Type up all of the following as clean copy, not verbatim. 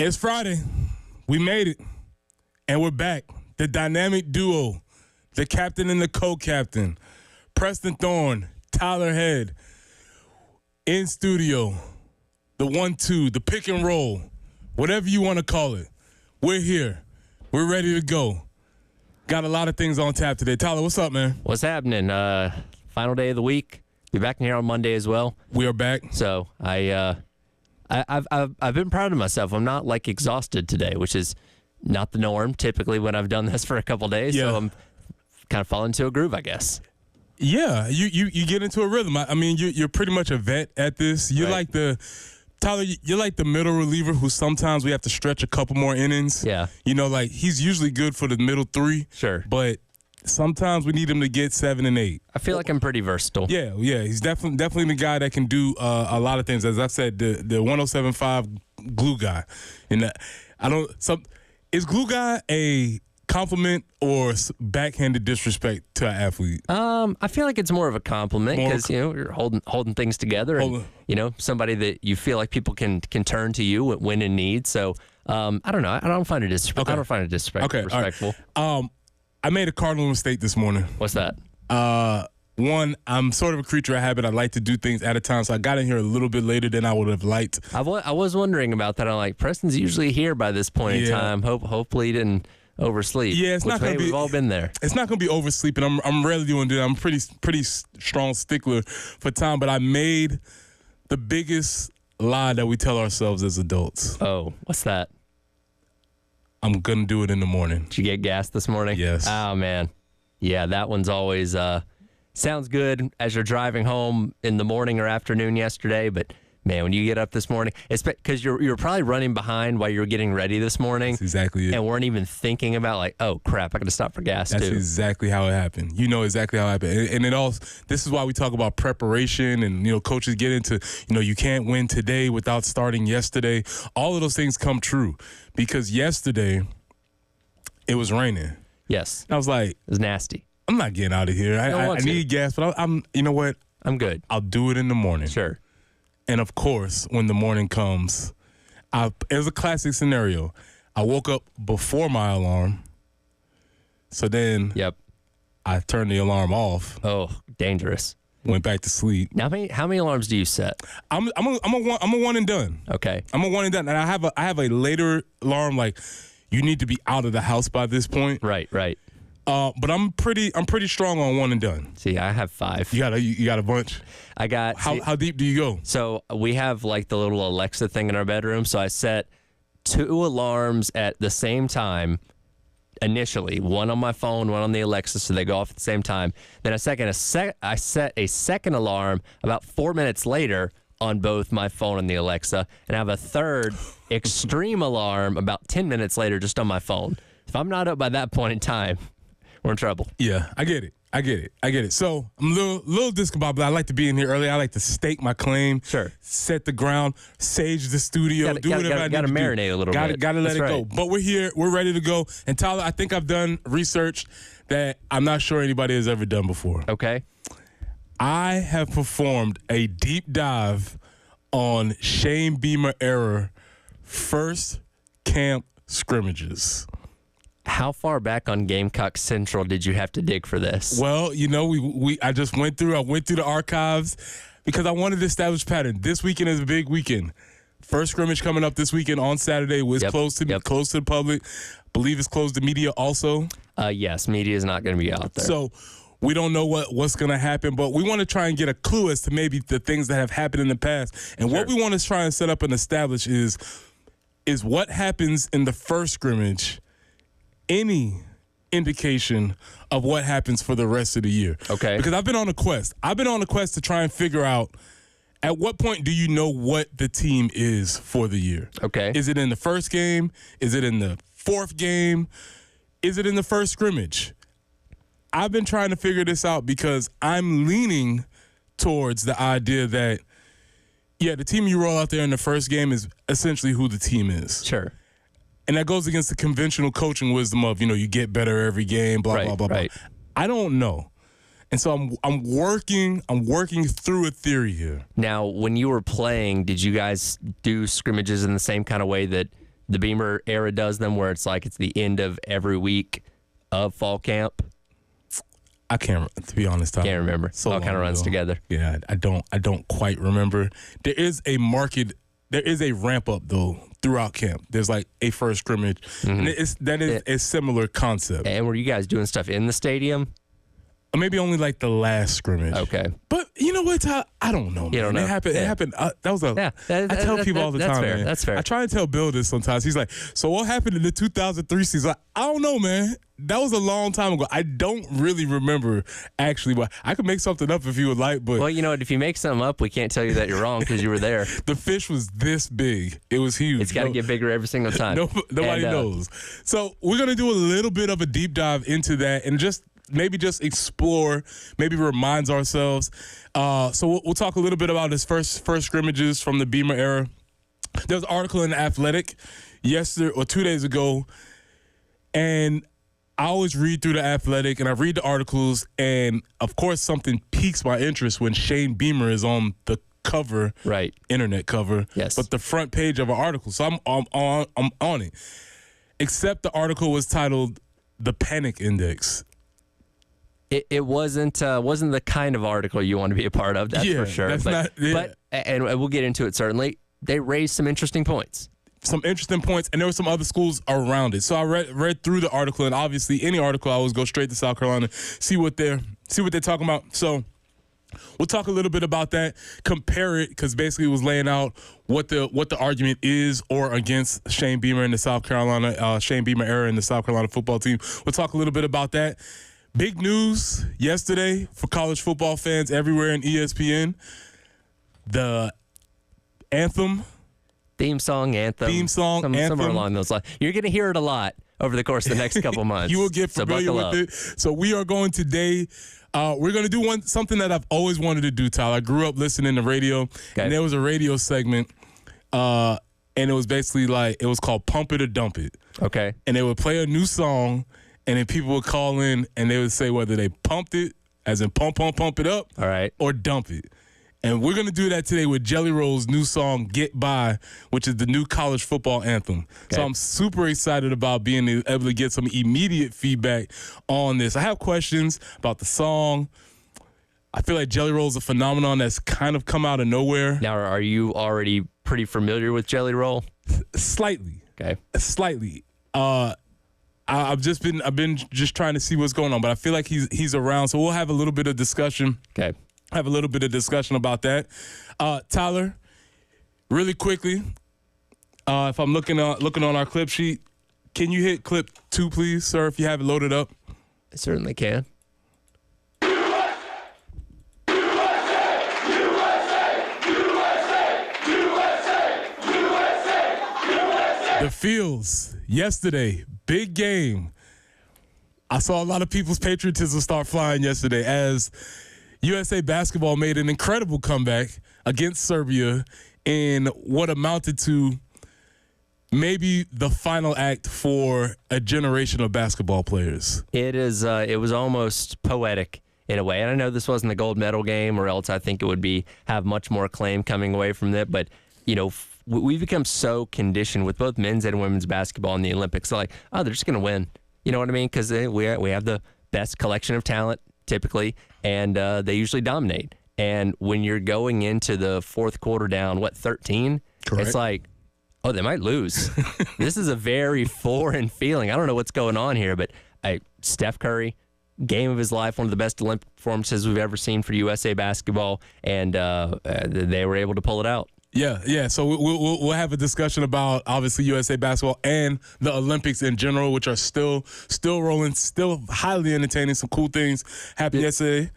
It's Friday. We made it. And we're back. The dynamic duo, the captain and the co-captain, Preston Thorne, Tyler Head, in studio, the 1-2, the pick and roll, whatever you want to call it. We're here. We're ready to go. Got a lot of things on tap today. Tyler, what's up, man? What's happening? Final day of the week. Be back here on Monday as well. We are back. So I've been proud of myself. I'm not like exhausted today, which is not the norm typically when I've done this for a couple days. Yeah. So I'm kind of falling into a groove, I guess. Yeah, you get into a rhythm. I mean, you're pretty much a vet at this. You're Right. Tyler, you're like the middle reliever who sometimes we have to stretch a couple more innings. Yeah. You know, like he's usually good for the middle three. Sure. But sometimes we need him to get 7 and 8. I feel like I'm pretty versatile. Yeah. He's definitely the guy that can do a lot of things. As I said, the 107.5 glue guy. And is glue guy a compliment or backhanded disrespect to an athlete? I feel like it's more of a compliment because you're holding things together, and somebody that you feel like people can turn to you when in need. So I don't know. I don't find it disrespectful. Okay. I don't find it disrespectful. All right. I made a cardinal mistake this morning. What's that? One, I'm sort of a creature of habit. I like to do things at a time, so I got in here a little bit later than I would have liked. I was wondering about that. I'm like, Preston's usually here by this point in time. Hopefully he didn't oversleep. Yeah, it's not going to be. We've all been there. It's not going to be oversleeping. I'm rarely doing that. I'm pretty strong stickler for time, but I made the biggest lie that we tell ourselves as adults. Oh, what's that? I'm going to do it in the morning. Did you get gas this morning? Yes. Oh, man. Yeah, that one's always sounds good as you're driving home in the morning or afternoon yesterday, but man, when you get up this morning, because you're probably running behind while you're getting ready this morning. That's exactly it. And weren't even thinking about like, oh crap, I got to stop for gas. That's exactly how it happened. You know exactly how it happened. And it all. This is why we talk about preparation, and coaches get into you can't win today without starting yesterday. All of those things come true because yesterday it was raining. Yes, I was like, it was nasty. I'm not getting out of here. I need gas, but I'm. You know what? I'm good. I'll do it in the morning. Sure. And of course, when the morning comes, it was a classic scenario. I woke up before my alarm. So then I turned the alarm off. Oh, dangerous. Went back to sleep. Now, how many alarms do you set? I'm a one and done. Okay. I'm a one and done. And I have a later alarm, like you need to be out of the house by this point. Right. But I'm pretty strong on one and done. See, I have 5. You got a bunch? I got. How deep do you go? So we have like the little Alexa thing in our bedroom. So I set 2 alarms at the same time initially. One on my phone, one on the Alexa, so they go off at the same time. Then I set a second alarm about 4 minutes later on both my phone and the Alexa, and I have a third extreme alarm about 10 minutes later just on my phone. If I'm not up by that point in time, we're in trouble. Yeah, I get it. So I'm a little discombobulated, but I like to be in here early. I like to stake my claim. Sure. Set the ground, sage the studio, do whatever I need to do. Got to marinate a little bit. Got to let it go. But we're here. We're ready to go. And Tyler, I think I've done research that I'm not sure anybody has ever done before. Okay. I have performed a deep dive on Shane Beamer era first camp scrimmages. How far back on Gamecock Central did you have to dig for this? Well, I just went through the archives because I wanted to establish pattern. This weekend is a big weekend. First scrimmage coming up this weekend on Saturday was closed to the public. Believe it's closed to media also. Yes, media is not going to be out there. So we don't know what's going to happen, but we want to try and get a clue as to maybe the things that have happened in the past. And what we want to try and set up and establish is what happens in the first scrimmage any indication of what happens for the rest of the year. Okay. Because I've been on a quest. To try and figure out at what point do you know what the team is for the year. Okay. Is it in the first game? Is it in the fourth game? Is it in the first scrimmage? I've been trying to figure this out because I'm leaning towards the idea that, the team you roll out there in the first game is essentially who the team is. Sure. And that goes against the conventional coaching wisdom of, you get better every game, blah, blah, blah, blah. I don't know. And so I'm working through a theory here. Now, when you were playing, did you guys do scrimmages in the same kind of way that the Beamer era does them, where it's like it's the end of every week of fall camp? I can't, to be honest. Can't remember. So all kind of runs ago. together. Yeah, I don't quite remember. There is a ramp up though throughout camp. There's like a first scrimmage, and that is a similar concept. And were you guys doing stuff in the stadium? Or maybe only like the last scrimmage. Okay. But you know what, Ty? I don't know. Man. You don't know. It happened. Yeah. It happened. That was a. Yeah. I tell people all the that's time, fair. man. That's fair. I try and tell Bill this sometimes. He's like, "So what happened in the 2003 season?" I don't know, man. That was a long time ago. I don't really remember actually. But I could make something up if you would like. But Well, you know what? If you make something up, we can't tell you that you're wrong because you were there. the fish was this big. It was huge. It's got to get bigger every single time. Nobody knows. So we're gonna do a little bit of a deep dive into that and just explore, maybe reminds ourselves. So we'll talk a little bit about his first scrimmages from the Beamer era. There was an article in The Athletic yesterday or 2 days ago, and I always read through The Athletic and I read the articles, and of course something piques my interest when Shane Beamer is on the cover, Right. internet cover, Yes. but the front page of an article. So I'm on it. Except the article was titled "The Panic Index." It wasn't the kind of article you want to be a part of. That's Yeah, for sure. that's not- yeah. But and we'll get into it certainly. They raised some interesting points. Some interesting points, and there were some other schools around it. So I read through the article, and obviously any article I always go straight to South Carolina, see what they're talking about. So we'll talk a little bit about that, compare it, because basically it was laying out what the argument is or against Shane Beamer in the South Carolina Shane Beamer era in the South Carolina football team. We'll talk a little bit about that. Big news yesterday for college football fans everywhere in ESPN. The anthem. Theme song, anthem. Somewhere along those lines. You're going to hear it a lot over the course of the next couple months. You will get familiar with it. So we are going today. We're going to do something that I've always wanted to do, Tyler. I grew up listening to radio, and there was a radio segment, and it was basically it was called Pump It or Dump It. Okay. And they would play a new song, and then people would call in, and they would say whether they pumped it, as in pump it up, All right. or dump it. And we're going to do that today with Jelly Roll's new song, Get By, which is the new college football anthem. Okay. So I'm super excited about being able to get some immediate feedback on this. I have questions about the song. I feel like Jelly Roll's a phenomenon that's kind of come out of nowhere. Now, are you already pretty familiar with Jelly Roll? Slightly. Okay. Slightly. I've been trying to see what's going on, but I feel like he's around. So we'll have a little bit of discussion. Okay. Have a little bit of discussion about that. Tyler, really quickly, if I'm looking on our clip sheet, can you hit clip 2, please, sir, if you have it loaded up? I certainly can. The Fields, yesterday, big game. I saw a lot of people's patriotism start flying yesterday as USA Basketball made an incredible comeback against Serbia in what amounted to maybe the final act for a generation of basketball players. It was almost poetic in a way. And I know this wasn't the gold medal game, or else I think it would have much more acclaim coming away from it. But, we've become so conditioned with both men's and women's basketball in the Olympics. So like, oh, they're just going to win. You know what I mean? Because we have the best collection of talent typically, and they usually dominate. And when you're going into the fourth quarter down, 13? Correct. It's like, oh, they might lose. This is a very foreign feeling. I don't know what's going on here, but Steph Curry, game of his life, one of the best Olympic performances we've ever seen for USA basketball, and they were able to pull it out. Yeah. So we'll have a discussion about obviously USA basketball and the Olympics in general, which are still rolling, still highly entertaining. Some cool things happened yesterday.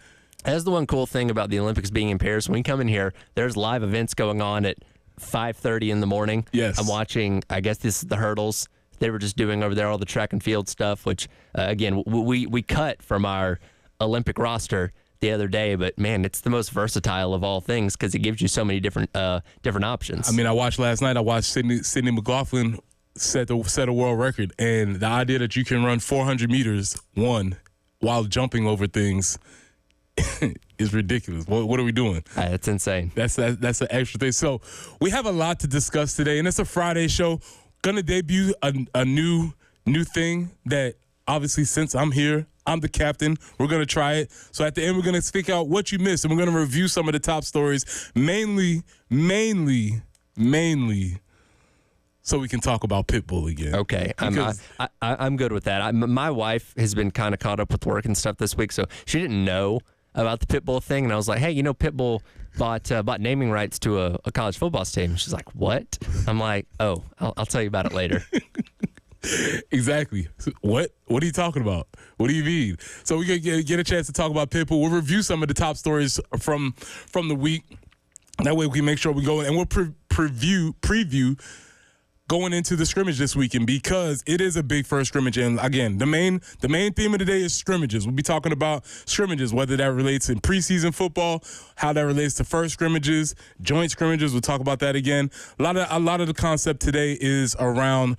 That's the one cool thing about the Olympics being in Paris. When you come in here, there's live events going on at 5:30 in the morning. Yes. I'm watching, I guess this is the hurdles. They were just doing over there all the track and field stuff, which, again, we cut from our Olympic roster the other day, but man, it's the most versatile of all things because it gives you so many different options. I mean, I watched last night. I watched Sydney McLaughlin set a world record, and the idea that you can run 400 meters while jumping over things is ridiculous. What are we doing? That's insane. That's an extra thing. So we have a lot to discuss today, and it's a Friday show. gonna debut a new thing that obviously since I'm here, I'm the captain. We're gonna try it. So at the end, we're gonna speak out what you missed, and we're gonna review some of the top stories, mainly, so we can talk about Pitbull again. Okay, I'm good with that. My wife has been kind of caught up with work and stuff this week, so she didn't know about the Pitbull thing, and I was like, hey, Pitbull bought naming rights to a college football team. She's like, what? I'm like, oh, I'll tell you about it later. Exactly. What are you talking about? What do you mean? So we get a chance to talk about Pitbull. We'll review some of the top stories from the week. That way we can make sure we go and we'll preview going into the scrimmage this weekend, because it is a big first scrimmage. And again, the main theme of the day is scrimmages. We'll be talking about scrimmages, whether that relates in preseason football, how that relates to first scrimmages, joint scrimmages. We'll talk about that again. A lot of the concept today is around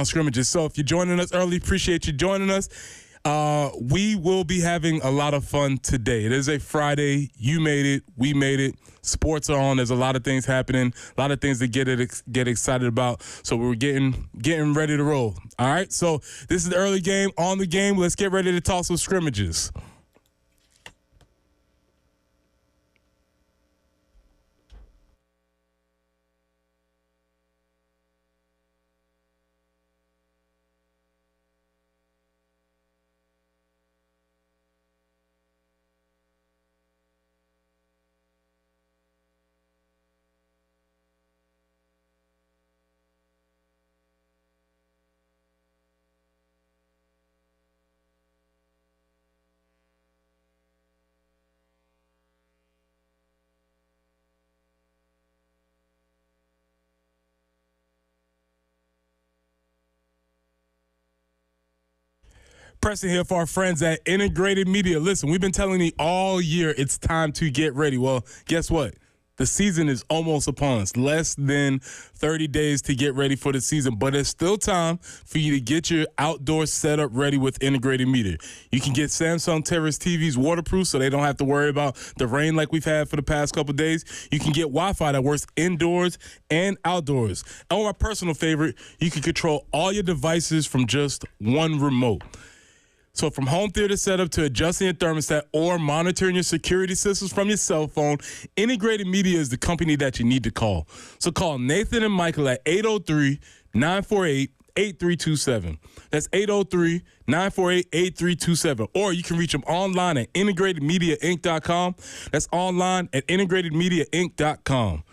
scrimmages. So if you're joining us early, appreciate you joining us. We will be having a lot of fun today. It is a Friday. You made it. We made it. Sports are on. There's a lot of things happening. A lot of things to get excited about. So we're getting ready to roll. All right. So this is the early game. On the game. Let's get ready to talk some scrimmages. Preston here for our friends at Integrated Media. Listen, we've been telling you all year it's time to get ready. Well, guess what? The season is almost upon us. Less than 30 days to get ready for the season, but it's still time for you to get your outdoor setup ready with Integrated Media. You can get Samsung Terrace TVs waterproof so they don't have to worry about the rain like we've had for the past couple of days. You can get Wi-Fi that works indoors and outdoors. And my personal favorite, you can control all your devices from just one remote. So from home theater setup to adjusting your thermostat or monitoring your security systems from your cell phone, Integrated Media is the company that you need to call. So call Nathan and Michael at 803-948-8327. That's 803-948-8327. Or you can reach them online at integratedmediainc.com. That's online at integratedmediainc.com.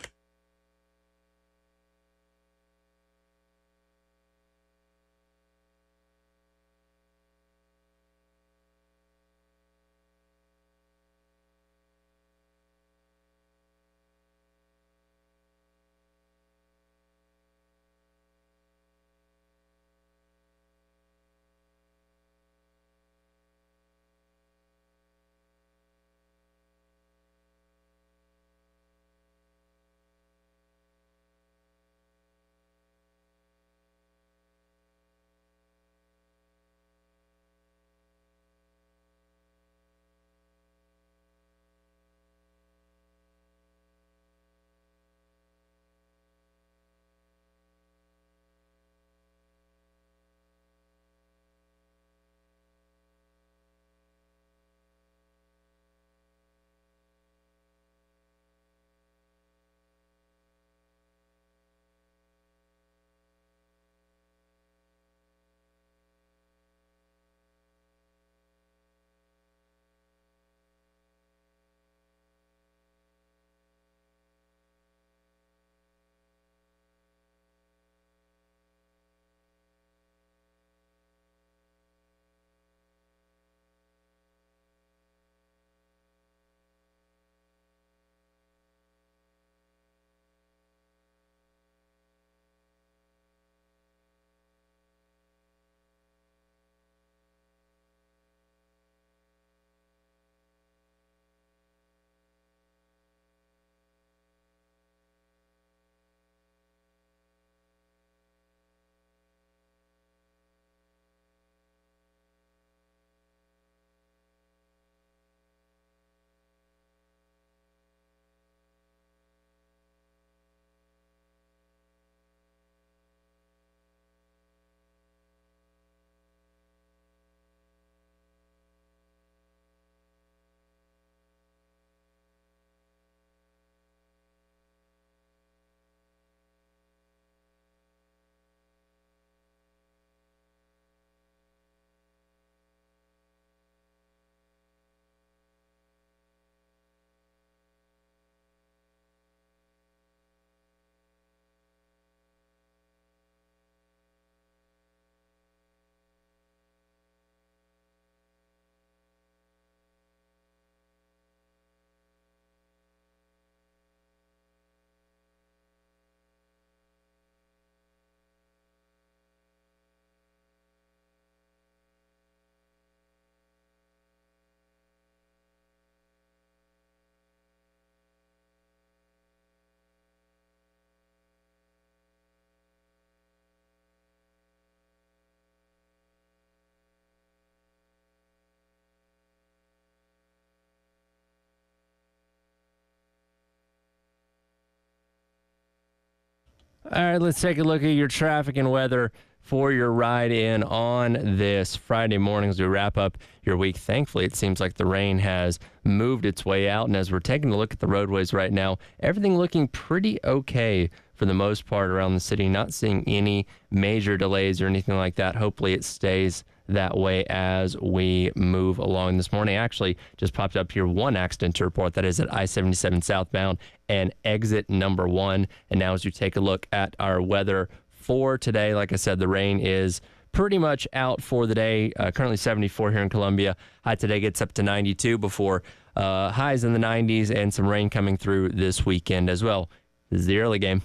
All right, let's take a look at your traffic and weather for your ride in on this Friday morning as we wrap up your week. Thankfully, it seems like the rain has moved its way out. And as we're taking a look at the roadways right now, everything looking pretty okay for the most part around the city. Not seeing any major delays or anything like that. Hopefully it stays that way as we move along this morning. Actually, just popped up here one accident to report. That is at I-77 southbound and exit number 1. And now as you take a look at our weather for today, like I said, the rain is pretty much out for the day. Currently 74 here in Columbia. High today gets up to 92 before highs in the 90s and some rain coming through this weekend as well. This is the early game.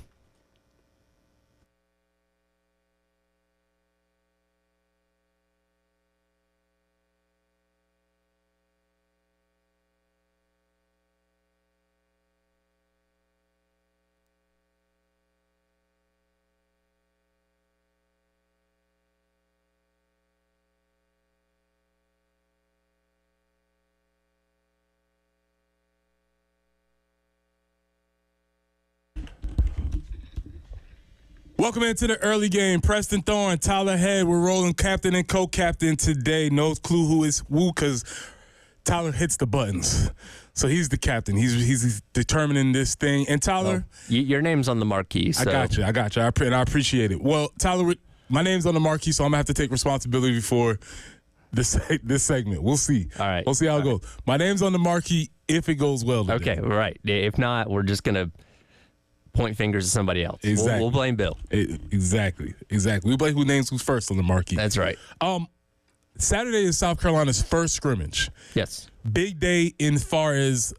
Welcome into the early game. Preston Thorne, Tyler Head. We're rolling captain and co-captain today. No clue who is who because Tyler hits the buttons. So he's the captain. He's determining this thing. And Tyler. Well, your name's on the marquee. So. I got you. And I appreciate it. Well, Tyler, my name's on the marquee, so I'm going to have to take responsibility for this segment. We'll see. All right. We'll see how it goes. My name's on the marquee if it goes well today. Okay, right. If not, we're just going to point fingers at somebody else. Exactly. We'll blame Bill. Exactly. We blame who names who's first on the marquee. That's right. Saturday is South Carolina's first scrimmage. Yes. Big day in far as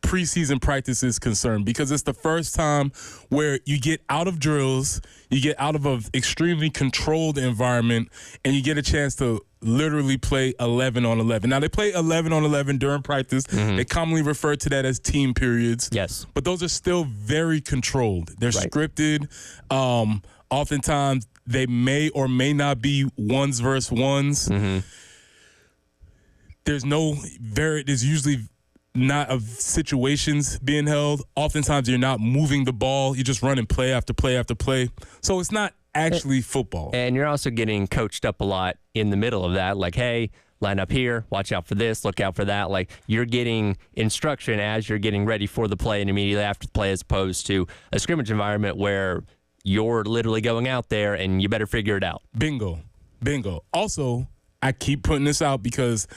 preseason practice is concerned because it's the first time where you get out of drills, you get out of an extremely controlled environment, and you get a chance to literally play 11 on 11. Now, they play 11 on 11 during practice. Mm-hmm. They commonly refer to that as team periods. Yes. But those are still very controlled. They're scripted. Oftentimes, they may or may not be ones versus ones. Mm-hmm. There's usually not of situations being held. Oftentimes, you're not moving the ball. You're just running play after play after play. So it's not actually football. And you're also getting coached up a lot in the middle of that. Like, hey, line up here, watch out for this, look out for that. Like, you're getting instruction as you're getting ready for the play and immediately after the play, as opposed to a scrimmage environment where you're literally going out there and you better figure it out. Bingo. Also, I keep putting this out because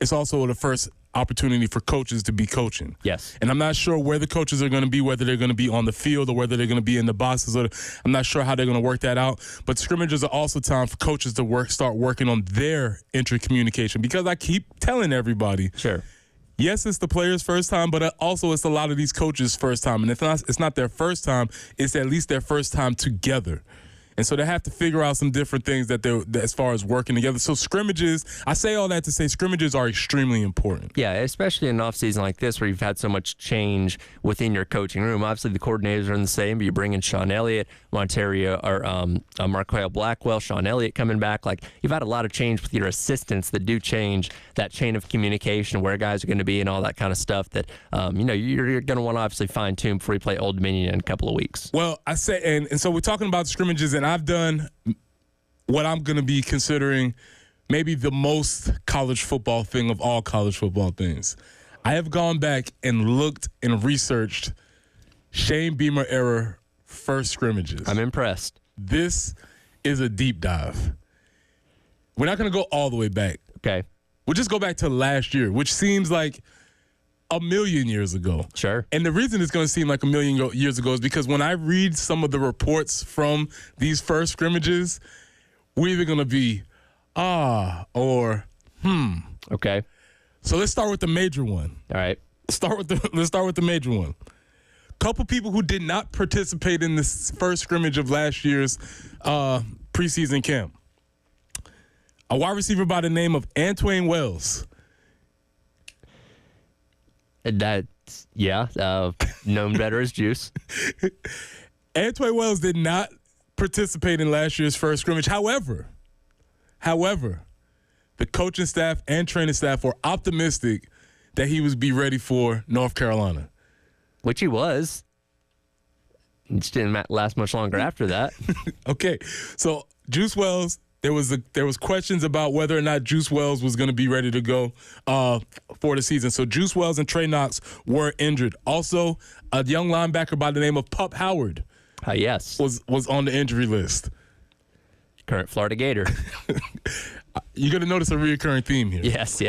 it's also the first opportunity for coaches to be coaching. Yes. And I'm not sure where the coaches are going to be, whether they're going to be on the field or whether they're going to be in the boxes. I'm not sure how they're going to work that out. But scrimmages are also time for coaches to start working on their intercommunication, because I keep telling everybody. Sure. Yes, it's the players' first time, but also it's a lot of these coaches' first time. And if it's not their first time, it's at least their first time together. And so they have to figure out some different things that as far as working together. So scrimmages, I say all that to say scrimmages are extremely important. Yeah, especially in an offseason like this where you've had so much change within your coaching room. Obviously, the coordinators are the same, but you bring in Sean Elliott, Marquel Blackwell, Sean Elliott coming back. Like, you've had a lot of change with your assistants that do change that chain of communication, where guys are going to be and all that kind of stuff that, you're going to want to obviously fine-tune before you play Old Dominion in a couple of weeks. Well, I say, and so we're talking about scrimmages, and I've done what I'm going to be considering maybe the most college football thing of all college football things. I have gone back and looked and researched Shane Beamer era first scrimmages. I'm impressed. This is a deep dive. We're not going to go all the way back. Okay. We'll just go back to last year, which seems like a million years ago. Sure. And the reason it's going to seem like a million years ago is because when I read some of the reports from these first scrimmages, we're either going to be, or, Okay. So let's start with the major one. All right. Let's start with the major one. Couple people who did not participate in this first scrimmage of last year's preseason camp. A wide receiver by the name of Antwane Wells. Known better as Juice. Antwane Wells did not participate in last year's first scrimmage. However, the coaching staff and training staff were optimistic that he would be ready for North Carolina. Which he was. It just didn't last much longer after that. Okay, so Juice Wells, there was questions about whether or not Juice Wells was going to be ready to go for the season. So Juice Wells and Trey Knox were injured. Also, a young linebacker by the name of Pup Howard Yes. was on the injury list. Current Florida Gator. You're going to notice a recurring theme here. Yes.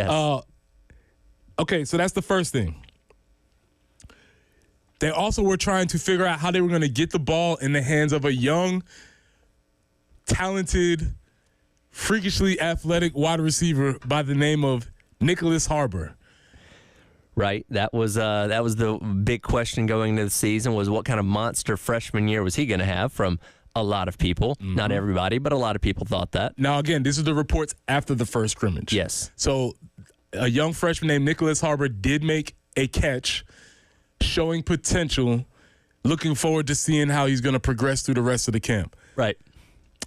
Okay, so that's the first thing. They also were trying to figure out how they were going to get the ball in the hands of a young, talented, freakishly athletic wide receiver by the name of Nicholas Harbor. Right. That was the big question going into the season was what kind of monster freshman year was he going to have from a lot of people. Mm-hmm. Not everybody, but a lot of people thought that. Now, again, these are the reports after the first scrimmage. Yes. So a young freshman named Nicholas Harbor did make a catch, showing potential, looking forward to seeing how he's going to progress through the rest of the camp. Right.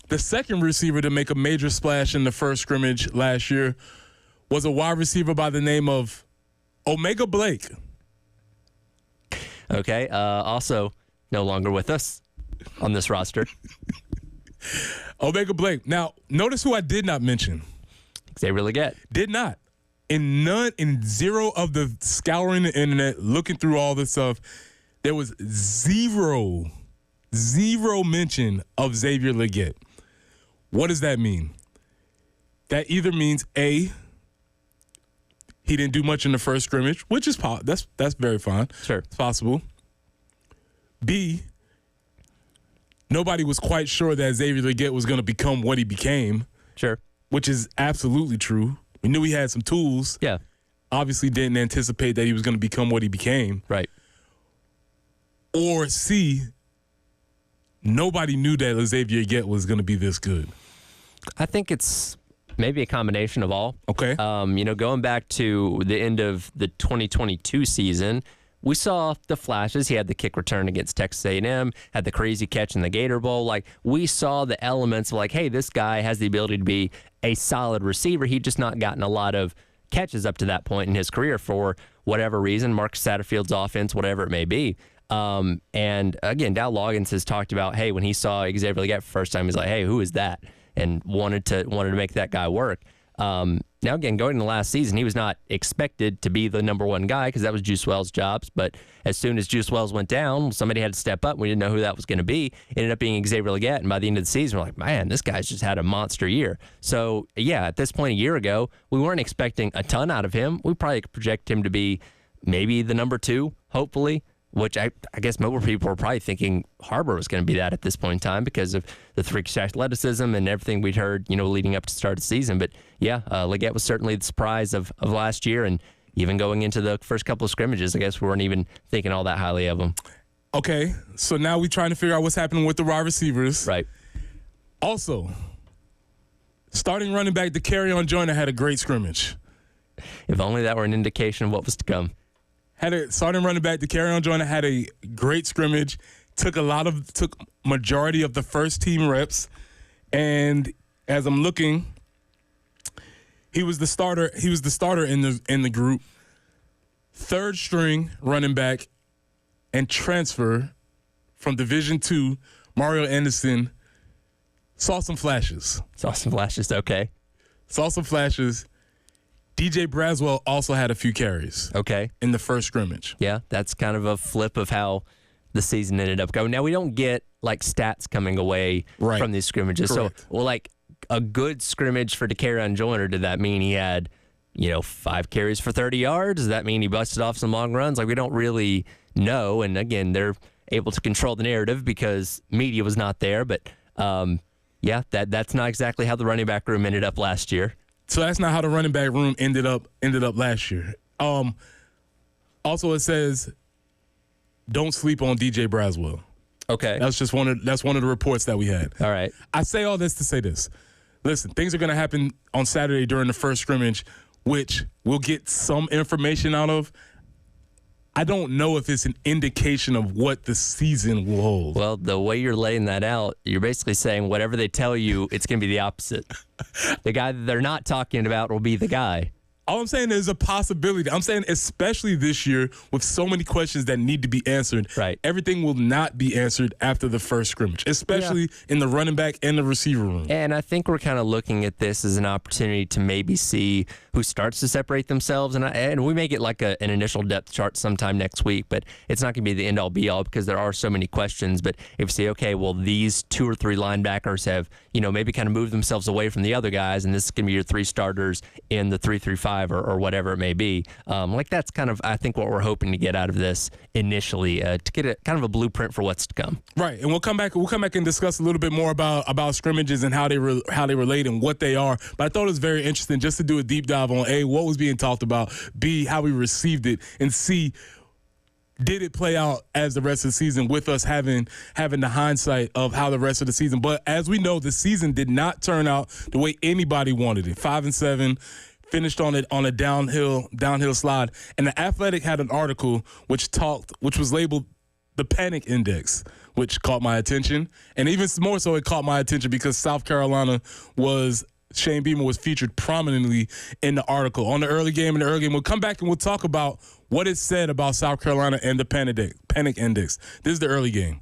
The second receiver to make a major splash in the first scrimmage last year was a wide receiver by the name of Omega Blake. Okay. Also, no longer with us on this roster. Omega Blake. Now, notice who I did not mention. Xavier Legette. Did not. In zero of the scouring the internet, looking through all this stuff, there was zero mention of Xavier Legette. What does that mean? That either means A, he didn't do much in the first scrimmage, which is that's very fine. Sure. It's possible. B, nobody was quite sure that Xavier Legette was going to become what he became. Sure. Which is absolutely true. We knew he had some tools. Yeah. Obviously didn't anticipate that he was going to become what he became. Right. Or C, nobody knew that Xavier Legette was going to be this good. I think it's maybe a combination of all. Okay. Going back to the end of the 2022 season, we saw the flashes. He had the kick return against Texas A&M, had the crazy catch in the Gator Bowl. Like, we saw the elements of like, hey, this guy has the ability to be a solid receiver. He'd just not gotten a lot of catches up to that point in his career for whatever reason, Marcus Satterfield's offense, whatever it may be. And again, Dow Loggins has talked about, hey, when he saw Xavier Legette for the first time, he's like, hey, who is that? And wanted to make that guy work. Now, again, going into last season, he was not expected to be the number one guy because that was Juice Wells' jobs. But as soon as Juice Wells went down, somebody had to step up. We didn't know who that was going to be. It ended up being Xavier Legette. And by the end of the season, we're like, man, this guy's just had a monster year. So, yeah, at this point a year ago, we weren't expecting a ton out of him. We probably project him to be maybe the number two, hopefully, which I guess most people were probably thinking Harbor was going to be that at this point in time because of the freakish athleticism and everything we'd heard, leading up to the start of the season. But, yeah, Legette was certainly the surprise of last year. And even going into the first couple of scrimmages, I guess we weren't even thinking all that highly of him. Okay, so now we're trying to figure out what's happening with the wide receivers. Right. Also, starting running back, Dakereon Joyner had a great scrimmage. If only that were an indication of what was to come. Starting running back, Dakereon Joyner had a great scrimmage. Took majority of the first team reps, and as I'm looking, he was the starter. He was the starter in the group. Third string running back, and transfer from Division II, Mario Anderson. Saw some flashes. Okay. Saw some flashes. DJ Braswell also had a few carries. Okay. In the first scrimmage. Yeah, that's kind of a flip of how the season ended up going. Now, we don't get, stats coming away from these scrimmages. Correct. So, a good scrimmage for Dakereon Joyner, did that mean he had, 5 carries for 30 yards? Does that mean he busted off some long runs? We don't really know. And, again, they're able to control the narrative because media was not there. But, yeah, that's not exactly how the running back room ended up last year. So that's not how the running back room ended up last year. Also, it says, don't sleep on DJ Braswell. Okay. That's one of the reports that we had. All right. I say all this to say this. Listen, things are going to happen on Saturday during the first scrimmage, which we'll get some information out of. I don't know if it's an indication of what the season will hold. Well, the way you're laying that out, you're basically saying whatever they tell you, it's going to be the opposite. The guy that they're not talking about will be the guy. All I'm saying there's a possibility. I'm saying especially this year with so many questions that need to be answered. Right. Everything will not be answered after the first scrimmage, especially in the running back and the receiver room. And I think we're kind of looking at this as an opportunity to maybe see who starts to separate themselves. And we may get like an initial depth chart sometime next week, but it's not going to be the end all be all because there are so many questions. But if you say, okay, well, these 2 or 3 linebackers have, maybe kind of moved themselves away from the other guys, and this is going to be your 3 starters in the 3-3-5 or whatever it may be. That's kind of, I think, what we're hoping to get out of this initially to get kind of a blueprint for what's to come. Right, and we'll come back and discuss a little bit more about scrimmages and how they relate and what they are. But I thought it was very interesting just to do a deep dive on A, what was being talked about, B, how we received it, and C, did it play out as the rest of the season with us having the hindsight of how the rest of the season. But as we know, the season did not turn out the way anybody wanted it. 5-7. Finished on a downhill slide. And The Athletic had an article which was labeled the Panic Index, which caught my attention. And even more so, it caught my attention because South Carolina Shane Beamer was featured prominently in the article on the early game. We'll come back and we'll talk about what it said about South Carolina and the Panic Index. This is the early game.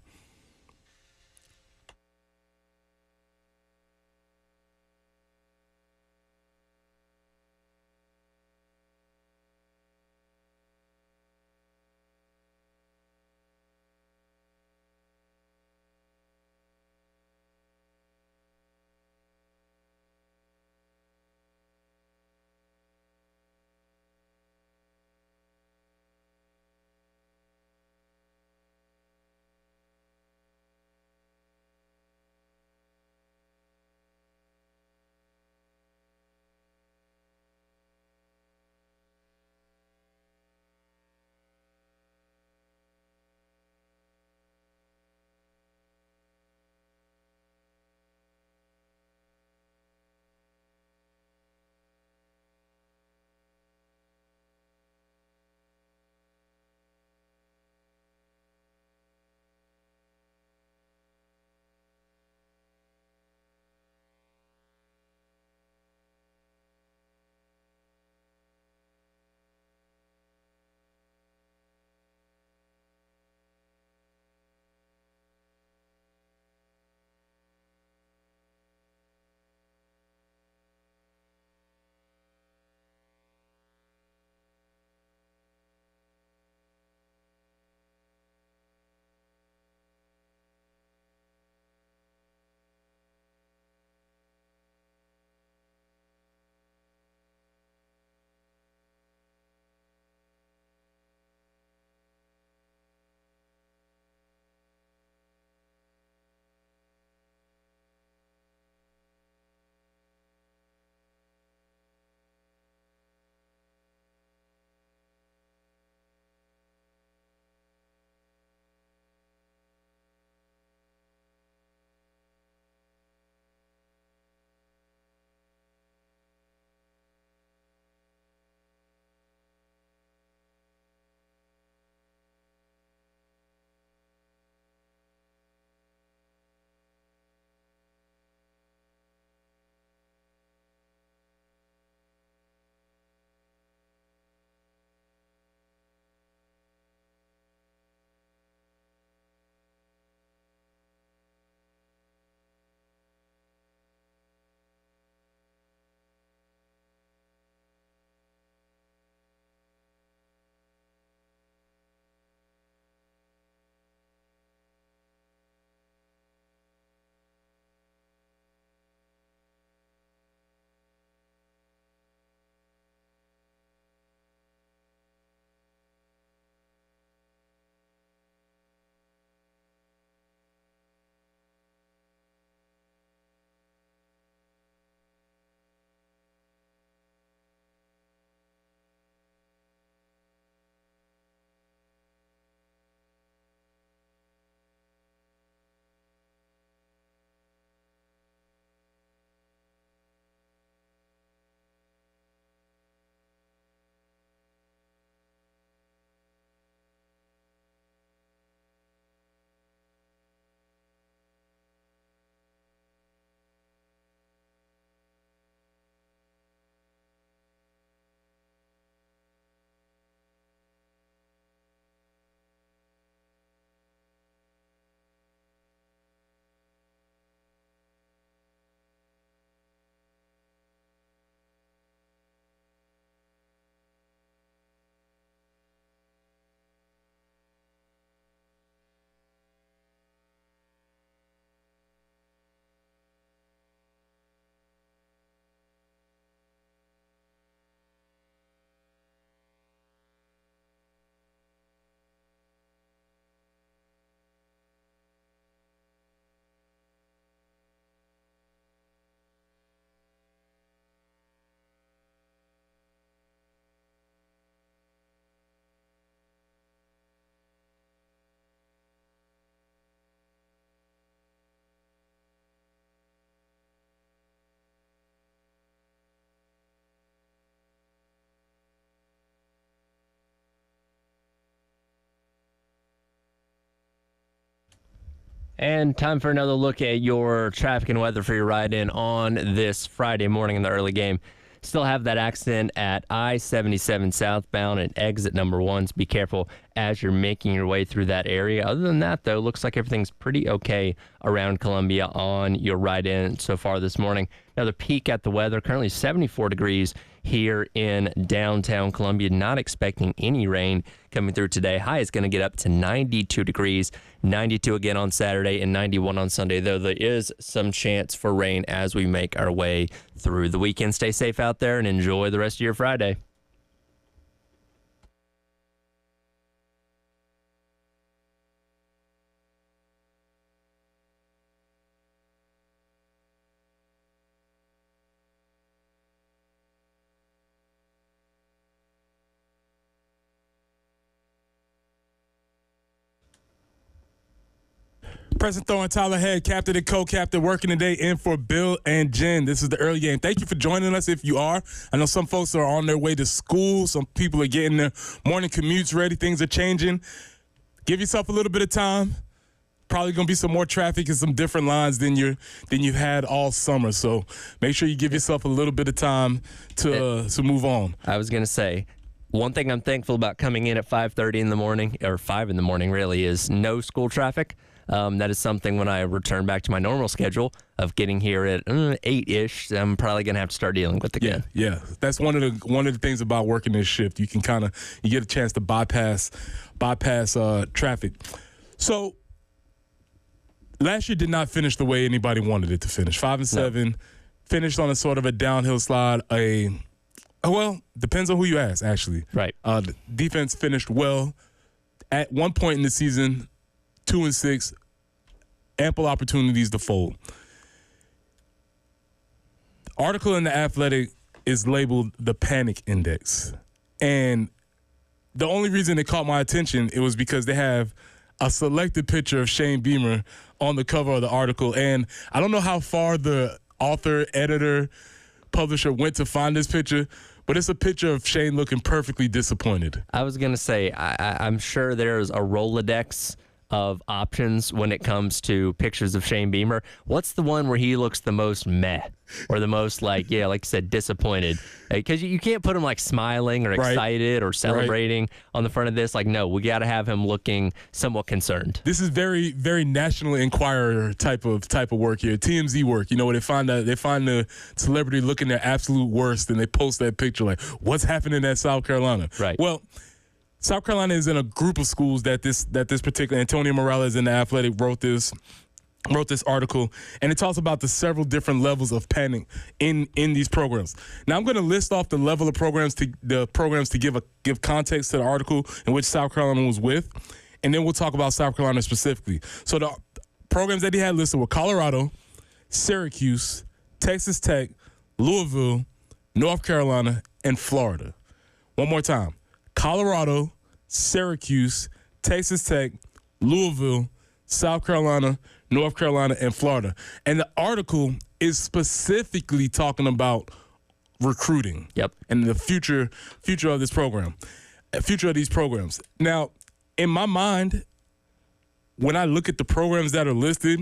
And time for another look at your traffic and weather for your ride in on this Friday morning in the early game. Still have that accident at I-77 southbound and exit number 1. So be careful as you're making your way through that area. Other than that, though, looks like everything's pretty okay around Columbia on your ride in so far this morning. Another peek at the weather. Currently 74 degrees here in downtown Columbia. Not expecting any rain coming through today. High is going to get up to 92 degrees. 92 again on Saturday and 91 on Sunday, though there is some chance for rain as we make our way through the weekend. Stay safe out there and enjoy the rest of your Friday. Preston Thorne, Tyler Head, captain and co-captain, working today in for Bill and Jen. This is the early game. Thank you for joining us if you are. I know some folks are on their way to school. Some people are getting their morning commutes ready. Things are changing. Give yourself a little bit of time. Probably going to be some more traffic and some different lines than you've had all summer. So make sure you give yourself a little bit of time to move on. I was going to say, one thing I'm thankful about coming in at 5:30 in the morning, or 5 in the morning really, is no school traffic. That is something when I return back to my normal schedule of getting here at 8-ish, I'm probably going to have to start dealing with again. Yeah. That's one of the things about working this shift. You can you get a chance to bypass traffic. So last year did not finish the way anybody wanted it to finish. 5-7, no. Finished on a sort of a downhill slide. Well, depends on who you ask, actually. Right. The defense finished well. At one point in the season, 2-6, ample opportunities to fold. The article in The Athletic is labeled the Panic Index. And the only reason it caught my attention, it was because they have a selected picture of Shane Beamer on the cover of the article. And I don't know how far the author, editor, publisher went to find this picture, but it's a picture of Shane looking perfectly disappointed. I was going to say, I'm sure there's a Rolodex of options when it comes to pictures of Shane Beamer. What's the one where he looks the most meh or the most like you said, disappointed? Because you can't put him like smiling or excited or celebrating on the front of this. Like, no, we got to have him looking somewhat concerned. This is very, very National Enquirer type of work here, TMZ work. You know, where they find the celebrity looking their absolute worst and they post that picture like, what's happening at South Carolina? Right. Well, South Carolina is in a group of schools that this particular Antonio Morales in The Athletic wrote this article, and it talks about the several different levels of panic in these programs. Now I'm going to list off the level of programs to give context to the article in which South Carolina was with, and then we'll talk about South Carolina specifically. So the programs that he had listed were Colorado, Syracuse, Texas Tech, Louisville, North Carolina, and Florida. One more time. Colorado, Syracuse, Texas Tech, Louisville, South Carolina, North Carolina, and Florida. And the article is specifically talking about recruiting. Yep. And the future of this program, future of these programs. Now, in my mind, when I look at the programs that are listed,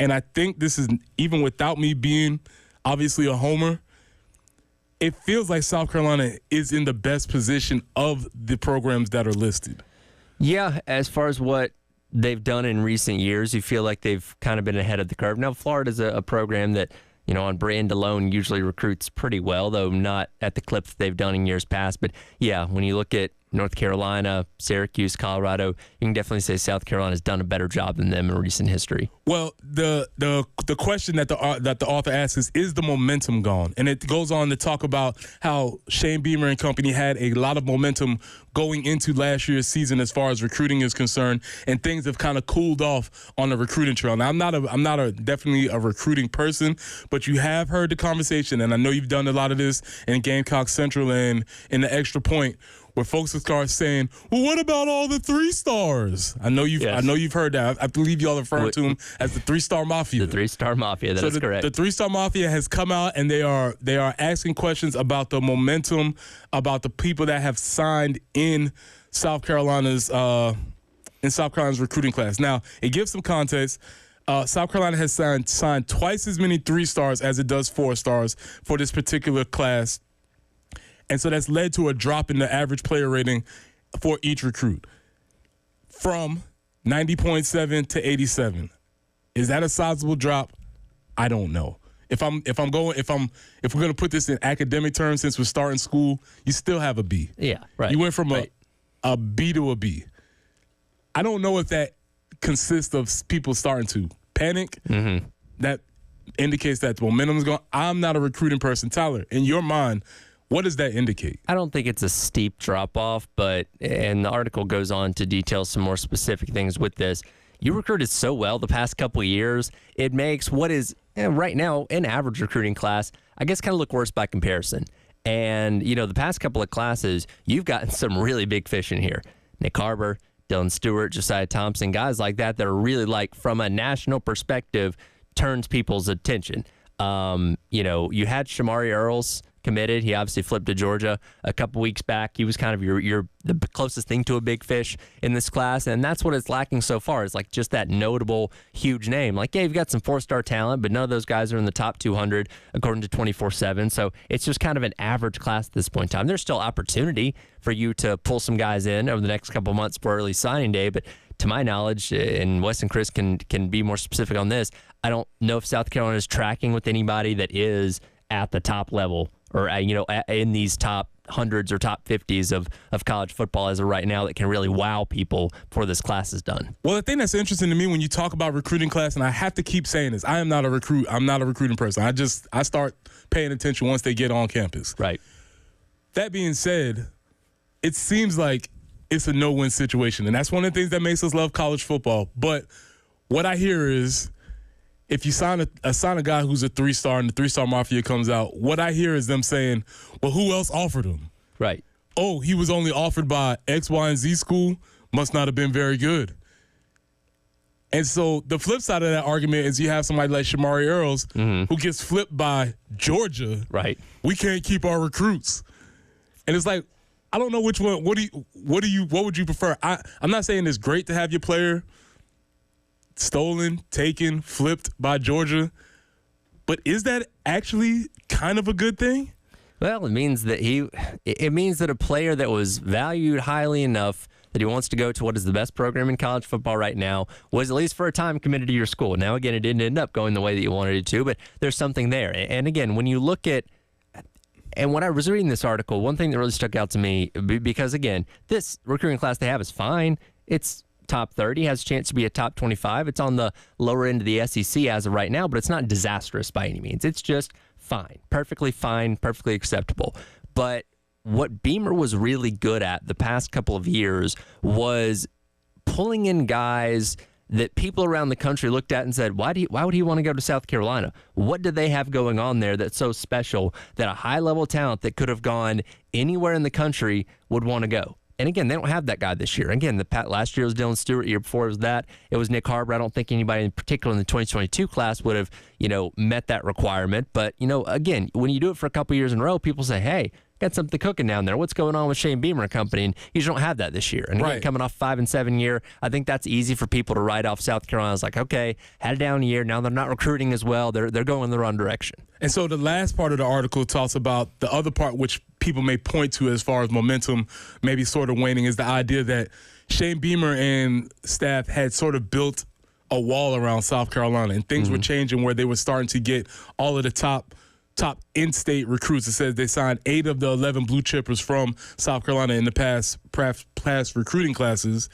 and I think this is even without me being obviously a homer, it feels like South Carolina is in the best position of the programs that are listed. Yeah, as far as what they've done in recent years, you feel like they've kind of been ahead of the curve. Now, Florida's a program that, on brand alone usually recruits pretty well, though not at the clip that they've done in years past. But, yeah, when you look at North Carolina, Syracuse, Colorado, you can definitely say South Carolina's done a better job than them in recent history. Well, the question that the author asks is the momentum gone? And it goes on to talk about how Shane Beamer and company had a lot of momentum going into last year's season as far as recruiting is concerned, and things have kind of cooled off on the recruiting trail. Now, I'm not definitely a recruiting person, but you have heard the conversation, and I know you've done a lot of this in Gamecock Central and in the Extra Point, where folks start saying, "Well, what about all the 3-stars?" I know you've heard that. I believe y'all refer to them as the 3-star mafia. The 3-star mafia. That is correct. The 3-star mafia has come out and they are asking questions about the momentum, about the people that have signed in South Carolina's in South Carolina's recruiting class. Now, it gives some context. South Carolina has signed twice as many 3-stars as it does 4-stars for this particular class. And so that's led to a drop in the average player rating for each recruit from 90.7 to 87. Is that a sizable drop? I don't know. If we're going to put this in academic terms, since we're starting school, you still have a B. Yeah, right. You went from a B to a B. I don't know if that consists of people starting to panic. Mm-hmm. That indicates that the momentum is going. I'm not a recruiting person. Tyler, in your mind, what does that indicate? I don't think it's a steep drop-off, and the article goes on to detail some more specific things with this. You recruited so well the past couple of years, it makes what is right now an average recruiting class, I guess, kind of look worse by comparison. And, the past couple of classes, you've gotten some really big fish in here. Nick Harbor, Dylan Stewart, Josiah Thompson, guys like that are really, like, from a national perspective, turns people's attention. You had Shamari Earls committed. He obviously flipped to Georgia a couple weeks back. He was kind of the closest thing to a big fish in this class, and that's what it's lacking so far, is like just that notable huge name. Like, yeah, you've got some 4-star talent, but none of those guys are in the top 200 according to 24/7. So it's just kind of an average class at this point in time. There's still opportunity for you to pull some guys in over the next couple months for early signing day, but to my knowledge, and Wes and Chris can be more specific on this, I don't know if South Carolina is tracking with anybody that is at the top level or, in these top hundreds or top 50s of college football as of right now that can really wow people before this class is done. Well, the thing that's interesting to me when you talk about recruiting class, and I have to keep saying this, I am not a recruit. I'm not a recruiting person. I start paying attention once they get on campus. Right. That being said, it seems like it's a no-win situation, and that's one of the things that makes us love college football. But what I hear is, if you sign a guy who's a 3-star and the 3-star mafia comes out, what I hear is them saying, well, who else offered him? Right. Oh, he was only offered by X, Y, and Z school. Must not have been very good. And so the flip side of that argument is you have somebody like Shamari Earls who gets flipped by Georgia. Right. We can't keep our recruits. And it's like, I don't know which one. What would you prefer? I'm not saying it's great to have your player stolen, taken, flipped by Georgia, but is that actually kind of a good thing? Well, it means that a player that was valued highly enough that he wants to go to what is the best program in college football right now was at least for a time committed to your school. Now, again, it didn't end up going the way that you wanted it to, but there's something there. And again, when you look at, and when I was reading this article, one thing that really stuck out to me, because again, this recruiting class they have is fine. It's top 30, has a chance to be a top 25. It's on the lower end of the SEC as of right now, but it's not disastrous by any means. It's just fine, perfectly acceptable. But what Beamer was really good at the past couple of years was pulling in guys that people around the country looked at and said, why would he want to go to South Carolina? What do they have going on there that's so special that a high-level talent that could have gone anywhere in the country would want to go? And again, they don't have that guy this year. Again, last year was Dylan Stewart. Year before it was Nick Harbor. I don't think anybody in particular in the 2022 class would have, met that requirement. But, again, when you do it for a couple years in a row, people say, hey, got something cooking down there. What's going on with Shane Beamer and company? And you just don't have that this year. And again, coming off 5-7 year, I think that's easy for people to write off South Carolina. It's like, okay, had a down year. Now they're not recruiting as well. They're going in the wrong direction. And so the last part of the article talks about the other part, which people may point to as far as momentum maybe sort of waning, is the idea that Shane Beamer and staff had sort of built a wall around South Carolina, and things were changing where they were starting to get all of the top in-state recruits. It says they signed 8 of the 11 blue chippers from South Carolina in the past recruiting classes.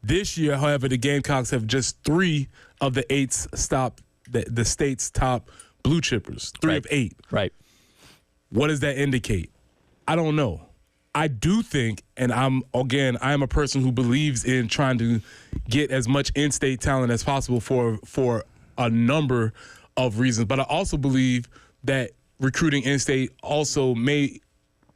This year, however, the Gamecocks have just 3 of the 8 stopped the state's top blue chippers. 3 of 8. Right. What does that indicate? I don't know. I do think, and I am a person who believes in trying to get as much in-state talent as possible for a number of reasons. But I also believe that recruiting in-state also may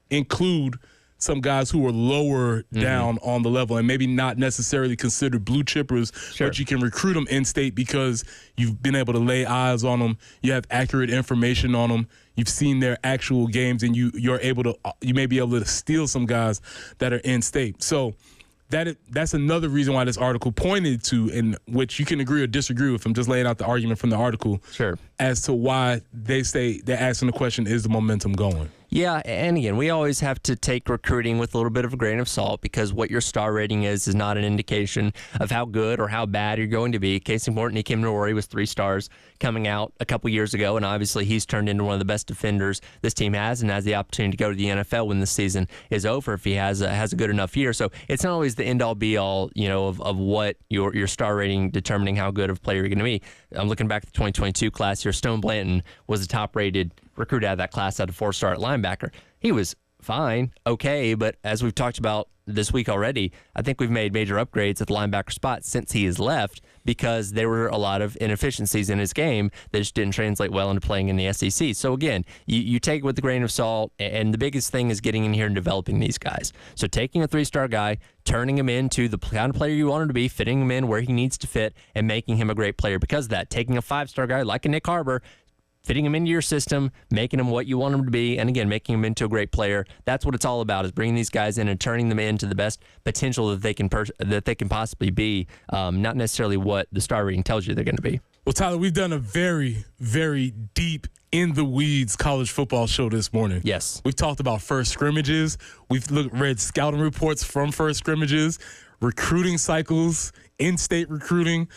include some guys who are lower down on the level and maybe not necessarily considered blue chippers, but you can recruit them in-state because you've been able to lay eyes on them, you have accurate information on them, you've seen their actual games, and you may be able to steal some guys that are in-state. So that's another reason why this article pointed to, in which you can agree or disagree with. I'm just laying out the argument from the article. Sure. As to why they're asking the question, is the momentum going? Yeah, and again, we always have to take recruiting with a little bit of a grain of salt, because what your star rating is not an indication of how good or how bad you're going to be. Case in point, Nikim Nori was 3 stars coming out a couple years ago, and obviously he's turned into one of the best defenders this team has, and has the opportunity to go to the NFL when the season is over if he has a good enough year. So it's not always the end-all be-all, of what your star rating determining how good of a player you're going to be. I'm looking back at the 2022 class here. Stone Blanton was the top-rated recruit out of that class at a 4-star at linebacker. He was fine, okay, but as we've talked about this week already, I think we've made major upgrades at the linebacker spot since he has left, because there were a lot of inefficiencies in his game that just didn't translate well into playing in the SEC. So again, you take it with a grain of salt, and the biggest thing is getting in here and developing these guys. So taking a 3-star guy, turning him into the kind of player you want him to be, fitting him in where he needs to fit, and making him a great player because of that. Taking a 5-star guy like a Nick Harbor, fitting him into your system, making him what you want him to be, and again, making him into a great player. That's what it's all about, is bringing these guys in and turning them into the best potential that they can possibly be, not necessarily what the star rating tells you they're going to be. Well, Tyler, we've done a very, very deep, in the weeds college football show this morning. Yes. We've talked about first scrimmages. We've read scouting reports from first scrimmages, recruiting cycles, in-state recruiting.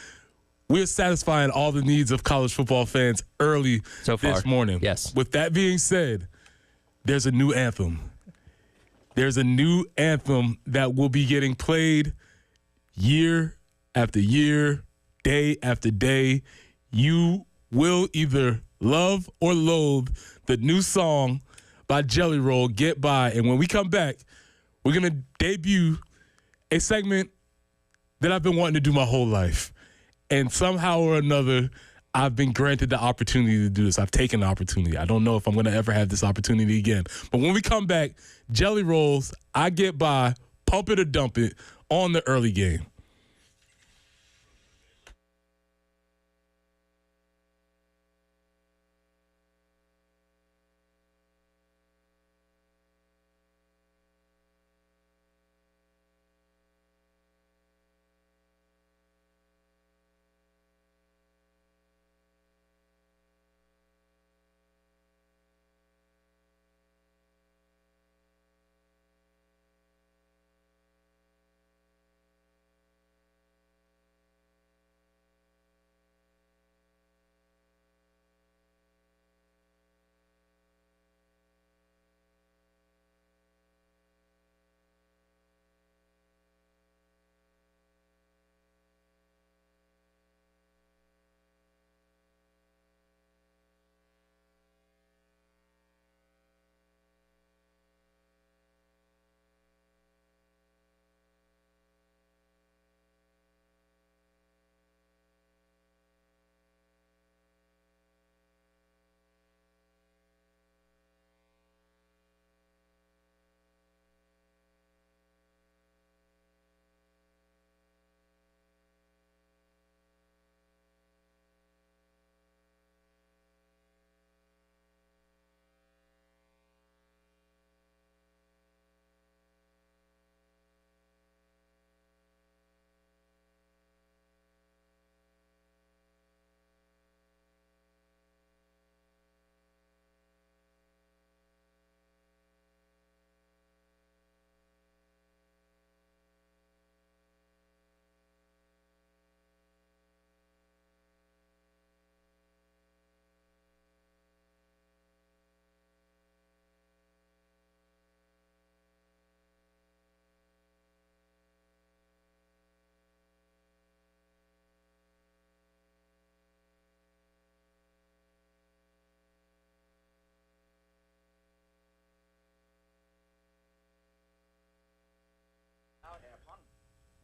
We're satisfying all the needs of college football fans early this morning. Yes. With that being said, there's a new anthem. There's a new anthem that will be getting played year after year, day after day. You will either love or loathe the new song by Jelly Roll, Get By. And when we come back, we're going to debut a segment that I've been wanting to do my whole life. And somehow or another, I've been granted the opportunity to do this. I've taken the opportunity. I don't know if I'm going to ever have this opportunity again. But when we come back, Jelly Rolls, I Get By, Pump It or Dump It on the early game.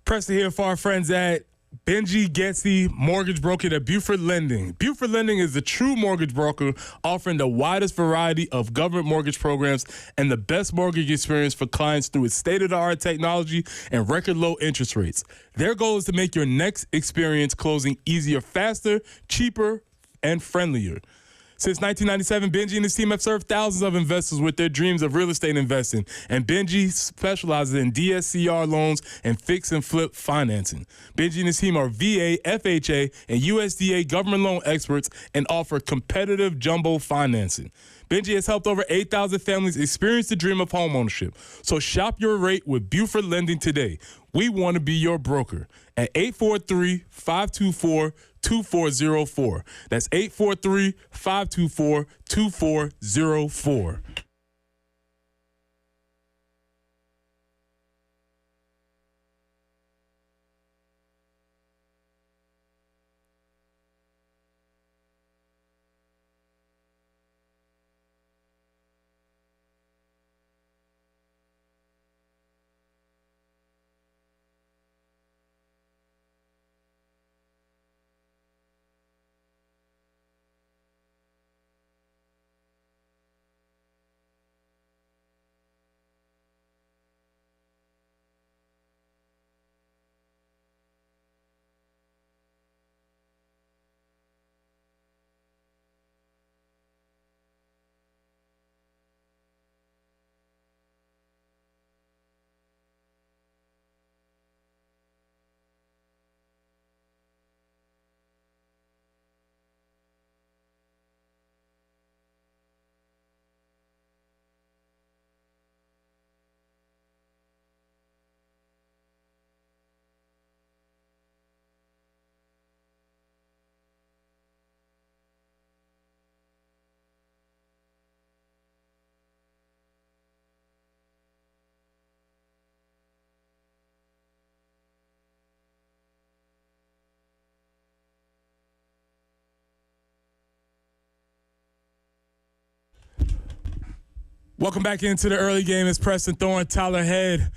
Preston here for our friends at Benji Getty Mortgage Broker at Buford Lending. Buford Lending is the true mortgage broker offering the widest variety of government mortgage programs and the best mortgage experience for clients through its state-of-the-art technology and record low interest rates. Their goal is to make your next experience closing easier, faster, cheaper, and friendlier. Since 1997, Benji and his team have served thousands of investors with their dreams of real estate investing, and Benji specializes in DSCR loans and fix and flip financing. Benji and his team are VA, FHA, and USDA government loan experts and offer competitive jumbo financing. Benji has helped over 8,000 families experience the dream of homeownership. So shop your rate with Buford Lending today. We want to be your broker at 843-524-2404. That's 843-524-2404. Welcome back into the early game. It's Preston Thorne, Tyler Head,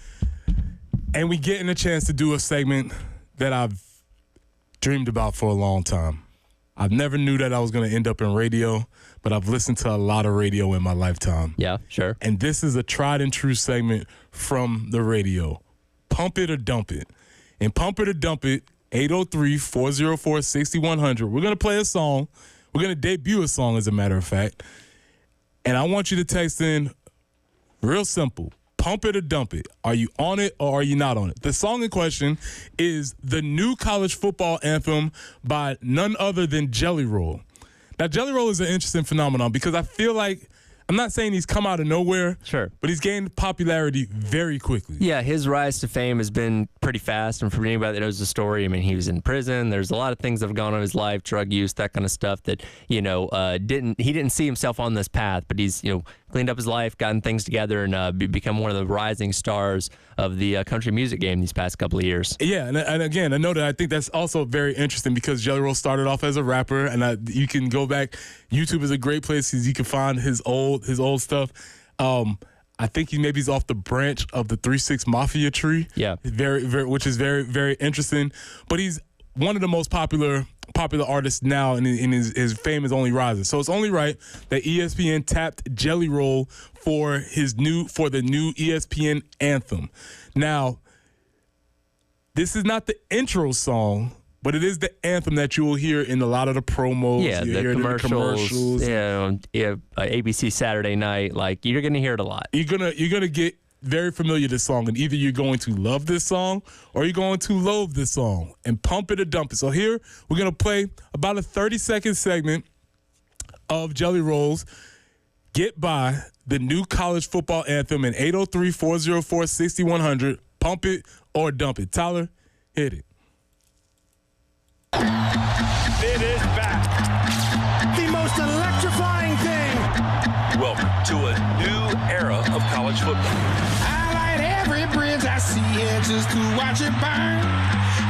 and we getting a chance to do a segment that I've dreamed about for a long time. I've never knew that I was going to end up in radio, but I've listened to a lot of radio in my lifetime. Yeah, sure. And this is a tried and true segment from the radio. Pump It or Dump It. And Pump It or Dump It, 803-404-6100. We're going to play a song. We're going to debut a song, as a matter of fact. And I want you to text in, real simple, pump it or dump it. Are you on it or are you not on it? The song in question is the new college football anthem by none other than Jelly Roll. Now, Jelly Roll is an interesting phenomenon because I feel like, I'm not saying he's come out of nowhere, sure, but he's gained popularity very quickly. Yeah, his rise to fame has been pretty fast. And for anybody that knows the story, I mean, he was in prison. There's a lot of things that have gone on in his life, drug use, that kind of stuff that, he didn't see himself on this path, but he's, cleaned up his life, gotten things together, and become one of the rising stars of the country music game these past couple of years. Yeah, and again, I know that I think that's also very interesting because Jelly Roll started off as a rapper, and you can go back. YouTube is a great place because you can find his old stuff. I think he's off the branch of the 3 6 Mafia tree. Yeah, which is very, very interesting. But he's one of the most popular artists now, and his fame is only rising. So it's only right that ESPN tapped Jelly Roll for the new ESPN anthem. Now, this is not the intro song, but it is the anthem that you will hear in a lot of the promos. Yeah, the commercials. Yeah, ABC Saturday Night. Like, you're gonna hear it a lot. You're gonna get very familiar to this song, and either you're going to love this song or you're going to loathe this song. And Pump It or Dump It. So here we're gonna play about a 30-second segment of Jelly Roll's Get By, the new college football anthem, in 803-404-6100. Pump it or dump it. Tyler, hit it. It is back. The most electrifying thing. Welcome to a new era of college football. I light every bridge I see here just to watch it burn.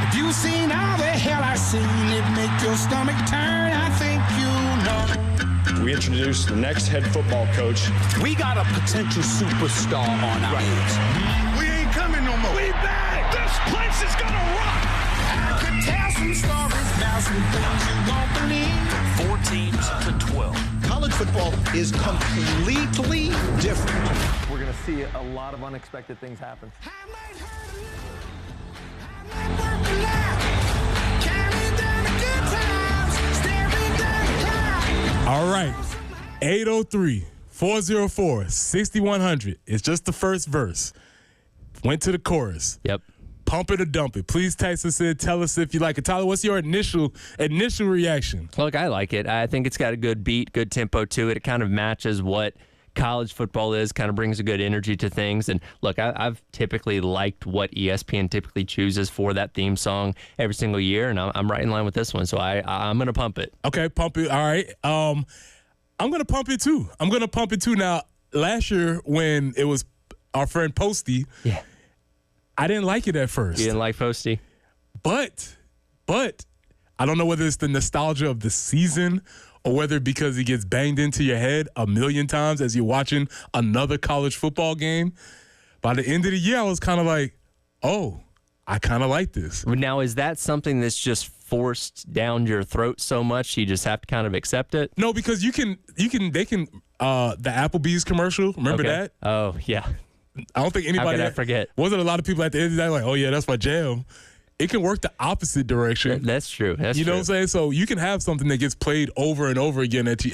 If you've seen all the hell I've seen, it make your stomach turn. I think you know. We introduced the next head football coach. We got a potential superstar on our hands. We ain't coming no more. We back. This place is gonna rock. I could tell some stories about some things you won't believe. 4 teams to 12. College football is completely different. We're going to see a lot of unexpected things happen. I might hurt a little. I might work a lot. Counting down the good times. Staring down the clock. All right. 803-404-6100. It's just the first verse. Went to the chorus. Yep. Pump it or dump it. Please text us in. Tell us if you like it. Tyler, what's your initial reaction? Look, I like it. I think it's got a good beat, good tempo to it. It kind of matches what college football is, kind of brings a good energy to things. And look, I've typically liked what ESPN typically chooses for that theme song every single year, and I'm right in line with this one. So I'm going to pump it. Okay, pump it. All right. I'm going to pump it too. Now, last year when it was our friend Posty, yeah, I didn't like it at first. You didn't like Posty? But I don't know whether it's the nostalgia of the season or whether because he gets banged into your head a million times as you're watching another college football game. By the end of the year, I was kind of like, oh, I kind of like this. Now, is that something that's just forced down your throat so much you just have to kind of accept it? No, because they can the Applebee's commercial, remember that? Oh, yeah. I don't think anybody. How could I forget? Wasn't a lot of people at the end of the day like, oh yeah, that's my jam. It can work the opposite direction. That's true. You know what I'm saying? So you can have something that gets played over and over again that you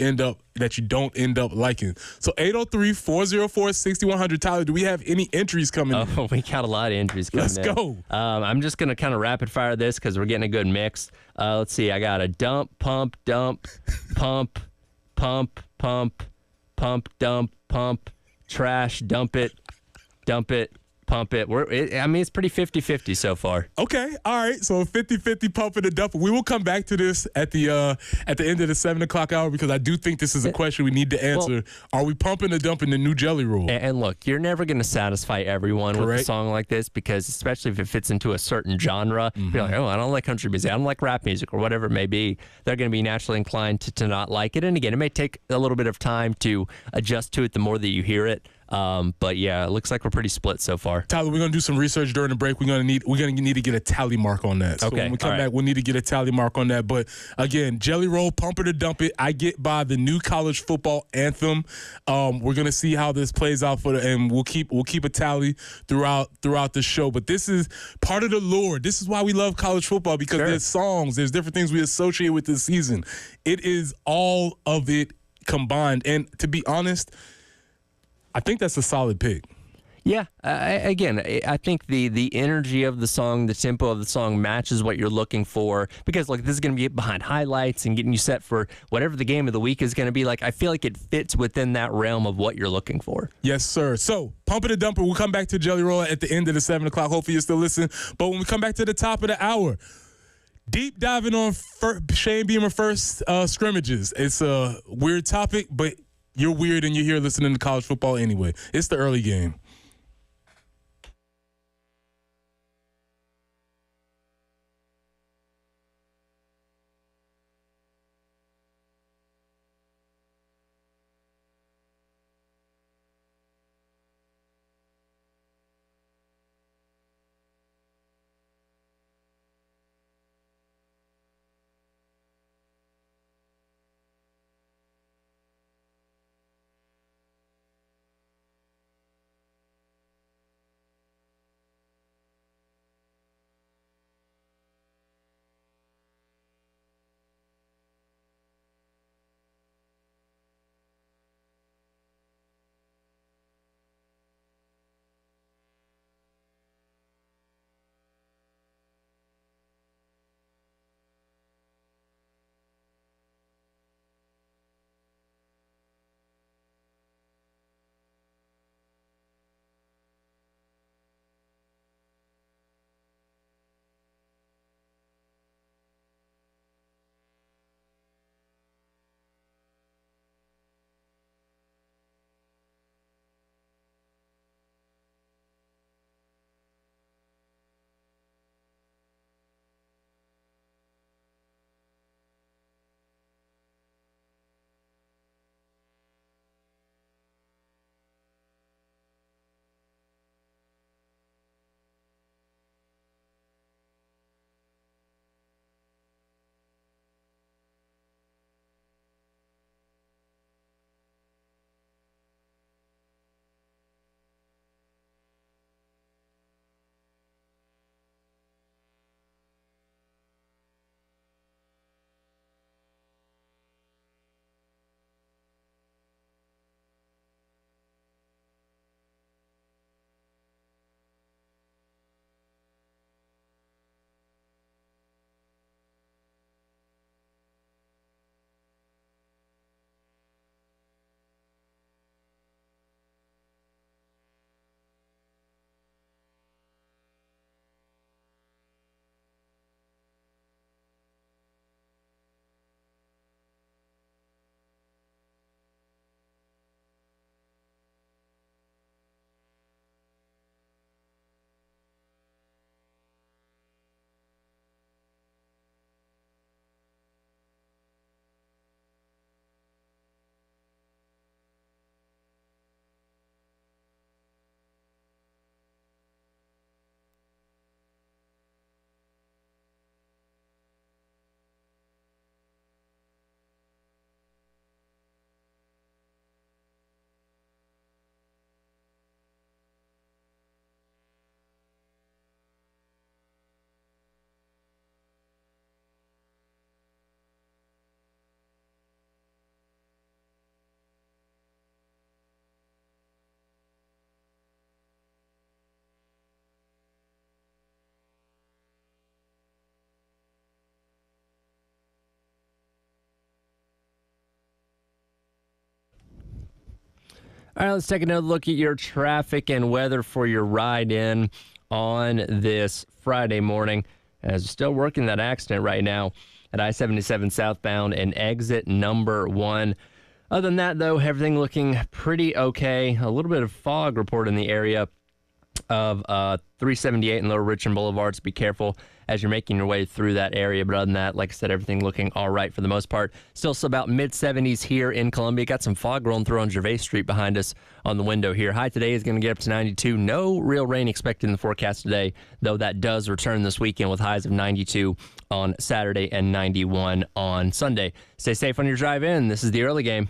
don't end up liking. So 803-404-6100. Tyler, do we have any entries coming in? Oh, we got a lot of entries coming in. Let's go. I'm just going to kind of rapid fire this because we're getting a good mix. Let's see. I got a dump, pump, dump, pump, pump, pump, pump, dump, pump, trash, dump it, pump it. It's pretty 50-50 so far. Okay. All right. So 50-50 pumping and dumping. We will come back to this at the end of the 7 o'clock hour because I do think this is a question we need to answer. Are we pumping or dumping the new Jelly Roll? And look, you're never going to satisfy everyone with a Correct. song like this because especially if it fits into a certain genre, you're like, oh, I don't like country music. I don't like rap music or whatever it may be. They're going to be naturally inclined to not like it. And again, it may take a little bit of time to adjust to it the more that you hear it. But yeah, it looks like we're pretty split so far. Tyler, we're gonna do some research during the break. We're gonna need to get a tally mark on that. So Okay, when we come all back, right. we'll need to get a tally mark on that. But again, Jelly Roll, pump it or dump it. I get by the new college football anthem. We're gonna see how this plays out and we'll keep a tally throughout the show. But this is part of the lore. This is why we love college football because Sure. there's songs, there's different things we associate with this season. It is all of it combined. And to be honest, I think that's a solid pick. Yeah, I think the energy of the song, the tempo of the song matches what you're looking for because, like, this is going to be behind highlights and getting you set for whatever the game of the week is going to be. Like, I feel like it fits within that realm of what you're looking for. Yes, sir. So, pump it or dump it. We'll come back to Jelly Roll at the end of the 7 o'clock. Hopefully, you still listen. But when we come back to the top of the hour, deep diving on Shane Beamer first scrimmages. It's a weird topic, but you're weird and you're here listening to college football anyway. It's the early game. All right, let's take another look at your traffic and weather for your ride in on this Friday morning. As we're still working that accident right now at I-77 southbound and exit number 1. Other than that, though, everything looking pretty okay. A little bit of fog report in the area of 378 and Lower Richmond Boulevard, so be careful as you're making your way through that area. But other than that, like I said, everything looking all right for the most part. Still about mid-70s here in Columbia. Got some fog rolling through on Gervais Street behind us on the window here. High today is going to get up to 92. No real rain expected in the forecast today, though that does return this weekend with highs of 92 on Saturday and 91 on Sunday. Stay safe on your drive in. This is the early game.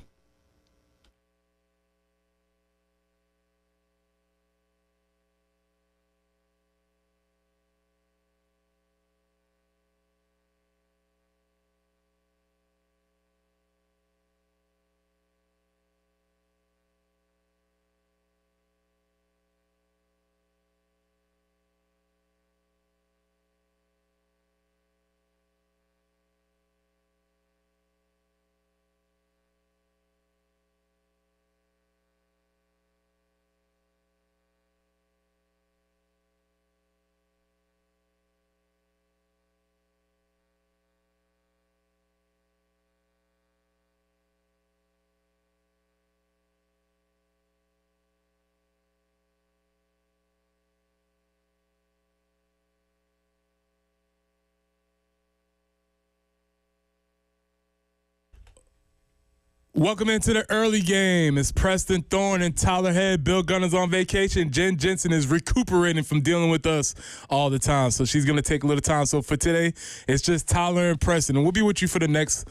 Welcome into the early game. It's Preston Thorne and Tyler Head. Bill Gunner's on vacation. Jen Jensen is recuperating from dealing with us all the time, so she's going to take a little time. So for today, it's just Tyler and Preston, and we'll be with you for the next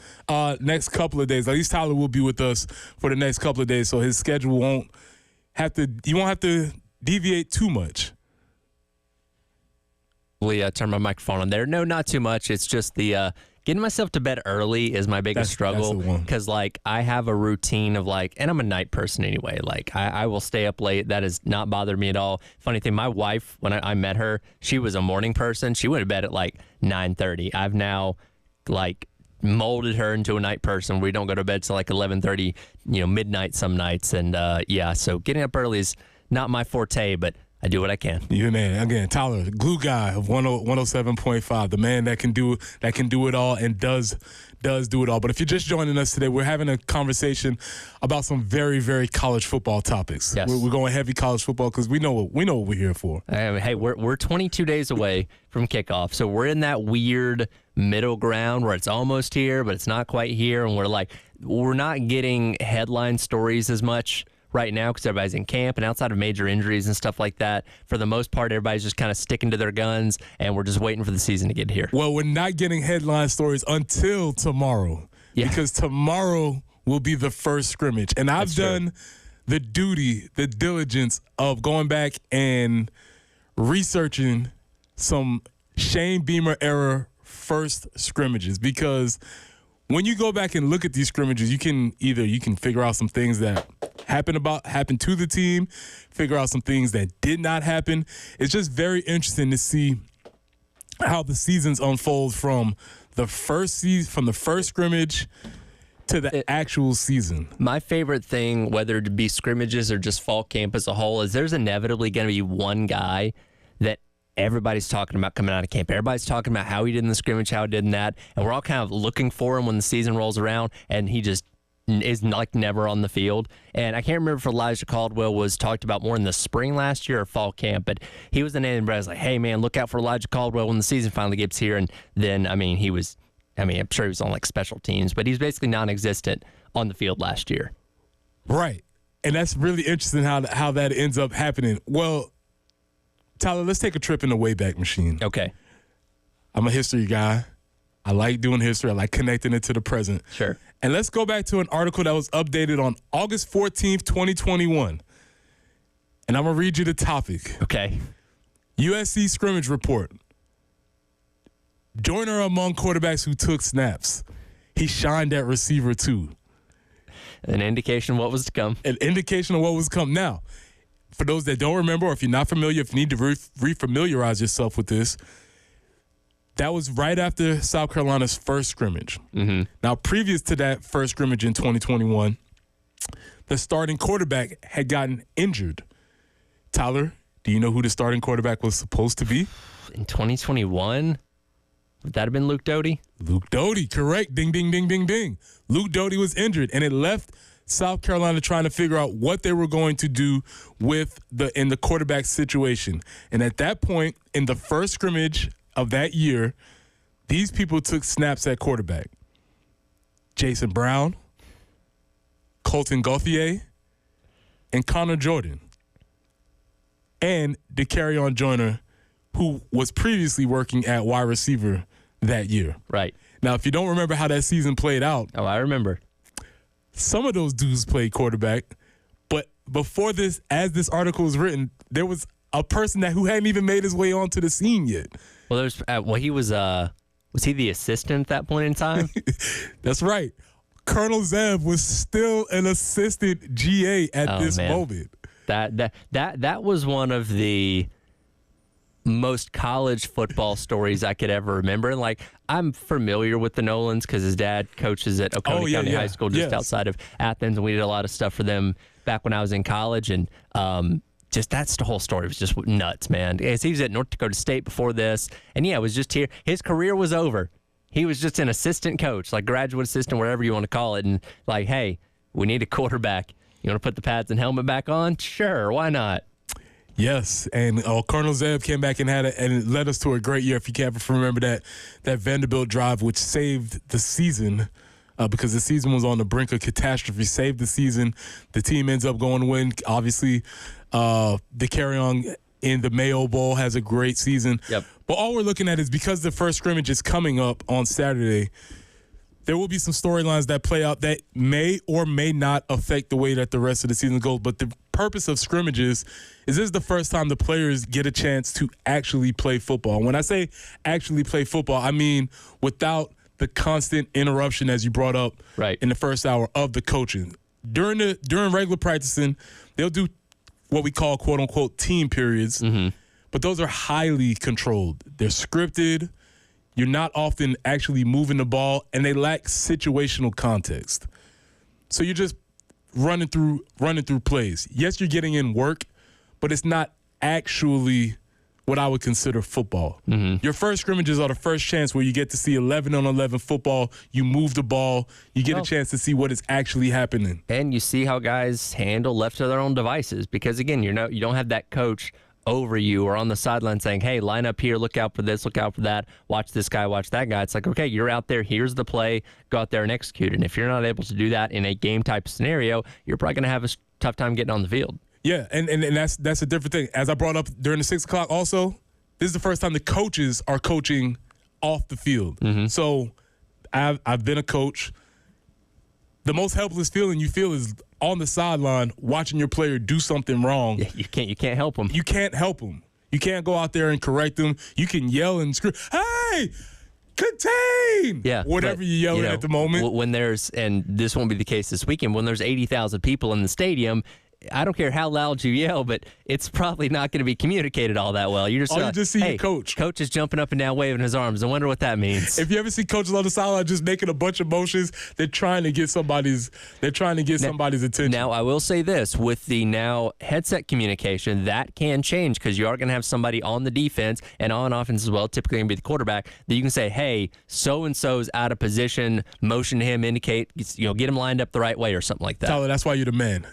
couple of days. At least Tyler will be with us for the next couple of days, so his schedule won't have to deviate too much. Turn my microphone on there. No, not too much. It's just the getting myself to bed early is my biggest struggle, because like I have a routine of like, and I'm a night person anyway. Like I will stay up late. That has not bothered me at all. Funny thing, my wife, when I met her, she was a morning person. She went to bed at like 9:30. I've now like molded her into a night person. We don't go to bed till like 11:30, midnight some nights. And so getting up early is not my forte, but I do what I can. You man, again, Tyler, glue guy of 107.5, the man that can do it all and does do it all. But if you're just joining us today, we're having a conversation about some very, very college football topics. Yes. We're going heavy college football because we know what we're here for. Hey, we're 22 days away from kickoff, so we're in that weird middle ground where it's almost here, but it's not quite here, and we're not getting headline stories as much right now because everybody's in camp, and outside of major injuries and stuff like that, for the most part, everybody's just kind of sticking to their guns, and we're just waiting for the season to get here. Well, we're not getting headline stories until tomorrow, because tomorrow will be the first scrimmage, and I've done the diligence of going back and researching some Shane Beamer era first scrimmages, because when you go back and look at these scrimmages, you can figure out some things that happened to the team, figure out some things that did not happen. It's just very interesting to see how the seasons unfold from the first scrimmage to the actual season. My favorite thing, whether it be scrimmages or just fall camp as a whole, is there's inevitably going to be one guy that everybody's talking about coming out of camp. Everybody's talking about how he did in the scrimmage, how he did in that, and we're all kind of looking for him when the season rolls around, and he just is like never on the field. And I can't remember if Elijah Caldwell was talked about more in the spring last year or fall camp, but he was the name that was like, hey, man, look out for Elijah Caldwell when the season finally gets here. And then, I'm sure he was on like special teams, but he's basically non-existent on the field last year. Right. And that's really interesting how that ends up happening. Well, Tyler, let's take a trip in the Wayback Machine. Okay. I'm a history guy. I like doing history. I like connecting it to the present. Sure. And let's go back to an article that was updated on August 14th, 2021. And I'm going to read you the topic. Okay. USC scrimmage report. Joyner among quarterbacks who took snaps. He shined at receiver too. An indication of what was to come. An indication of what was to come. Now, for those that don't remember, or if you're not familiar, if you need to refamiliarize yourself with this, that was right after South Carolina's first scrimmage. Mm-hmm. Now, previous to that first scrimmage in 2021, the starting quarterback had gotten injured. Tyler, do you know who the starting quarterback was supposed to be? In 2021, would that have been Luke Doty? Luke Doty, correct. Ding, ding, ding, ding, ding. Luke Doty was injured, and it left South Carolina trying to figure out what they were going to do in the quarterback situation. And at that point, in the first scrimmage of that year, these people took snaps at quarterback. Jason Brown, Colton Gauthier, and Connor Jordan. And DeCarrion Joyner, who was previously working at wide receiver that year. Right. Now, if you don't remember how that season played out. Oh, I remember. Some of those dudes played quarterback, but before this, as this article was written, there was a person who hadn't even made his way onto the scene yet. Well, he was he the assistant at that point in time? That's right. Colonel Zeb was still an assistant GA at this moment. That was one of the most college football stories I could ever remember. And like, I'm familiar with the Nolans because his dad coaches at Oconee County High School just outside of Athens, and we did a lot of stuff for them back when I was in college. And just that's the whole story was just nuts, man. He was at North Dakota State before this, and it was just here. His career was over. He was just an assistant coach, like graduate assistant, wherever you want to call it, and like, hey, we need a quarterback. You want to put the pads and helmet back on? Sure, why not? Yes, and Colonel Zeb came back and and it led us to a great year. If you can't remember that Vanderbilt drive, which saved the season because the season was on the brink of catastrophe, saved the season. The team ends up going to win. Obviously, DeCarrion in the Mayo Bowl has a great season. Yep. But all we're looking at is because the first scrimmage is coming up on Saturday, there will be some storylines that play out that may or may not affect the way that the rest of the season goes. But the purpose of scrimmages is this is the first time the players get a chance to actually play football. When I say actually play football, I mean without the constant interruption, as you brought up in the first hour, of the coaching. During regular practicing, they'll do what we call quote unquote team periods, but those are highly controlled. They're scripted. You're not often actually moving the ball, and they lack situational context. So you're just running through plays. Yes, you're getting in work, but it's not actually what I would consider football. Your first scrimmages are the first chance where you get to see 11-on-11 football. You move the ball. You get a chance to see what is actually happening. And you see how guys handle left to their own devices because, again, you don't have that coach over you or on the sideline saying, hey, line up here, look out for this, look out for that, watch this guy, watch that guy. It's like, okay, you're out there, here's the play, go out there and execute it. And if you're not able to do that in a game type scenario, you're probably going to have a tough time getting on the field. Yeah, and that's a different thing. As I brought up during the 6 o'clock also, this is the first time the coaches are coaching off the field. So I've been a coach. The most helpless feeling you feel is on the sideline watching your player do something wrong. Yeah, you can't help them. You can't help them. You can't go out there and correct them. You can yell and scream, hey, contain! Yeah, whatever you're yelling at the moment. When there's, and this won't be the case this weekend, when there's 80,000 people in the stadium, I don't care how loud you yell, but it's probably not going to be communicated all that well. You just see hey, your coach. Coach is jumping up and down, waving his arms. I wonder what that means. If you ever see coaches on the sideline just making a bunch of motions, they're trying to get somebody's attention. Now, I will say this, with the now headset communication, that can change because you are going to have somebody on the defense and on offense as well, typically going to be the quarterback, that you can say, hey, so-and-so's out of position, motion to him, indicate, get him lined up the right way or something like that. Tyler, that's why you're the man.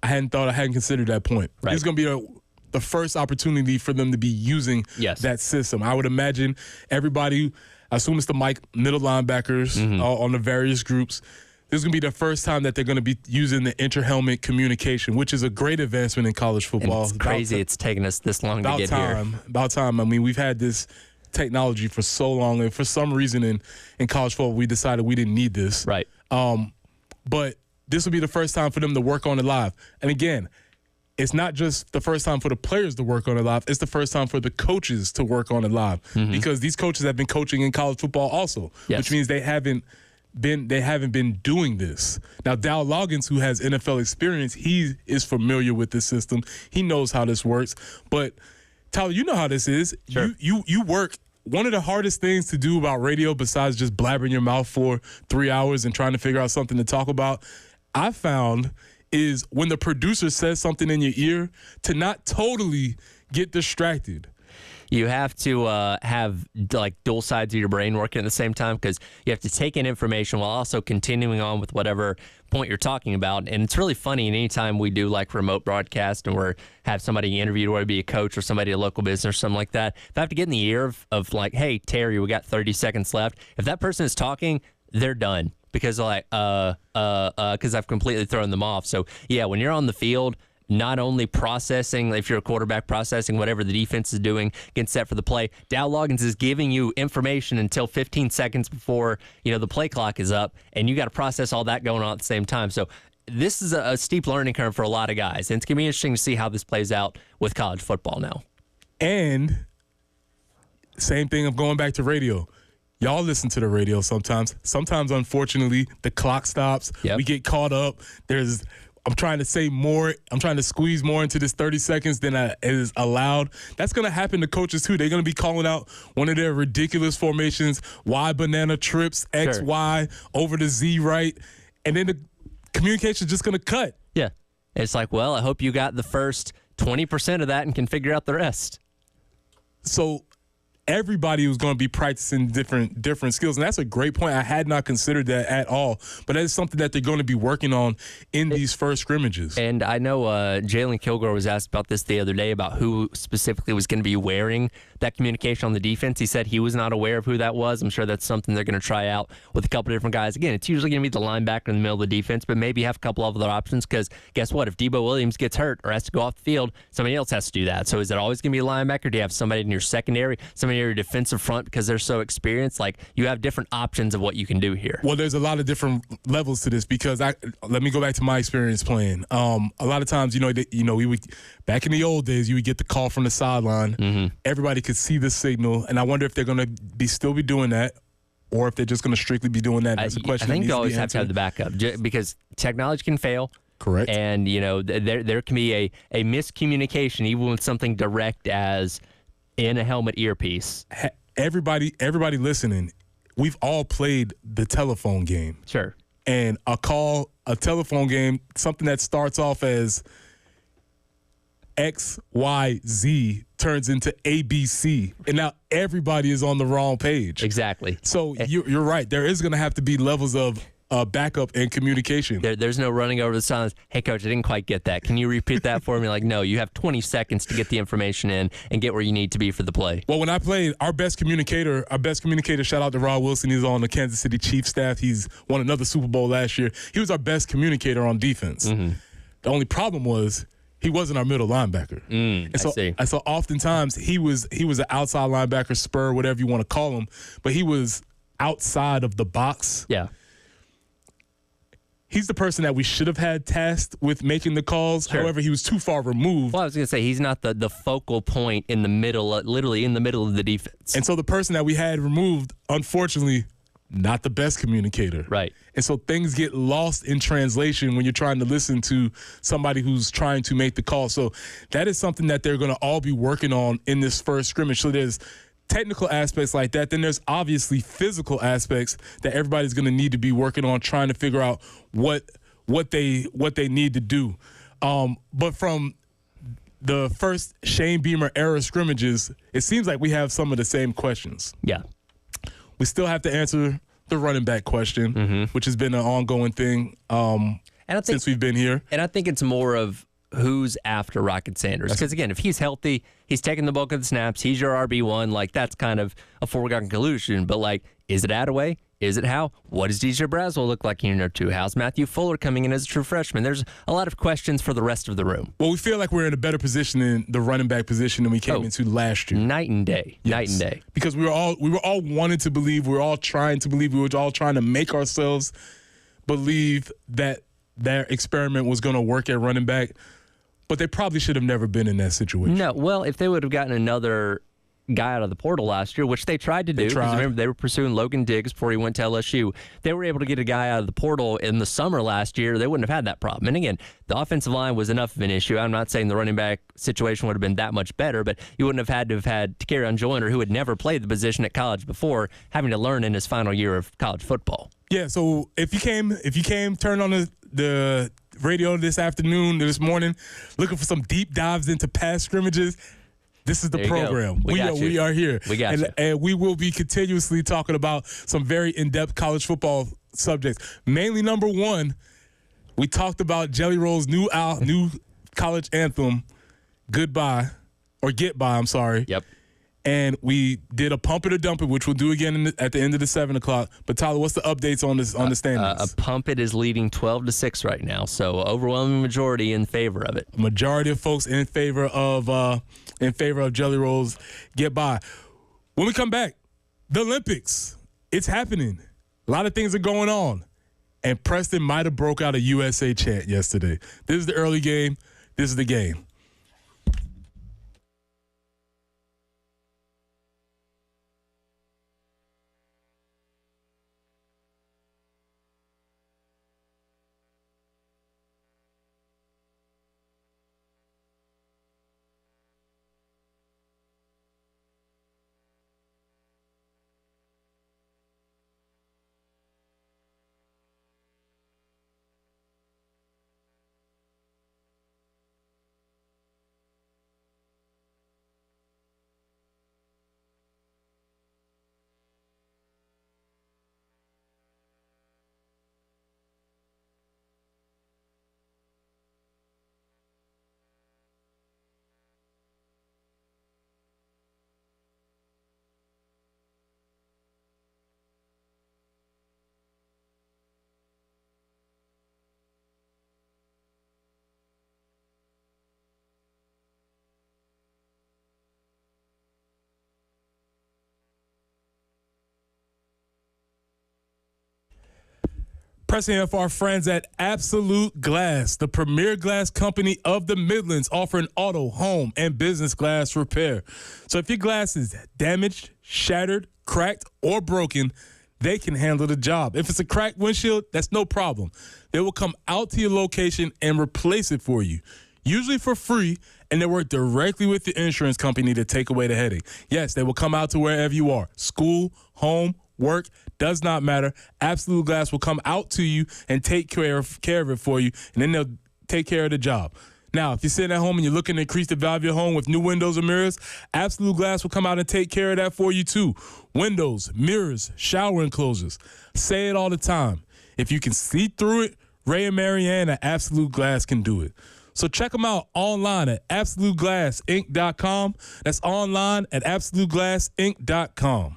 I hadn't considered that point. Right. It's going to be the first opportunity for them to be using that system. I would imagine everybody, I assume it's the middle linebackers on the various groups. This is going to be the first time that they're going to be using the inter-helmet communication, which is a great advancement in college football. And it's crazy it's taken us this long to get here. About time. I mean, we've had this technology for so long, and for some reason in college football, we decided we didn't need this. Right. But this will be the first time for them to work on it live. And again, it's not just the first time for the players to work on it live. It's the first time for the coaches to work on it live because these coaches have been coaching in college football also, which means they haven't been doing this. Now, Dow Loggins, who has NFL experience, he is familiar with this system. He knows how this works. But Tyler, you know how this is. Sure. You work. One of the hardest things to do about radio, besides just blabbering your mouth for 3 hours and trying to figure out something to talk about, I found, is when the producer says something in your ear to not totally get distracted. You have to have like dual sides of your brain working at the same time, because you have to take in information while also continuing on with whatever point you're talking about. And it's really funny, and anytime we do like remote broadcast and have somebody interviewed, whether it be a coach or somebody at a local business or something like that, if I have to get in the ear of like, hey, Terry, we got 30 seconds left. If that person is talking, they're done, because they're like, because I've completely thrown them off. So yeah, when you're on the field, not only processing, if you're a quarterback, processing whatever the defense is doing, getting set for the play. Dow Loggins is giving you information until 15 seconds before the play clock is up, and you got to process all that going on at the same time. So this is a steep learning curve for a lot of guys, and it's going to be interesting to see how this plays out with college football now. And same thing of going back to radio. Y'all listen to the radio sometimes. Sometimes, unfortunately, the clock stops. Yep. We get caught up. I'm trying to say more. I'm trying to squeeze more into this 30 seconds than is allowed. That's going to happen to coaches, too. They're going to be calling out one of their ridiculous formations, Y banana trips, X, Sure. Y, over the Z right, and then the communication's just going to cut. Yeah. It's like, well, I hope you got the first 20% of that and can figure out the rest. So everybody was going to be practicing different skills, and that's a great point. I had not considered that at all, but that is something that they're going to be working on in these first scrimmages. And I know Jalen Kilgore was asked about this the other day, about who specifically was going to be wearing that communication on the defense. He said he was not aware of who that was. I'm sure that's something they're going to try out with a couple of different guys. Again, it's usually going to be the linebacker in the middle of the defense, but maybe have a couple of other options, because guess what? If Debo Williams gets hurt or has to go off the field, somebody else has to do that. So is it always going to be a linebacker? Do you have somebody in your secondary, somebody in your defensive front, because they're so experienced? Like, you have different options of what you can do here. Well, there's a lot of different levels to this, because let me go back to my experience playing. A lot of times, we would, back in the old days, you would get the call from the sideline. Mm-hmm. Everybody could see the signal, and I wonder if they're going to still be doing that, or if they're just going to strictly be doing that. That's a question. I think you always have to have the backup, because technology can fail. Correct. And there can be a miscommunication even with something direct as in a helmet earpiece. Everybody listening, we've all played the telephone game. Sure. And a telephone game, something that starts off as X, Y, Z turns into ABC. And now everybody is on the wrong page. Exactly. So you're right. There is going to have to be levels of backup and communication. There's no running over the silence. Hey, Coach, I didn't quite get that. Can you repeat that for me? Like, no, you have 20 seconds to get the information in and get where you need to be for the play. Well, when I played, our best communicator, shout out to Rod Wilson. He's on the Kansas City Chiefs staff. He's won another Super Bowl last year. He was our best communicator on defense. Mm-hmm. The only problem was he wasn't our middle linebacker. I see. And so oftentimes he was an outside linebacker, spur, whatever you want to call him, but he was outside of the box. Yeah. He's the person that we should have had tasked with making the calls. Sure. However, he was too far removed. Well, I was going to say, he's not the focal point in the middle, literally in the middle of the defense. And so the person that we had removed, unfortunately, not the best communicator. Right. And so things get lost in translation when you're trying to listen to somebody who's trying to make the call. So that is something that they're going to all be working on in this first scrimmage. So there's technical aspects like that. Then there's obviously physical aspects that everybody's going to need to be working on, trying to figure out what they need to do. But from the first Shane Beamer era scrimmages, it seems like we have some of the same questions. Yeah. We still have to answer the running back question, which has been an ongoing thing since we've been here. And I think it's more of who's after Rocket Sanders. Because, again, if he's healthy, he's taking the bulk of the snaps, he's your RB1, like, that's kind of a foregone conclusion. But, like, is it Attaway? Is it Howe? What does DJ Braswell look like in year 2? How's Matthew Fuller coming in as a true freshman? There's a lot of questions for the rest of the room. Well, we feel like we're in a better position in the running back position than we came into last year. Night and day. Yes. Night and day. Because we were all wanting to believe, we were all trying to believe, we were all trying to make ourselves believe that their experiment was going to work at running back. But they probably should have never been in that situation. No, well, if they would have gotten another guy out of the portal last year, which they tried to do, because remember, they were pursuing Logan Diggs before he went to LSU. They were able to get a guy out of the portal in the summer last year. They wouldn't have had that problem. And again, the offensive line was enough of an issue. I'm not saying the running back situation would have been that much better, but you wouldn't have had Takarion Joyner, who had never played the position at college before, having to learn in his final year of college football. Yeah, so if you came, turn on the radio this morning, looking for some deep dives into past scrimmages, this is the There you go. program. We are here. We got you. And we will be continuously talking about some very in-depth college football subjects. Mainly number one, we talked about Jelly Roll's new college anthem, Goodbye, or Get By, I'm sorry. Yep. And we did a pump it or dump it, which we'll do again at the end of the 7 o'clock. But Tyler, what's the updates on the standings? A pump it is leading 12-6 right now, so overwhelming majority in favor of it. Majority of folks in favor of Jelly Rolls Get By. When we come back, the Olympics, it's happening. A lot of things are going on, and Preston might have broke out a USA chant yesterday. This is the early game. This is the game. Pressing here for our friends at Absolute Glass, the premier glass company of the Midlands, offering auto, home, and business glass repair. So if your glass is damaged, shattered, cracked, or broken, they can handle the job. If it's a cracked windshield, that's no problem. They will come out to your location and replace it for you, usually for free, and they work directly with the insurance company to take away the headache. Yes, they will come out to wherever you are, school, home, work, does not matter. Absolute Glass will come out to you and take care of it for you, and then they'll take care of the job. Now, if you're sitting at home and you're looking to increase the value of your home with new windows or mirrors, Absolute Glass will come out and take care of that for you too. Windows, mirrors, shower enclosures. Say it all the time. If you can see through it, Ray and Marianne at Absolute Glass can do it. So check them out online at AbsoluteGlassInc.com. That's online at AbsoluteGlassInc.com.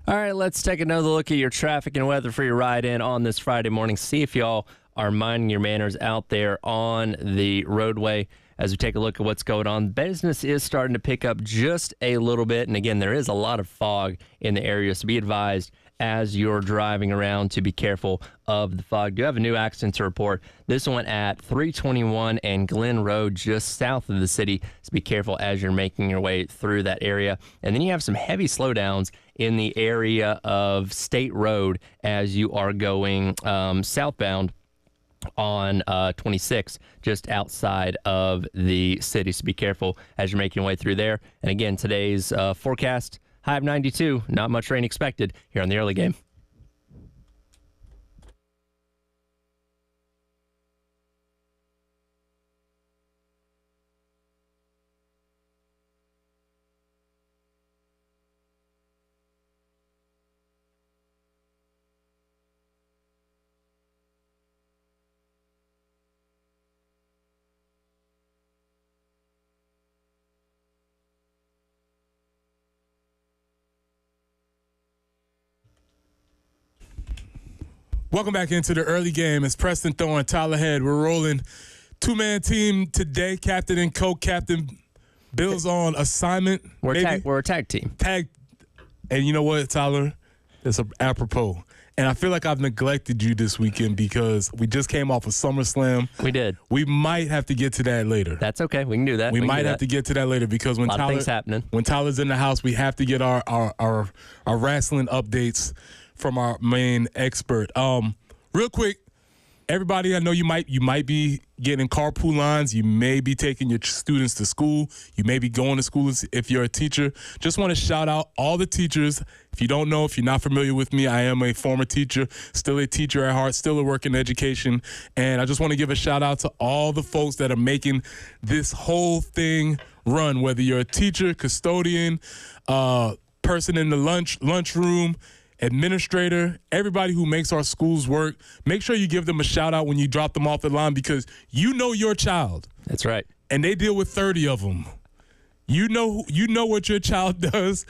All right, let's take another look at your traffic and weather for your ride in on this Friday morning. See if y'all are minding your manners out there on the roadway as we take a look at what's going on. Business is starting to pick up just a little bit. And again, there is a lot of fog in the area, so be advised as you're driving around to be careful of the fog. Do have a new accident to report. This one at 321 and Glen Road, just south of the city. So be careful as you're making your way through that area. And then you have some heavy slowdowns in the area of State Road as you are going southbound on 26, just outside of the city. So be careful as you're making your way through there. And again, today's forecast, high of 92, not much rain expected here on the early game. Welcome back into the early game. It's Preston Thorne, Tyler Head. We're rolling two-man team today, captain and co-captain. Bill's on assignment. We're a tag team. And you know what, Tyler? It's apropos. And I feel like I've neglected you this weekend because we just came off of SummerSlam. We did. We might have to get to that later. That's okay. We can do that. We might have to get to that later because when a lot of things happening. When Tyler's in the house, we have to get our wrestling updates from our main expert. Real quick, everybody, I know you might be getting carpool lines. You may be taking your students to school. You may be going to school if you're a teacher. Just want to shout out all the teachers. If you don't know, if you're not familiar with me, I am a former teacher, still a teacher at heart, still a work in education. And I just want to give a shout out to all the folks that are making this whole thing run, whether you're a teacher, custodian, person in the lunchroom, administrator, everybody who makes our schools work. Make sure you give them a shout out when you drop them off the line because you know your child. That's right. And they deal with 30 of them. You know what your child does.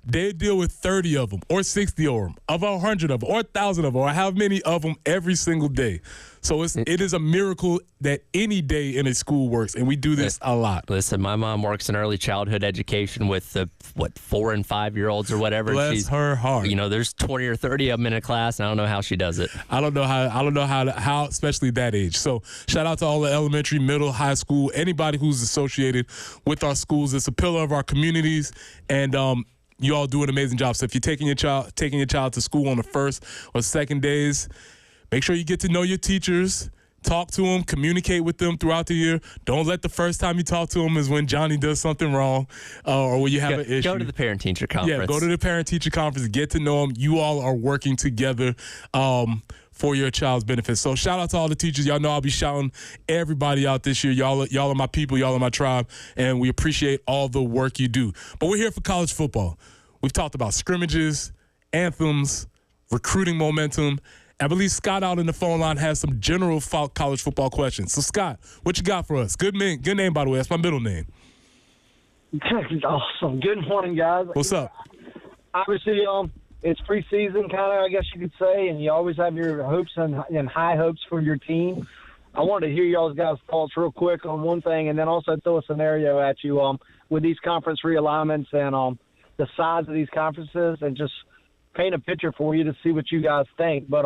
They deal with 30 of them or 60 of them, of 100 of them, or 1,000 of them, or how many of them every single day. So it is a miracle that any day in a school works, and we do this a lot. Listen, my mom works in early childhood education with the 4 and 5 year olds or whatever. Bless her heart. You know, there's 20 or 30 of them in a class, and I don't know how she does it. I don't know how, especially that age. So shout out to all the elementary, middle, high school, anybody who's associated with our schools. It's a pillar of our communities, and you all do an amazing job. So if you're taking your child to school on the first or second days, make sure you get to know your teachers, talk to them, communicate with them throughout the year. Don't let the first time you talk to them is when Johnny does something wrong or when you have an issue. Go to the parent-teacher conference. Yeah, go to the parent-teacher conference, get to know them. You all are working together for your child's benefit. So shout out to all the teachers. Y'all know I'll be shouting everybody out this year. Y'all are my people. Y'all are my tribe, and we appreciate all the work you do. But we're here for college football. We've talked about scrimmages, anthems, recruiting momentum. I believe Scott out in the phone line has some general college football questions. So, Scott, what you got for us? Good name, by the way. That's my middle name. Awesome. Good morning, guys. What's up? Obviously, it's preseason, kind of, I guess you could say, and you always have your hopes and high hopes for your team. I wanted to hear y'all guys' thoughts real quick on one thing, and then also throw a scenario at you with these conference realignments and the size of these conferences, and just paint a picture for you to see what you guys think. But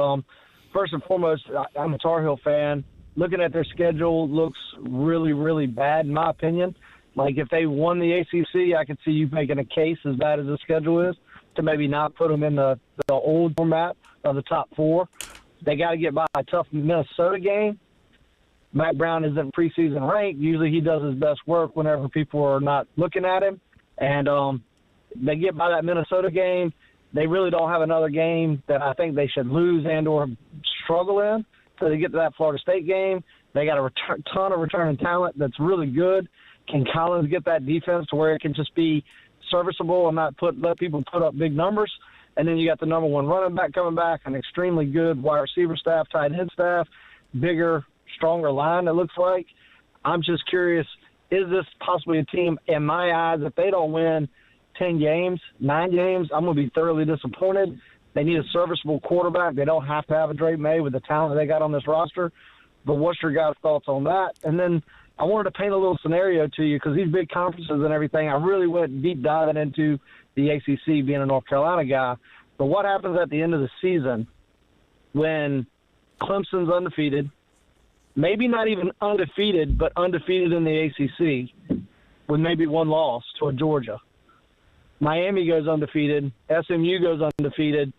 first and foremost, I'm a Tar Heel fan. Looking at their schedule looks really, really bad in my opinion. Like if they won the ACC, I could see you making a case as bad as the schedule is to maybe not put them in the old format of the top four. They got to get by a tough Minnesota game. Matt Brown isn't preseason ranked. Usually he does his best work whenever people are not looking at him. And they get by that Minnesota game. They really don't have another game that I think they should lose and or struggle in. So they get to that Florida State game. They got a ton of returning talent that's really good. Can Collins get that defense to where it can just be serviceable and not let people put up big numbers? And then you got the number one running back coming back, an extremely good wide receiver staff, tight end staff, bigger, stronger line, it looks like. I'm just curious, is this possibly a team, in my eyes, if they don't win 10 games, 9 games, I'm going to be thoroughly disappointed. They need a serviceable quarterback. They don't have to have a Drake May with the talent they got on this roster. But what's your guys' thoughts on that? And then I wanted to paint a little scenario to you because these big conferences and everything, I really went deep diving into the ACC being a North Carolina guy. But what happens at the end of the season when Clemson's undefeated, maybe not even undefeated, but undefeated in the ACC with maybe one loss to a Georgia? Miami goes undefeated, SMU goes undefeated,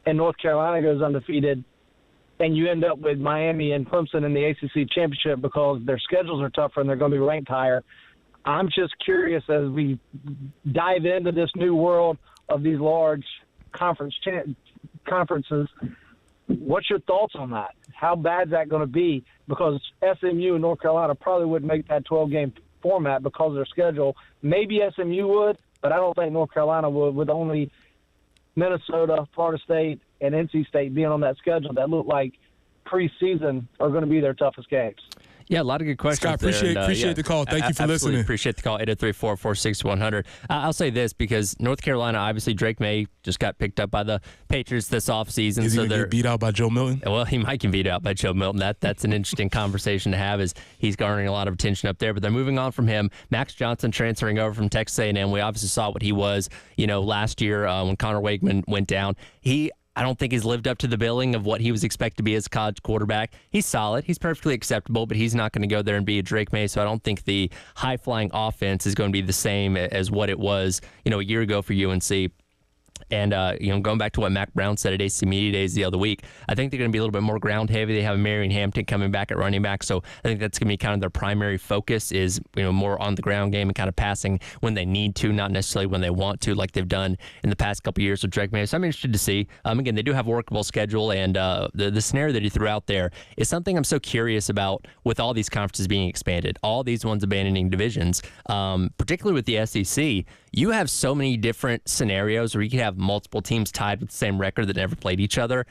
and North Carolina goes undefeated, and you end up with Miami and Clemson in the ACC championship because their schedules are tougher and they're going to be ranked higher. I'm just curious as we dive into this new world of these large conferences, what's your thoughts on that? How bad is that going to be? Because SMU and North Carolina probably wouldn't make that 12-game format because of their schedule. Maybe SMU would, but I don't think North Carolina would, with only Minnesota, Florida State, and NC State being on that schedule that look like preseason are going to be their toughest games. Yeah, a lot of good questions. Scott, appreciate the call. Thank you for listening. Appreciate the call. 803-446-100. I'll say this because North Carolina, obviously Drake May just got picked up by the Patriots this offseason. Is he going to get beat out by Joe Milton? Well, he might get beat out by Joe Milton. That's an interesting conversation to have as he's garnering a lot of attention up there. But they're moving on from him. Max Johnson transferring over from Texas A&M. We obviously saw what he was, last year when Connor Wakeman went down. I don't think he's lived up to the billing of what he was expected to be as a college quarterback. He's solid. He's perfectly acceptable, but he's not going to go there and be a Drake May, so I don't think the high-flying offense is going to be the same as what it was, a year ago for UNC. And, going back to what Mac Brown said at AC Media Days the other week, I think they're going to be a little bit more ground heavy. They have Marion Hampton coming back at running back, so I think that's going to be kind of their primary focus is, more on the ground game and kind of passing when they need to, not necessarily when they want to, like they've done in the past couple of years with Drake May. So I'm interested to see. Again, they do have a workable schedule, and the scenario that he threw out there is something I'm so curious about with all these conferences being expanded, all these ones abandoning divisions, particularly with the SEC. You have so many different scenarios where you could have multiple teams tied with the same record that never played each other.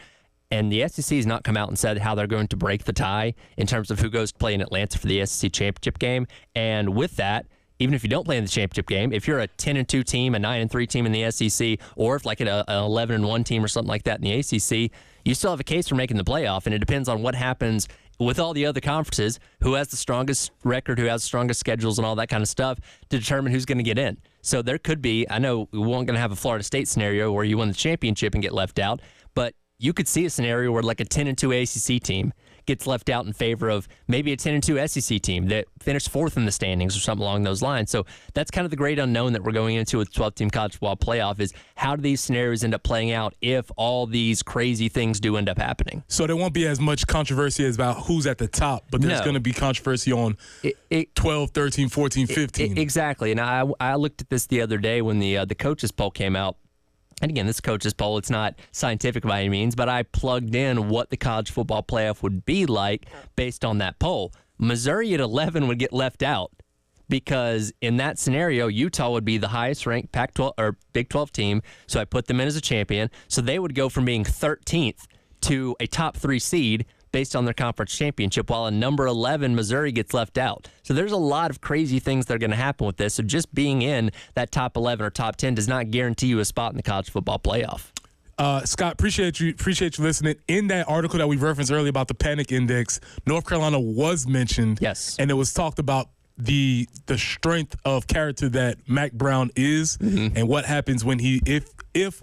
And the SEC has not come out and said how they're going to break the tie in terms of who goes to play in Atlanta for the SEC championship game. And with that, even if you don't play in the championship game, if you're a 10-2 team, a 9-3 team in the SEC, or if like an 11-1 team or something like that in the ACC, you still have a case for making the playoff. And it depends on what happens with all the other conferences, who has the strongest record, who has the strongest schedules and all that kind of stuff to determine who's going to get in. So there could be, I know we weren't going to have a Florida State scenario where you win the championship and get left out, but you could see a scenario where like a 10-2 ACC team gets left out in favor of maybe a 10-2 SEC team that finished fourth in the standings or something along those lines. So that's kind of the great unknown that we're going into with 12-team college football playoff is how do these scenarios end up playing out if all these crazy things do end up happening? So there won't be as much controversy as about who's at the top, but there's going to be controversy on 12, 13, 14, 15. Exactly. And I looked at this the other day when the coaches poll came out. And again, this coaches poll, it's not scientific by any means, but I plugged in what the college football playoff would be like based on that poll. Missouri at 11 would get left out because in that scenario, Utah would be the highest ranked Pac-12 or Big 12 team, so I put them in as a champion. So they would go from being 13th to a top 3 seed based on their conference championship, while a number 11 Missouri gets left out. So there's a lot of crazy things that are going to happen with this. So just being in that top 11 or top 10 does not guarantee you a spot in the college football playoff. Scott, appreciate you listening. In that article that we referenced earlier about the panic index, North Carolina was mentioned. Yes. And it was talked about the strength of character that Mac Brown is and what happens when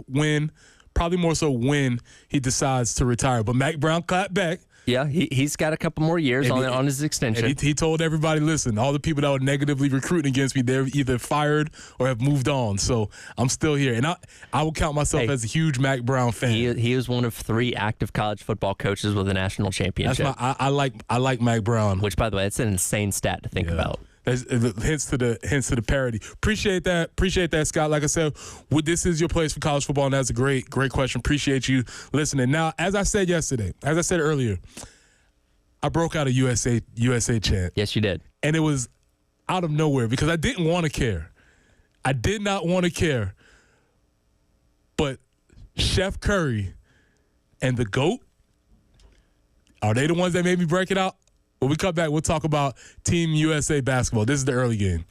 when probably more so when he decides to retire. But Mac Brown clapped back. Yeah, he's got a couple more years on his extension. And he told everybody, listen, all the people that were negatively recruiting against me, they're either fired or have moved on. So I'm still here. And I will count myself as a huge Mac Brown fan. He is one of 3 active college football coaches with a national championship. I like Mac Brown. Which, by the way, that's an insane stat to think about. Hence to the parody. Appreciate that, Scott. Like I said, this is your place for college football, and that's a great question. Appreciate you listening. Now, as I said earlier, I broke out a USA chant. Yes, you did. And it was out of nowhere because I didn't want to care. I did not want to care. But Chef Curry and the GOAT, are they the ones that made me break it out? When we come back, we'll talk about Team USA basketball. This is the early game.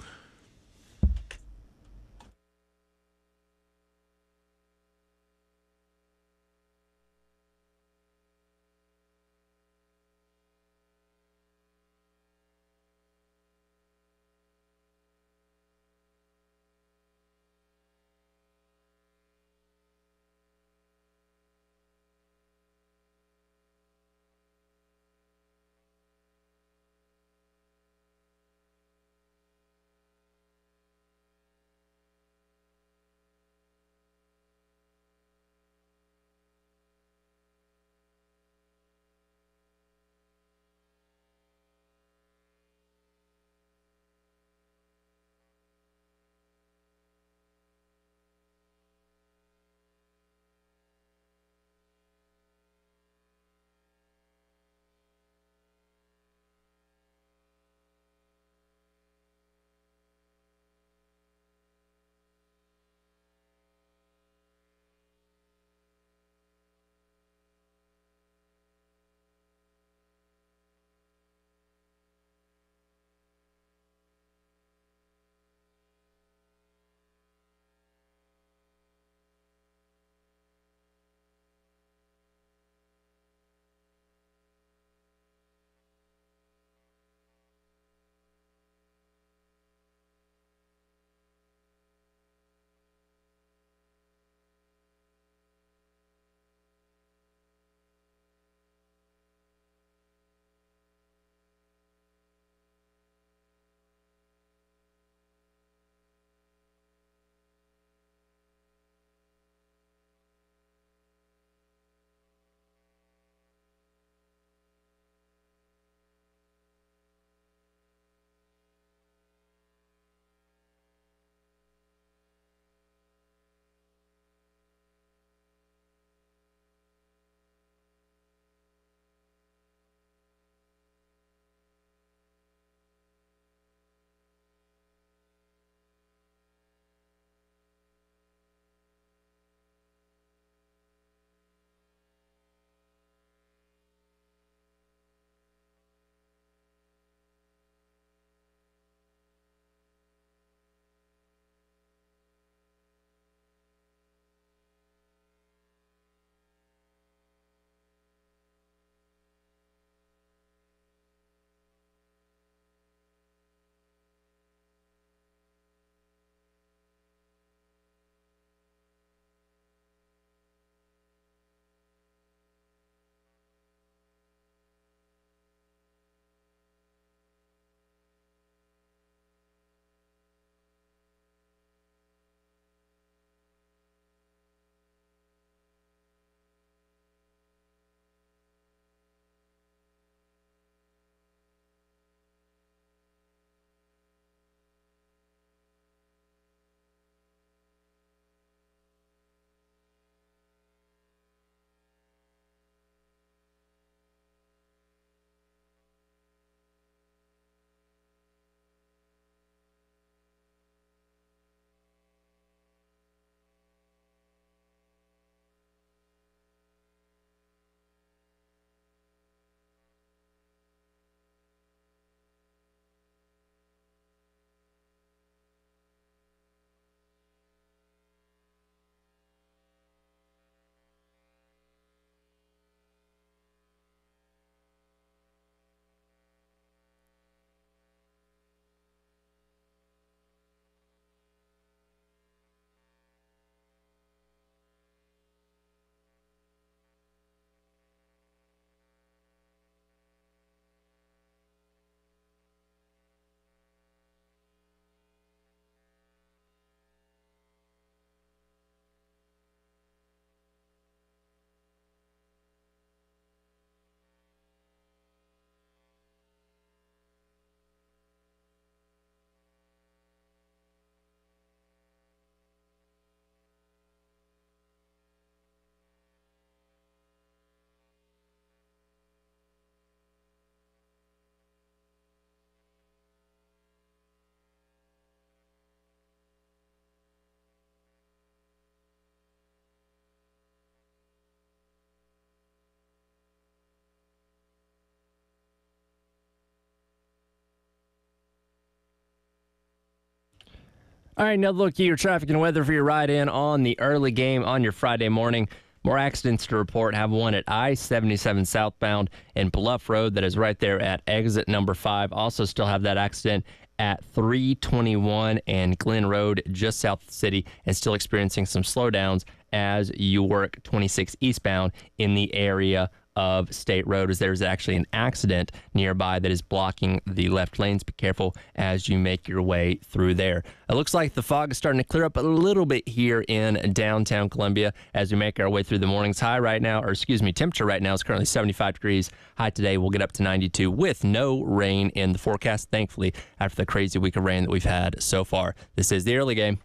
All right, another look at your traffic and weather for your ride in on the early game on your Friday morning. More accidents to report. Have one at I-77 southbound and Bluff Road that is right there at exit number 5. Also still have that accident at 321 and Glen Road just south of the city, and still experiencing some slowdowns as you work 26 eastbound in the area of State Road, as there's actually an accident nearby that is blocking the left lanes. Be careful as you make your way through there. It looks like the fog is starting to clear up a little bit here in downtown Columbia as we make our way through the morning's high right now, temperature right now is currently 75 degrees. High today will get up to 92 with no rain in the forecast, thankfully, after the crazy week of rain that we've had so far. This is the early game.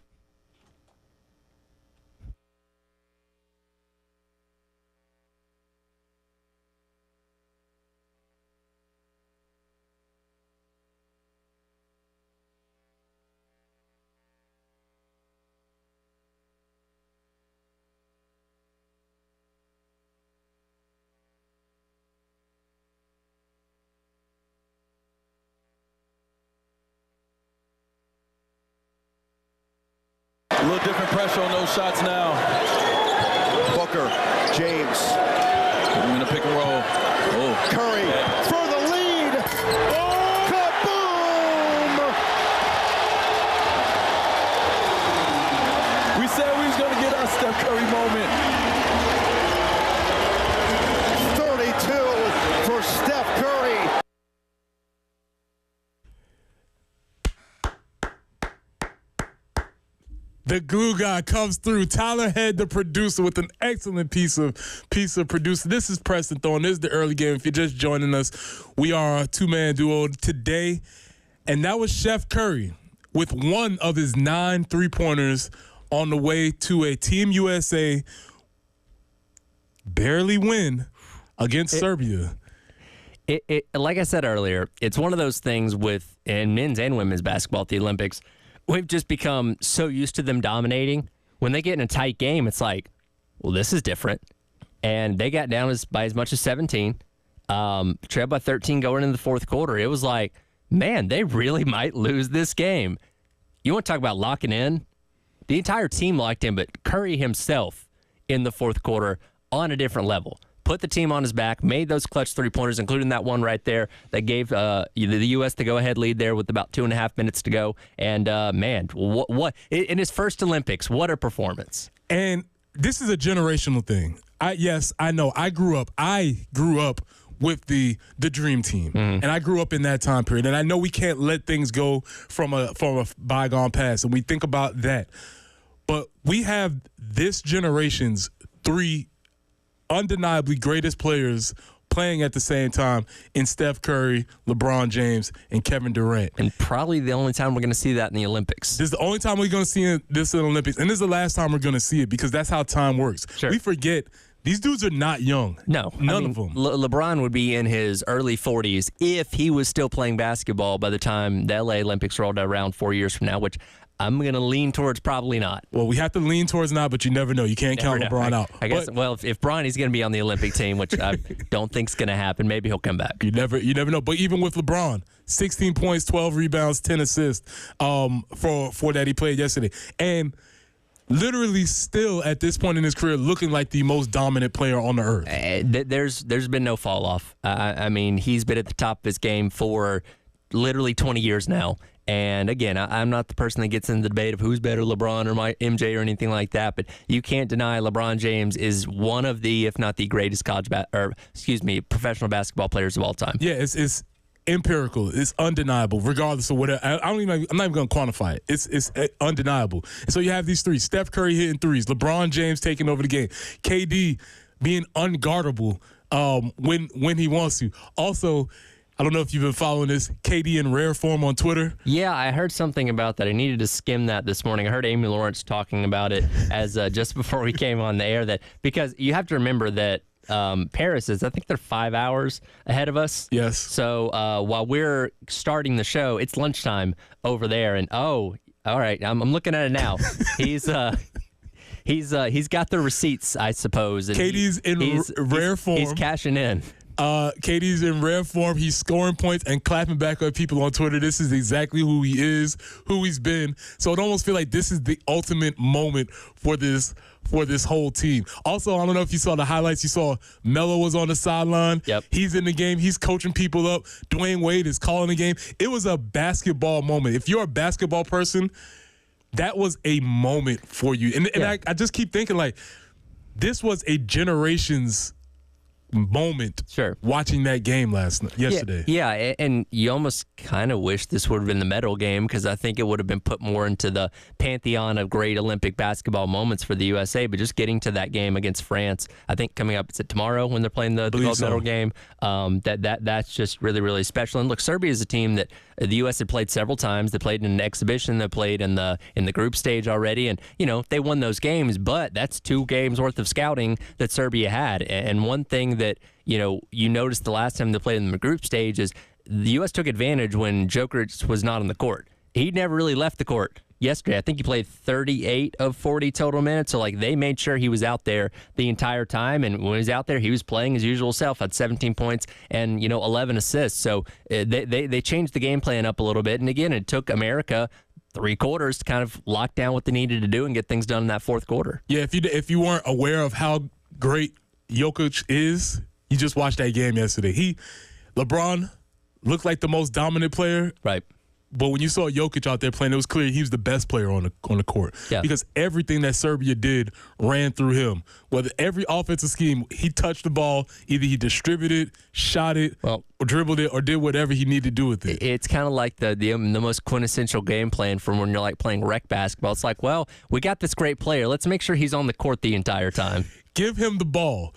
A little different pressure on those shots now. Booker, James. Put him in a pick and roll. Oh. Curry for the lead. Oh, kaboom! We said we was going to get our Steph Curry moment. 32 for Steph Curry. The glue guy comes through. Tyler Head, the producer, with an excellent piece of producer. This is Preston Thorne. This is the early game. If you're just joining us, we are a two-man duo today. And that was Chef Curry with one of his 9 3-pointers on the way to a Team USA barely win against Serbia. Like I said earlier, it's one of those things in men's and women's basketball at the Olympics. We've just become so used to them dominating. When they get in a tight game, it's like, well, this is different. And they got down by as much as 17, trailed by 13 going into the fourth quarter. It was like, man, they really might lose this game. You want to talk about locking in? The entire team locked in, but Curry himself in the fourth quarter on a different level. Put the team on his back, made those clutch 3-pointers, including that one right there that gave the U.S. the go-ahead lead there with about 2.5 minutes to go. And, man, what in his first Olympics, what a performance. And this is a generational thing. Yes, I know. I grew up with the Dream Team, and I grew up in that time period. And I know we can't let things go from a bygone past, and we think about that. But we have this generation's 3 undeniably greatest players playing at the same time in Steph Curry, LeBron James, and Kevin Durant. And probably the only time we're going to see that in the Olympics. This is the only time we're going to see this in the Olympics, and this is the last time we're going to see it because that's how time works. Sure. We forget these dudes are not young. No. None of them. LeBron would be in his early 40s if he was still playing basketball by the time the LA Olympics rolled around 4 years from now, which I'm going to lean towards probably not. Well, we have to lean towards not, but you never know. You can't count LeBron out. I guess, if Bronny's going to be on the Olympic team, which I don't think is going to happen, maybe he'll come back. You never know. But even with LeBron, 16 points, 12 rebounds, 10 assists for that he played yesterday. And literally still at this point in his career looking like the most dominant player on the earth. There's been no fall off. I mean, he's been at the top of his game for literally 20 years now. And again, I'm not the person that gets in the debate of who's better, LeBron or MJ or anything like that. But you can't deny LeBron James is one of the, if not the greatest professional basketball players of all time. Yeah, it's empirical. It's undeniable, regardless of whatever. I'm not even going to quantify it. It's undeniable. And so you have these 3: Steph Curry hitting threes, LeBron James taking over the game, KD being unguardable when he wants to. Also, I don't know if you've been following this, KD in rare form on Twitter. Yeah, I heard something about that. I needed to skim that this morning. I heard Amy Lawrence talking about it as just before we came on the air. That because you have to remember that Paris is, I think they're 5 hours ahead of us. Yes. So while we're starting the show, it's lunchtime over there. And all right, I'm looking at it now. He's got the receipts, I suppose. And KD's in rare form. He's cashing in. KD's in rare form. He's scoring points and clapping back at people on Twitter. This is exactly who he is, who he's been. So it almost feels like this is the ultimate moment for this whole team. Also, I don't know if you saw the highlights. You saw Melo was on the sideline. Yep. He's in the game. He's coaching people up. Dwayne Wade is calling the game. It was a basketball moment. If you're a basketball person, that was a moment for you. And I just keep thinking, like, this was a generation's moment watching that game yesterday. Yeah, and you almost kind of wish this would have been the medal game, because I think it would have been put more into the pantheon of great Olympic basketball moments for the USA. But just getting to that game against France, I think coming up, is it tomorrow when they're playing the gold medal game? That's just really, really special. And look, Serbia is a team that the U.S. had played several times. They played in an exhibition. They played in the group stage already, and they won those games. But that's 2 games worth of scouting that Serbia had. And one thing that you noticed the last time they played in the group stage is the U.S. took advantage when Djokovic was not on the court. He never really left the court yesterday. I think he played 38 of 40 total minutes. So, they made sure he was out there the entire time. And when he was out there, he was playing his usual self, had 17 points and, 11 assists. So they changed the game plan up a little bit. And again, it took America 3 quarters to kind of lock down what they needed to do and get things done in that 4th quarter. Yeah, if you weren't aware of how great Jokic is, you just watched that game yesterday. LeBron looked like the most dominant player. Right. But when you saw Jokic out there playing, it was clear he was the best player on the court. Yeah. Because everything that Serbia did ran through him. Whether every offensive scheme, he touched the ball, either he distributed, shot it, or dribbled it, or did whatever he needed to do with it. It's kind of like the most quintessential game plan from when you're playing rec basketball. It's like, well, we got this great player. Let's make sure he's on the court the entire time. Give him the ball.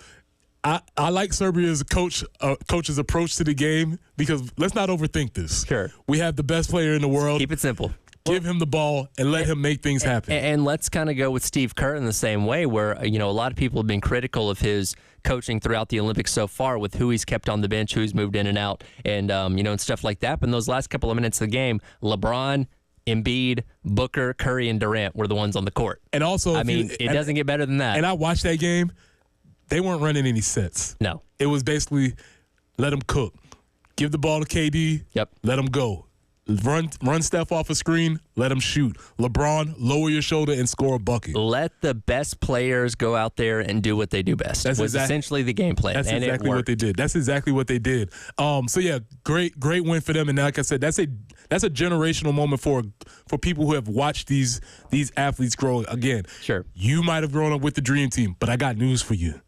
I like Serbia's coach's approach to the game, because let's not overthink this. Sure. We have the best player in the world. Keep it simple. Give him the ball and let him make things happen. And let's kind of go with Steve Kerr in the same way, where a lot of people have been critical of his coaching throughout the Olympics so far, with who he's kept on the bench, who's moved in and out, and and stuff like that. But in those last couple of minutes of the game, LeBron, Embiid, Booker, Curry, and Durant were the ones on the court. And also, it doesn't get better than that. And I watched that game. They weren't running any sets. No. It was basically let them cook. Give the ball to KD. Yep. Let them go. Run Steph off a screen. Let him shoot. LeBron, lower your shoulder and score a bucket. Let the best players go out there and do what they do best. That's essentially the game plan. That's exactly what they did. That's exactly what they did. So yeah, great win for them. And like I said, that's a generational moment for people who have watched these athletes grow. Again, sure. You might have grown up with the Dream Team, but I got news for you.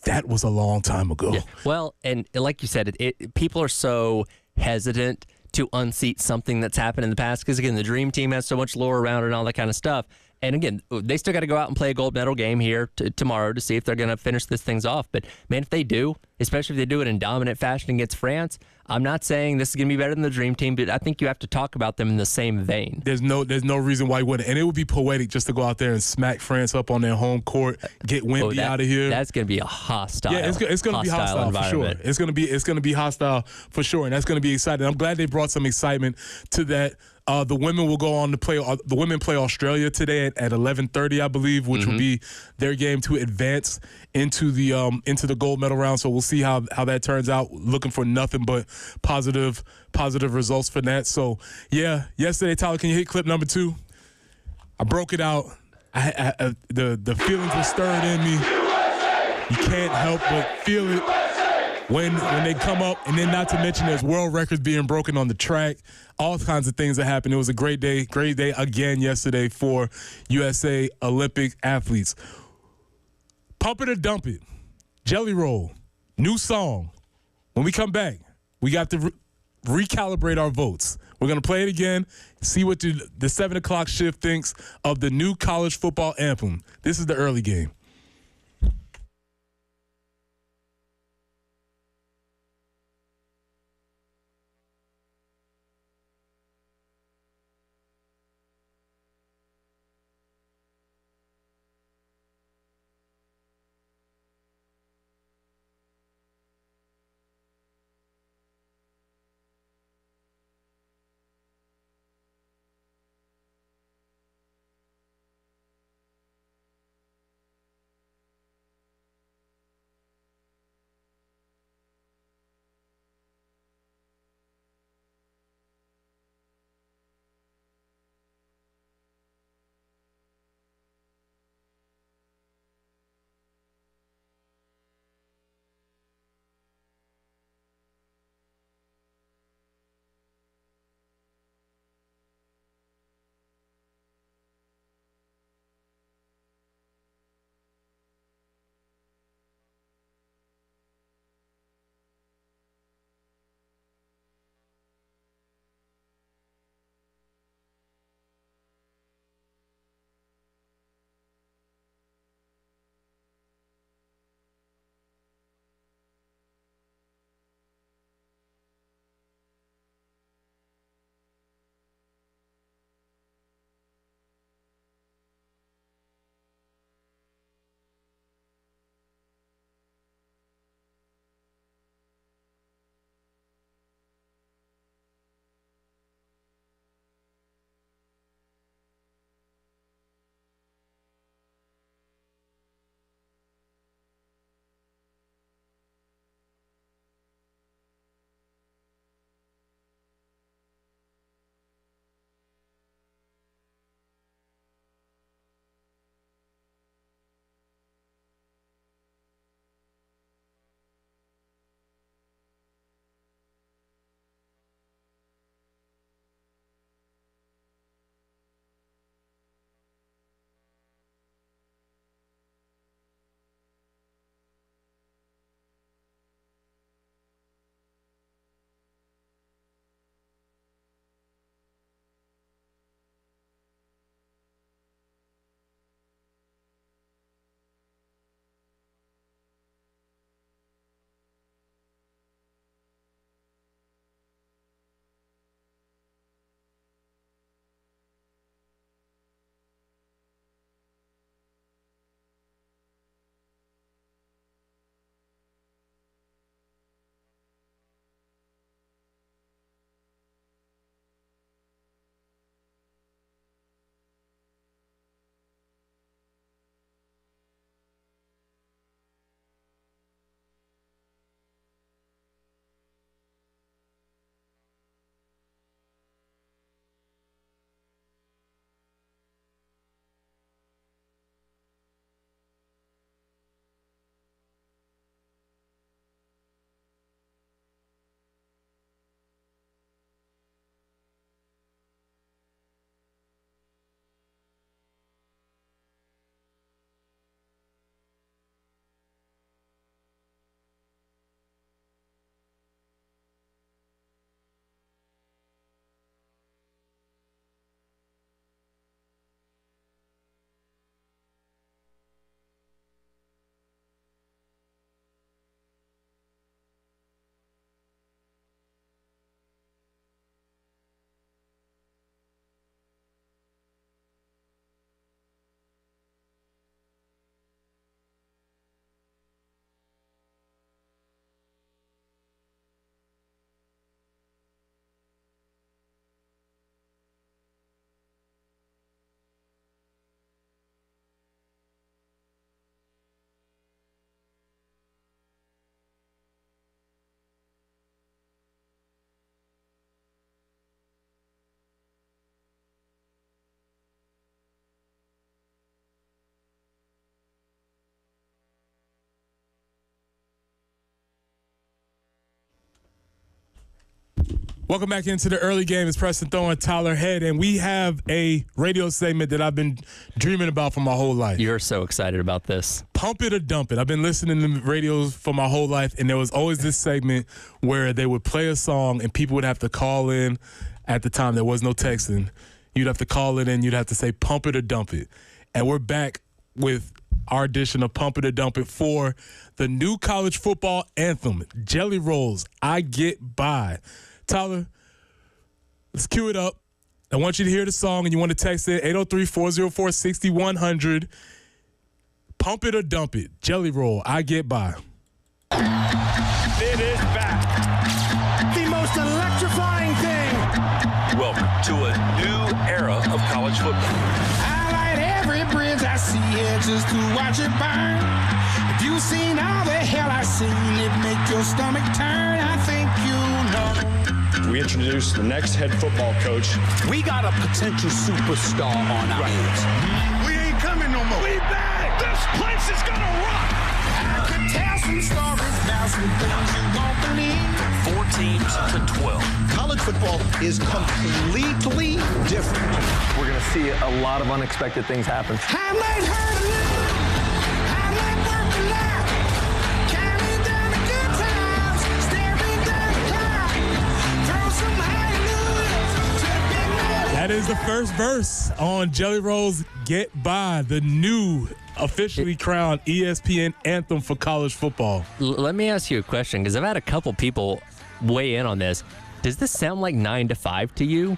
That was a long time ago. Yeah. Well, and like you said, people are so hesitant to unseat something that's happened in the past, because, again, the Dream Team has so much lore around it and all that kind of stuff. And, again, they still got to go out and play a gold medal game here tomorrow to see if they're going to finish this things off. But, man, if they do, especially if they do it in dominant fashion against France, I'm not saying this is going to be better than the Dream Team, but I think you have to talk about them in the same vein. There's no reason why you wouldn't. And it would be poetic just to go out there and smack France up on their home court, get Wemby out of here. That's going to be a hostile. Yeah, it's going to be hostile for sure. It's going to be hostile for sure, and that's going to be exciting. I'm glad they brought some excitement to that. The women will go on to play. The women play Australia today at 11:30, I believe, which will be their game to advance into the gold medal round. So we'll see how that turns out. Looking for nothing but positive results for that. So yeah, yesterday, Tyler, can you hit clip number 2? I broke it out. The feelings were stirred in me. You can't help but feel it when they come up, and then not to mention there's world records being broken on the track. All kinds of things that happened. It was a great day again yesterday for USA Olympic athletes. Pump it or dump it. Jelly Roll, new song. When we come back, we got to recalibrate our votes. We're going to play it again, see what the 7 o'clock shift thinks of the new college football anthem. This is the early game. Welcome back into the early game. It's Preston Thorne, Tyler Head, and we have a radio segment that I've been dreaming about for my whole life. You're so excited about this. Pump it or dump it. I've been listening to radios for my whole life, and there was always this segment where they would play a song and people would have to call in. At the time, there was no texting. You'd have to call it in. You'd have to say pump it or dump it. And we're back with our edition of Pump It or Dump It for the new college football anthem, Jelly Rolls, I Get By. Tyler, let's cue it up. I want you to hear the song, and you want to text it 803-404-6100. Pump it or dump it. Jelly Roll, I Get By. It is back. The most electrifying thing. Welcome to a new era of college football. I light every bridge I see here just to watch it burn. If you've seen all the hell I've seen, it make your stomach turn. I think you know. We introduce the next head football coach. We got a potential superstar on our hands. We ain't coming no more. We back. This place is gonna rock. I could tell some stories about some things you won't believe. 4 teams to 12. College football is completely different. We're going to see a lot of unexpected things happen. I might hurt a little. I might work a lot. Counting down the good times. Staring down the clock. Throw some hallelujahs to the big man. That is the first verse on Jelly Roll's Get By, the new officially crowned ESPN anthem for college football. Let me ask you a question, because I've had a couple people weigh in on this. Does this sound like 9 to 5 to you?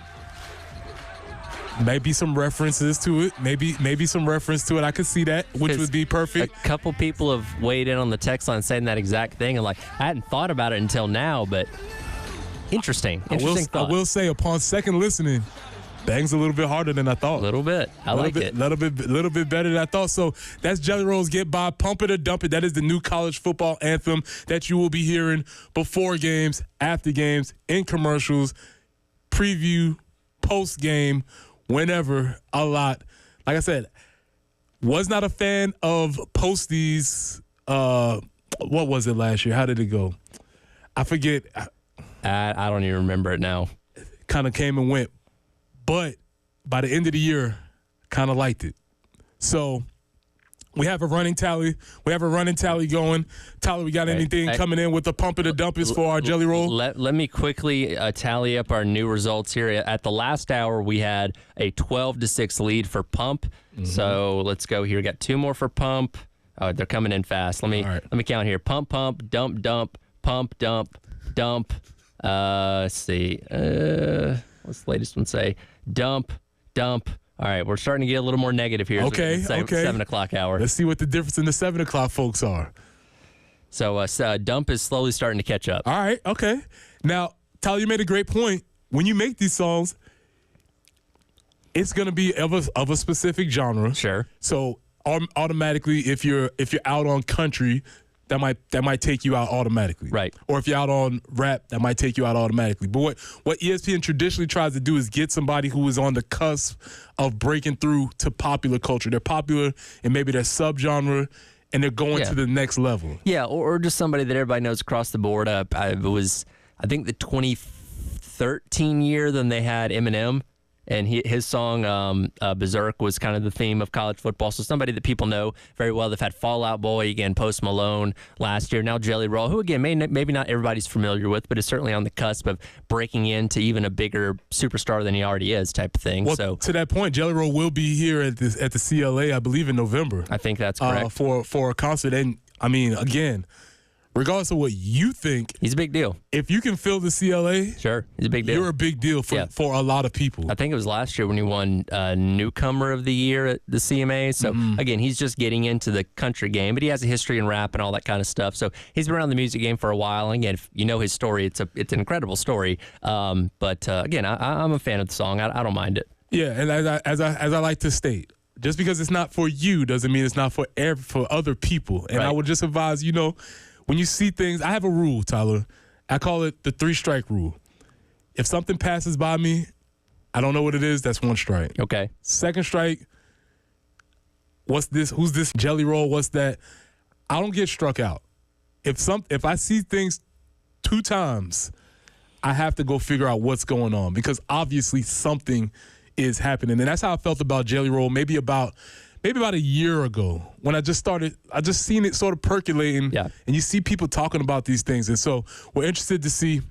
Maybe some references to it. Maybe some reference to it. I could see that, which would be perfect. A couple people have weighed in on the text line saying that exact thing, and like, I hadn't thought about it until now, but interesting thought. I will say, upon second listening, bangs a little bit harder than I thought. A little bit. I like it. Little bit better than I thought. So that's Jelly Rolls Get By. Pump it or dump it. That is the new college football anthem that you will be hearing before games, after games, in commercials, preview, post game, whenever, a lot. Like I said, was not a fan of Posties. What was it last year? How did it go? I forget. I don't even remember it now. Kind of came and went. But by the end of the year, kind of liked it. So we have a running tally. We have a running tally going. Tyler, we got anything coming in with the Pump It or Dump It for our Jelly Roll? Let me quickly tally up our new results here. At the last hour, we had a 12-6 lead for Pump. Mm-hmm. So let's go here. We got 2 more for Pump. Oh, they're coming in fast. Let me count here. Pump, pump, dump, dump, pump, dump, dump. Let's see. What's the latest one say? Dump, dump. All right, we're starting to get a little more negative here. Okay. 7 o'clock hour. Let's see what the difference in the 7 o'clock folks are. So dump is slowly starting to catch up. All right, okay. Now, Tyler, you made a great point. When you make these songs, it's going to be of a specific genre. Sure. So automatically, if you're out on country, that might take you out automatically. Right. Or if you're out on rap, that might take you out automatically. But what ESPN traditionally tries to do is get somebody who is on the cusp of breaking through to popular culture. They're popular in maybe their subgenre, and they're going to the next level. Yeah, or just somebody that everybody knows across the board. It was, I think, the 2013 year then they had Eminem. And his song, Berserk, was kind of the theme of college football. So somebody that people know very well. They've had Fall Out Boy, again, Post Malone last year. Now Jelly Roll, who, again, maybe not everybody's familiar with, but is certainly on the cusp of breaking into even a bigger superstar than he already is type of thing. Well, so to that point, Jelly Roll will be here at the CLA, I believe, in November. I think that's correct. For a concert. And, I mean, again, regardless of what you think, he's a big deal. If you can fill the CLA, sure, he's a big deal. You're a big deal for a lot of people. I think it was last year when he won Newcomer of the Year at the CMA. So, again, he's just getting into the country game, but he has a history in rap and all that kind of stuff. So he's been around the music game for a while. And again, if you know his story, it's an incredible story. But again, I'm a fan of the song. I don't mind it. Yeah, and as I like to state, just because it's not for you doesn't mean it's not for other people. And I would just advise, when you see things, I have a rule, Tyler. I call it the 3-strike rule. If something passes by me, I don't know what it is, that's 1 strike. Okay. 2nd strike, what's this? Who's this Jelly Roll? What's that? I don't get struck out. If I see things 2 times, I have to go figure out what's going on because obviously something is happening. And that's how I felt about Jelly Roll maybe about a year ago when I just seen it sort of percolating. Yeah. And you see people talking about these things. And so we're interested to see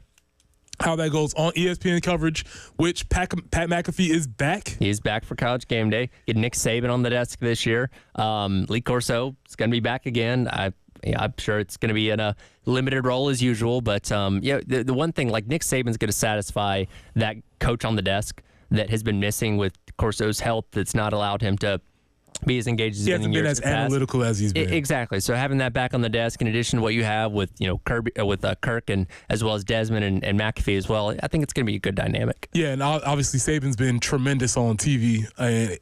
how that goes on ESPN coverage, which Pat McAfee is back. He's back for College Game Day. Get Nick Saban on the desk this year. Lee Corso is going to be back again. I'm sure it's going to be in a limited role as usual. But, the one thing, like Nick Saban's going to satisfy that coach on the desk that has been missing with Corso's health that's not allowed him to be as engaged as he hasn't been as analytical as he's been. Exactly. So having that back on the desk, in addition to what you have with Kirk and as well as Desmond and McAfee as well, I think it's going to be a good dynamic. Yeah, and obviously Saban's been tremendous on TV.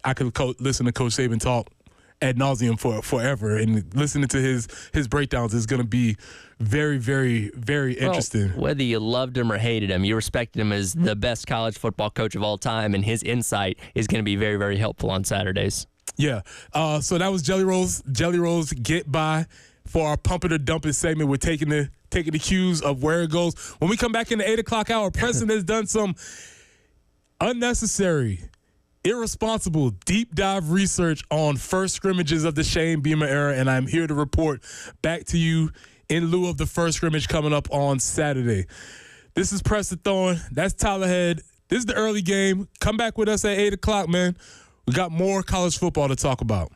I could listen to Coach Saban talk ad nauseum forever, and listening to his breakdowns is going to be very, very, very interesting. Whether you loved him or hated him, you respected him as the best college football coach of all time, and his insight is going to be very, very helpful on Saturdays. Yeah. So that was Jelly Rolls. Jelly Rolls get by for our pump it or dump it segment. We're taking the cues of where it goes. When we come back in the 8 o'clock hour, Preston has done some unnecessary, irresponsible, deep dive research on first scrimmages of the Shane Beamer era, and I'm here to report back to you in lieu of the first scrimmage coming up on Saturday. This is Preston Thorne. That's Tyler Head. This is the early game. Come back with us at 8 o'clock, man. We got more college football to talk about.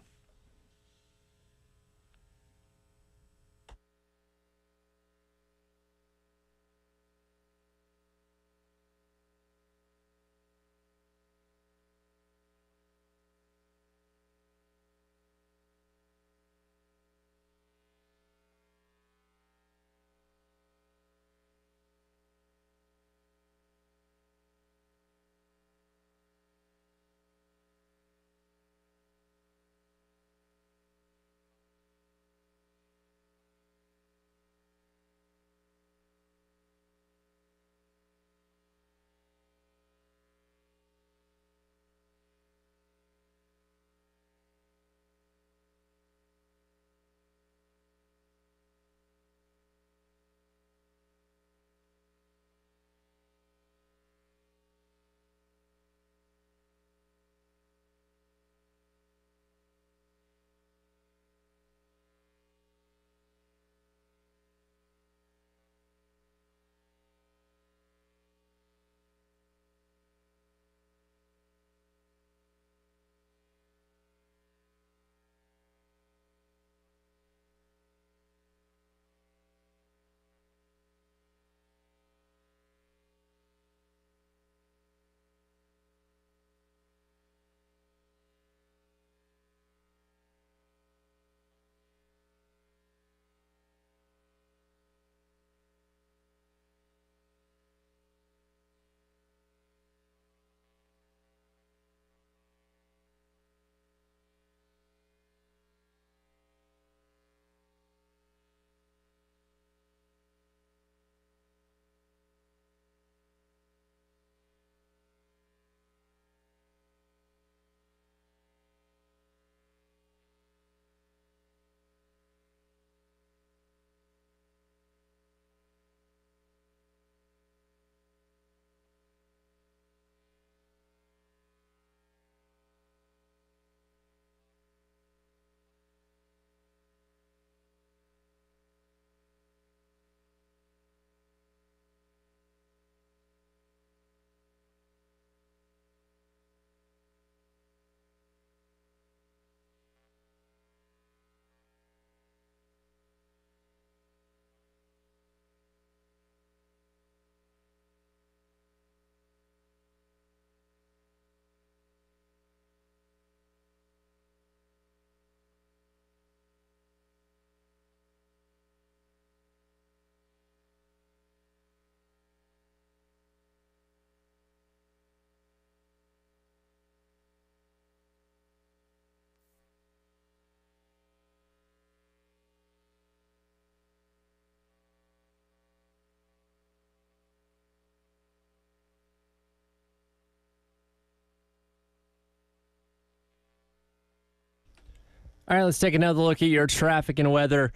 All right, let's take another look at your traffic and weather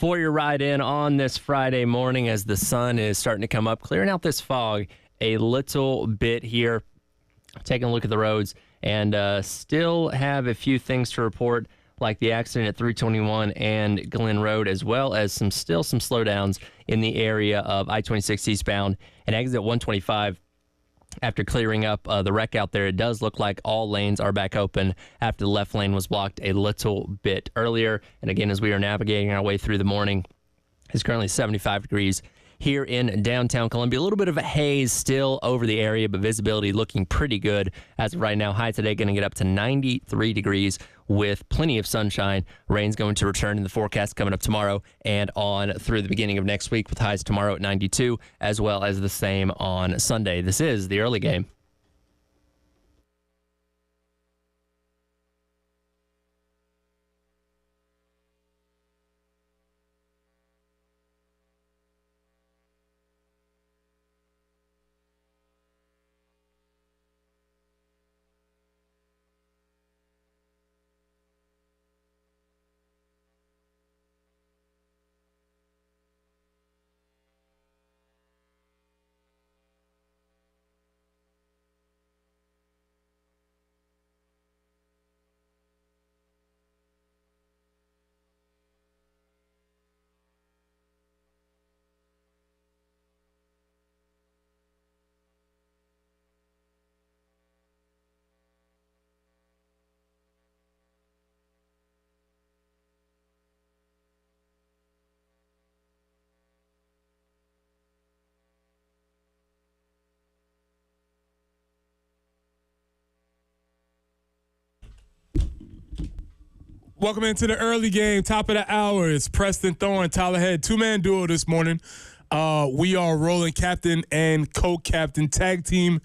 for your ride in on this Friday morning as the sun is starting to come up, clearing out this fog a little bit here. Taking a look at the roads and still have a few things to report, like the accident at 321 and Glen Road, as well as some slowdowns in the area of I-26 eastbound and exit 125. After clearing up the wreck out there, it does look like all lanes are back open after the left lane was blocked a little bit earlier. And again, as we are navigating our way through the morning, it's currently 75 degrees here in downtown Columbia. A little bit of a haze still over the area, but visibility looking pretty good as of right now. High today going to get up to 93 degrees with plenty of sunshine. Rain's going to return in the forecast coming up tomorrow and on through the beginning of next week, with highs tomorrow at 92, as well as the same on Sunday. This is the early game. Welcome into the early game, top of the hour. It's Preston Thorne, Tyler Head, two-man duo this morning. We are rolling captain and co-captain tag team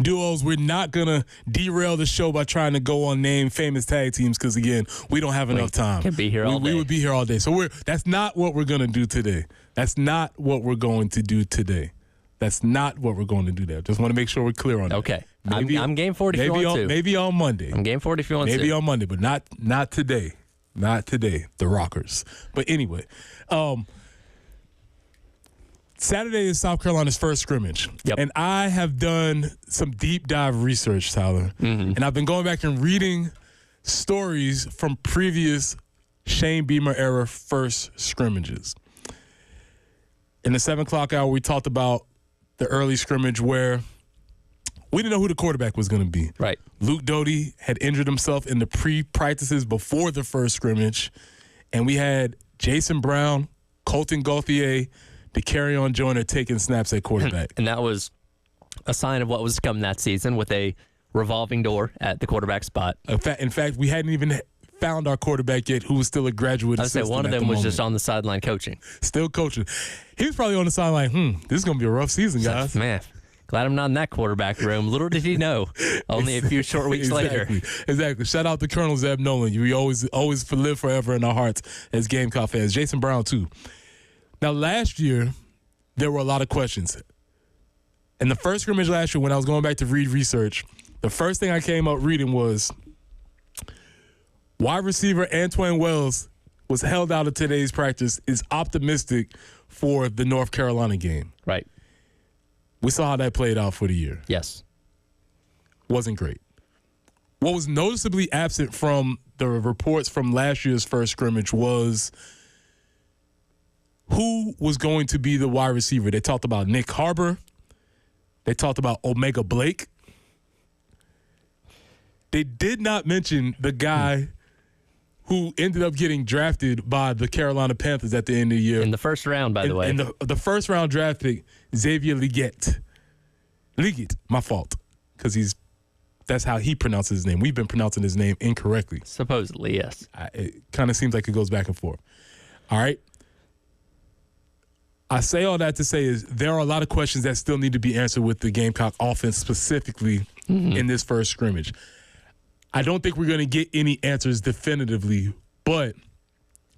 duos. We're not going to derail the show by trying to go on name famous tag teams because, again, we don't have enough time. Could be here all day. We would be here all day. So that's not what we're going to do today. That's not what we're going to do today. That's not what we're going to do there. Just want to make sure we're clear on that. Okay. I'm game for it if you want to. Maybe on Monday. I'm game for it if you want to. Maybe on Monday, but not today. Not today, the Rockers. But anyway, Saturday is South Carolina's first scrimmage. Yep. And I have done some deep dive research, Tyler. Mm-hmm. And I've been going back and reading stories from previous Shane Beamer era first scrimmages. In the 7 o'clock hour, we talked about the early scrimmage where we didn't know who the quarterback was going to be. Right. Luke Doty had injured himself in the pre-practices before the first scrimmage, and we had Jason Brown, Colton Gauthier, DeCarrion Joyner taking snaps at quarterback. And that was a sign of what was to come that season, with a revolving door at the quarterback spot. In fact, we hadn't even found our quarterback yet, who was still a graduate assistant. I say one of them was just on the sideline coaching. Still coaching. He was probably on the sideline, this is going to be a rough season, guys. Man, glad I'm not in that quarterback room. Little did he know, only a few short weeks later. Exactly. Shout out to Colonel Zeb Nolan. You always live forever in our hearts as Gamecock fans. Jason Brown, too. Now, last year, there were a lot of questions. In the first scrimmage last year, when I was going back to read research, the first thing I came up reading was wide receiver Antwan Wells was held out of today's practice, is optimistic for the North Carolina game. Right. We saw how that played out for the year. Yes. Wasn't great. What was noticeably absent from the reports from last year's first scrimmage was who was going to be the wide receiver. They talked about Nick Harbor. They talked about Omega Blake. They did not mention the guy who ended up getting drafted by the Carolina Panthers at the end of the year. In the first round, by the way. In the first round draft pick, Xavier Legette. Legette, my fault, because that's how he pronounces his name. We've been pronouncing his name incorrectly. Supposedly, yes. It kind of seems like it goes back and forth. All right. I say all that to say is there are a lot of questions that still need to be answered with the Gamecock offense specifically in this first scrimmage. I don't think we're going to get any answers definitively, but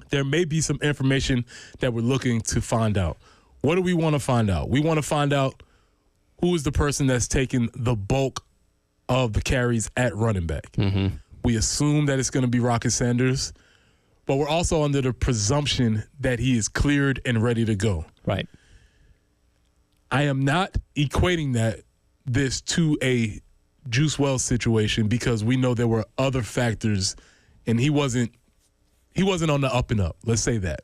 there may be some information that we're looking to find out. What do we want to find out? We want to find out who is the person that's taking the bulk of the carries at running back. Mm-hmm. We assume that it's going to be Rocket Sanders. but we're also under the presumption that he is cleared and ready to go. Right. I am not equating this to a Juice Wells situation because we know there were other factors, and he wasn't on the up and up. Let's say that.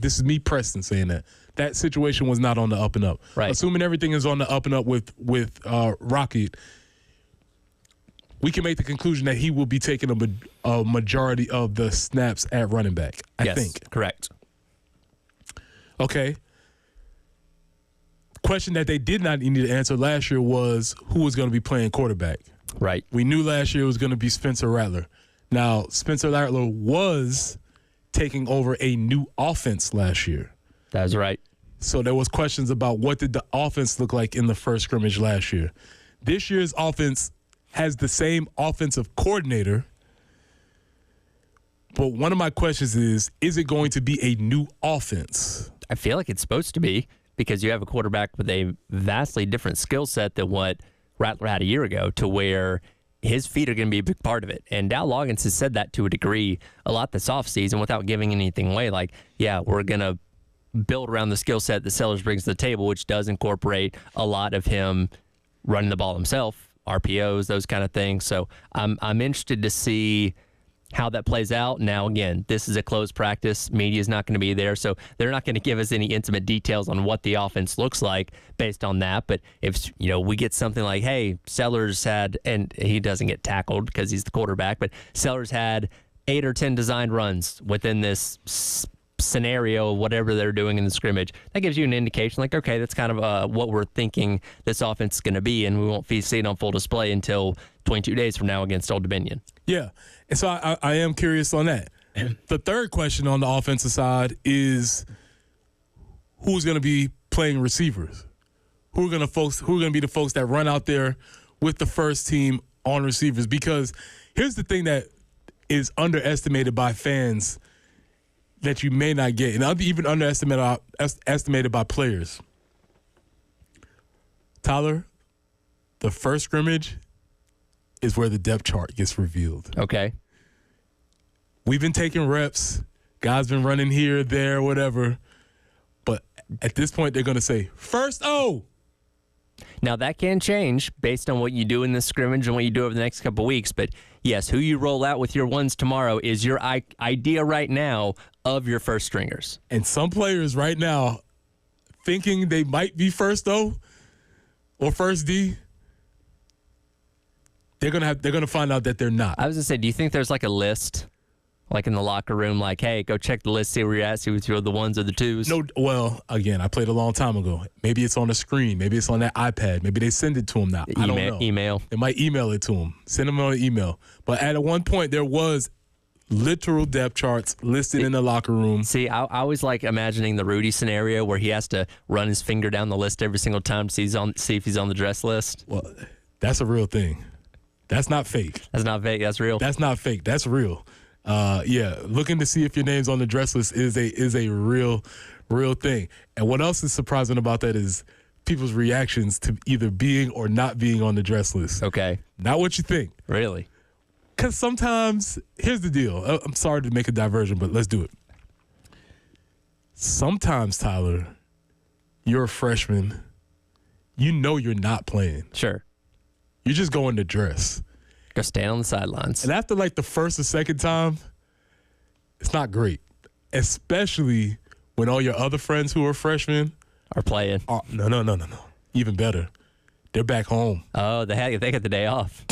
This is me, Preston, saying that. That situation was not on the up and up. Right. Assuming everything is on the up and up with Rocket, we can make the conclusion that he will be taking a majority of the snaps at running back, I think. Correct. Okay. Question that they did not need to answer last year was who was going to be playing quarterback. Right. We knew last year it was going to be Spencer Rattler. Now, Spencer Rattler was taking over a new offense last year. That's right. So there was questions about what did the offense look like in the first scrimmage last year. This year's offense has the same offensive coordinator. But one of my questions is it going to be a new offense? I feel like it's supposed to be because you have a quarterback with a vastly different skill set than what Rattler had a year ago, to where his feet are going to be a big part of it. And Dow Loggins has said that to a degree a lot this offseason without giving anything away. Like, yeah, we're going to build around the skill set that Sellers brings to the table, which does incorporate a lot of him running the ball himself, RPOs, those kind of things. So I'm interested to see how that plays out. Now, again, this is a closed practice. Media is not going to be there, so they're not going to give us any intimate details on what the offense looks like based on that. But if we get something like, hey, Sellers had, and he doesn't get tackled because he's the quarterback, but Sellers had 8 or 10 designed runs within this scenario, whatever they're doing in the scrimmage, that gives you an indication like, okay, that's kind of what we're thinking this offense is going to be, and we won't see it on full display until 22 days from now against Old Dominion. Yeah, and so I am curious on that. The third question on the offensive side is who's going to be playing receivers? Who are going to be the folks that run out there with the first team on receivers? Because here's the thing that is underestimated by fans that you may not get, and even estimated by players. Tyler, the first scrimmage is where the depth chart gets revealed. Okay. We've been taking reps. Guys been running here, there, whatever. But at this point, they're going to say, first O. Now, that can change based on what you do in this scrimmage and what you do over the next couple of weeks. But, yes, who you roll out with your ones tomorrow is your idea right now of your first stringers. And some players right now thinking they might be first O or first D, they're gonna find out that they're not. I was going to say, do you think there's like a list, like in the locker room, like, hey, go check the list, see where you're at, see if you're the ones or the twos? No, well, again, I played a long time ago. Maybe it's on the screen. Maybe it's on that iPad. Maybe they send it to them now. I don't know. Email. They might email it to them. Send them on an email. But at one point, there was literal depth charts listed in the locker room. See, I always like imagining the Rudy scenario where he has to run his finger down the list every single time to see if he's on the dress list. Well, that's a real thing. That's not fake. That's not fake. That's real. That's not fake. That's real. Yeah, looking to see if your name's on the dress list is a real thing. And what else is surprising about that is people's reactions to either being or not being on the dress list. Okay. Not what you think. Really? Because sometimes, here's the deal. I'm sorry to make a diversion, but let's do it. Sometimes, Tyler, you're a freshman. You know you're not playing. Sure. You're just going to dress. Go stand on the sidelines. And after like the first or second time, it's not great. Especially when all your other friends who are freshmen are playing. No. Even better. They're back home. Oh, they got the day off.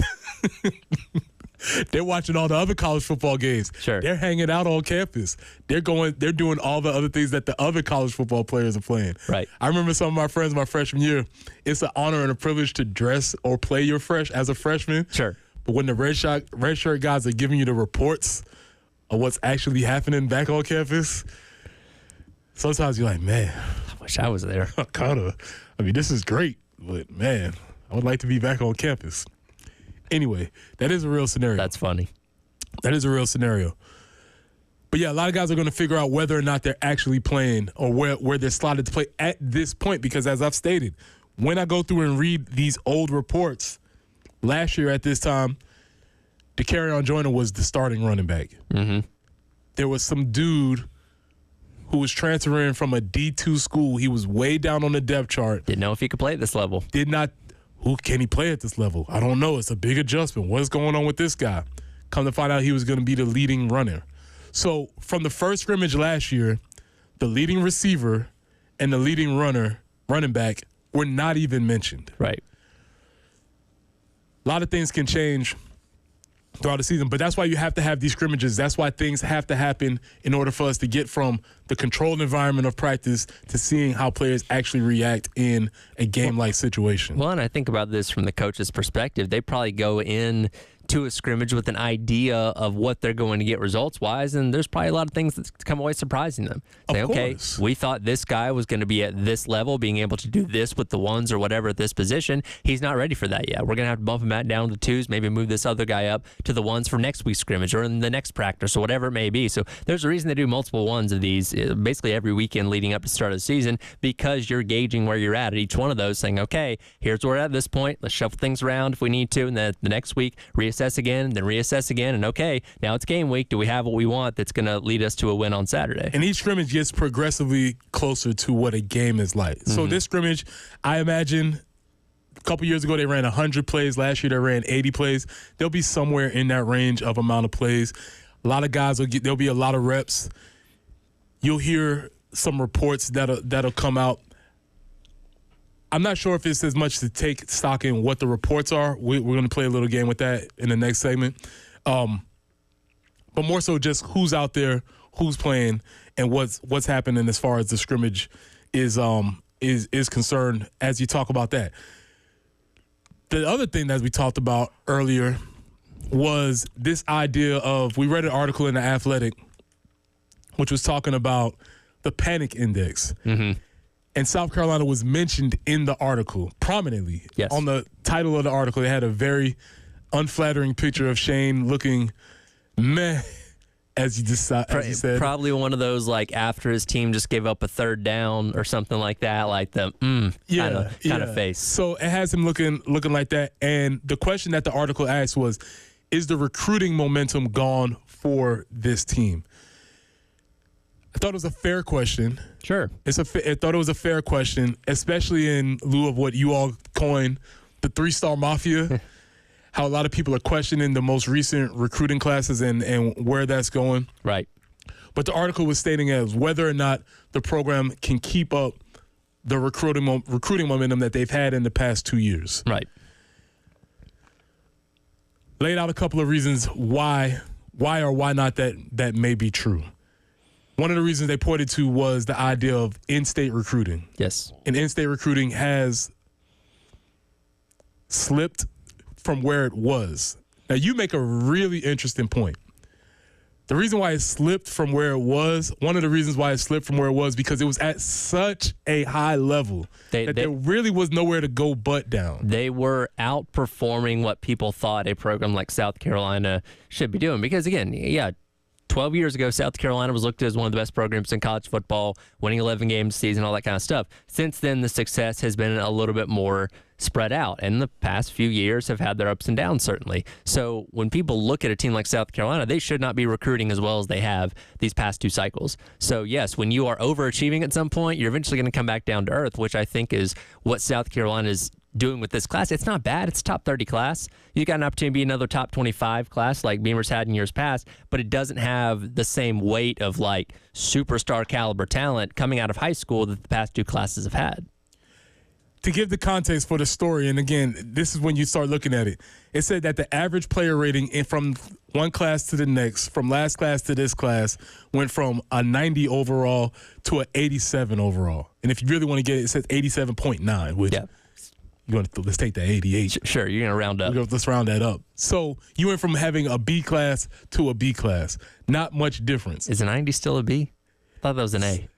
They're watching all the other college football games. Sure. They're hanging out on campus. They're doing all the other things that the other college football players are playing. Right. I remember some of my friends my freshman year, it's an honor and a privilege to dress or play as a freshman. Sure. But when the red shirt guys are giving you the reports of what's actually happening back on campus, sometimes you're like, man, I wish I was there. This is great, but man, I would like to be back on campus. Anyway, that is a real scenario. That's funny. That is a real scenario. But yeah, a lot of guys are going to figure out whether or not they're actually playing or where they're slotted to play at this point, because as I've stated, when I go through and read these old reports, last year at this time, Dakereon Joyner was the starting running back. Mm-hmm. there was some dude who was transferring from a D2 school. He was way down on the depth chart. Didn't know if he could play at this level. Who can he play at this level? I don't know. It's a big adjustment. What is going on with this guy? Come to find out he was going to be the leading runner. So from the first scrimmage last year, the leading receiver and the leading running back, were not even mentioned. Right. A lot of things can change throughout the season, but that's why you have to have these scrimmages. That's why things have to happen in order for us to get from the controlled environment of practice to seeing how players actually react in a game-like situation. Well, and I think about this from the coach's perspective. They probably go in to a scrimmage with an idea of what they're going to get results-wise, and there's probably a lot of things that come away surprising them. Say, okay, we thought this guy was going to be at this level, being able to do this with the ones or whatever at this position. He's not ready for that yet. We're going to have to bump him back down to the twos, maybe move this other guy up to the ones for next week's scrimmage or in the next practice or whatever it may be. So there's a reason they do multiple ones of these basically every weekend leading up to the start of the season, because you're gauging where you're at each one of those, saying, okay, here's where we're at this point. Let's shuffle things around if we need to, and then the next week reassess again, then reassess again, and okay, now it's game week. Do we have what we want that's going to lead us to a win on Saturday? And each scrimmage gets progressively closer to what a game is like. Mm-hmm. So this scrimmage, I imagine a couple years ago they ran 100 plays. Last year they ran 80 plays. They'll be somewhere in that range of amount of plays. A lot of guys there'll be a lot of reps. You'll hear some reports that'll come out. I'm not sure if it's as much to take stock in what the reports are. We're going to play a little game with that in the next segment. But more so just who's out there, who's playing, and what's happening as far as the scrimmage is concerned as you talk about that. The other thing that we talked about earlier was this idea of, we read an article in The Athletic which was talking about the panic index. Mm-hmm. And South Carolina was mentioned in the article prominently. Yes. On the title of the article, they had a very unflattering picture of Shane looking meh, as you said. Probably one of those, like, after his team just gave up a third down or something like that, like the kind of face. So it has him looking like that. And the question that the article asked was, is the recruiting momentum gone for this team? I thought it was a fair question. Sure. I thought it was a fair question, especially in lieu of what you all coined the 3-star mafia, how a lot of people are questioning the most recent recruiting classes and where that's going. Right. But the article was stating as whether or not the program can keep up the recruiting momentum that they've had in the past 2 years. Right. Laid out a couple of reasons why or why not that may be true. One of the reasons they pointed to was the idea of in-state recruiting. Yes. And in-state recruiting has slipped from where it was. Now, you make a really interesting point. The reason why it slipped from where it was, one of the reasons why it slipped from where it was, because it was at such a high level that there really was nowhere to go but down. They were outperforming what people thought a program like South Carolina should be doing. Because, again, 12 years ago, South Carolina was looked at as one of the best programs in college football, winning 11 games a season, all that kind of stuff. Since then, the success has been a little bit more spread out, and the past few years have had their ups and downs, certainly. So when people look at a team like South Carolina, they should not be recruiting as well as they have these past 2 cycles. So, yes, when you are overachieving at some point, you're eventually going to come back down to earth, which I think is what South Carolina is doing with this class. It's not bad. It's a top 30 class. You got an opportunity to be another top 25 class like Beamer's had in years past, but it doesn't have the same weight of, like, superstar caliber talent coming out of high school that the past 2 classes have had. To give the context for the story, and again, this is when you start looking at it, it said that the average player rating from one class to the next, from last class to this class, went from a 90 overall to an 87 overall. And if you really want to get it, it says 87.9, which let's take that 88. Sure, you're going to round up. Let's round that up. So you went from having a B class to a B class. Not much difference. Is a 90 still a B? I thought that was an A.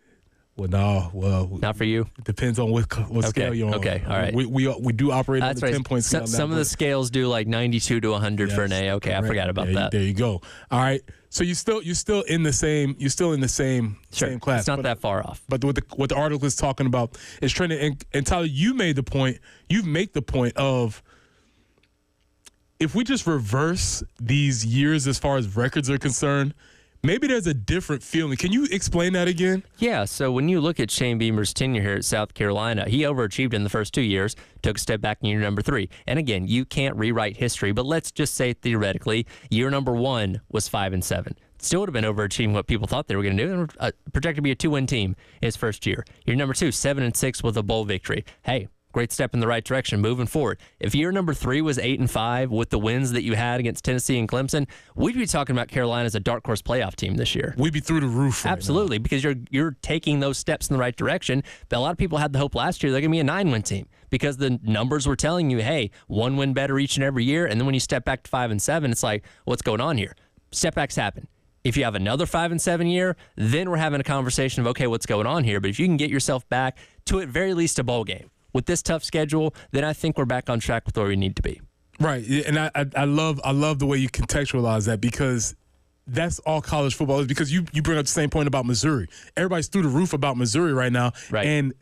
Well, no. Well, not for you. It depends on what scale you're on. Okay, all right. We do operate on the 10-point scale. Some of the scales do like 92 to 100 for an A. Okay, correct. I forgot about that. There you go. All right. So you're still in the same same class. It's not that far off. But what the article is talking about is trending. And Tyler, you made the point. You make the point of, if we just reverse these years as far as records are concerned, maybe there's a different feeling. Can you explain that again? Yeah, so when you look at Shane Beamer's tenure here at South Carolina, he overachieved in the first 2 years, took a step back in year number 3. And again, you can't rewrite history, but let's just say theoretically, year number 1 was 5-7. Still would have been overachieving what people thought they were going to do. They were projected to be a 2-win team his first year. Year number 2, 7-6 with a bowl victory. Hey, great step in the right direction moving forward. If year number 3 was 8-5 with the wins that you had against Tennessee and Clemson, we'd be talking about Carolina as a dark horse playoff team this year. We'd be through the roof right Absolutely, now. because you're taking those steps in the right direction. But a lot of people had the hope last year they're going to be a 9-win team because the numbers were telling you, hey, 1 win better each and every year. And then when you step back to 5-7, it's like, what's going on here? Step backs happen. If you have another 5-7 year, then we're having a conversation of, okay, what's going on here? But if you can get yourself back to at very least a bowl game with this tough schedule, then I think we're back on track with where we need to be. Right, and I love the way you contextualize that, because that's all college football is, because you bring up the same point about Missouri. Everybody's through the roof about Missouri right now. Right. And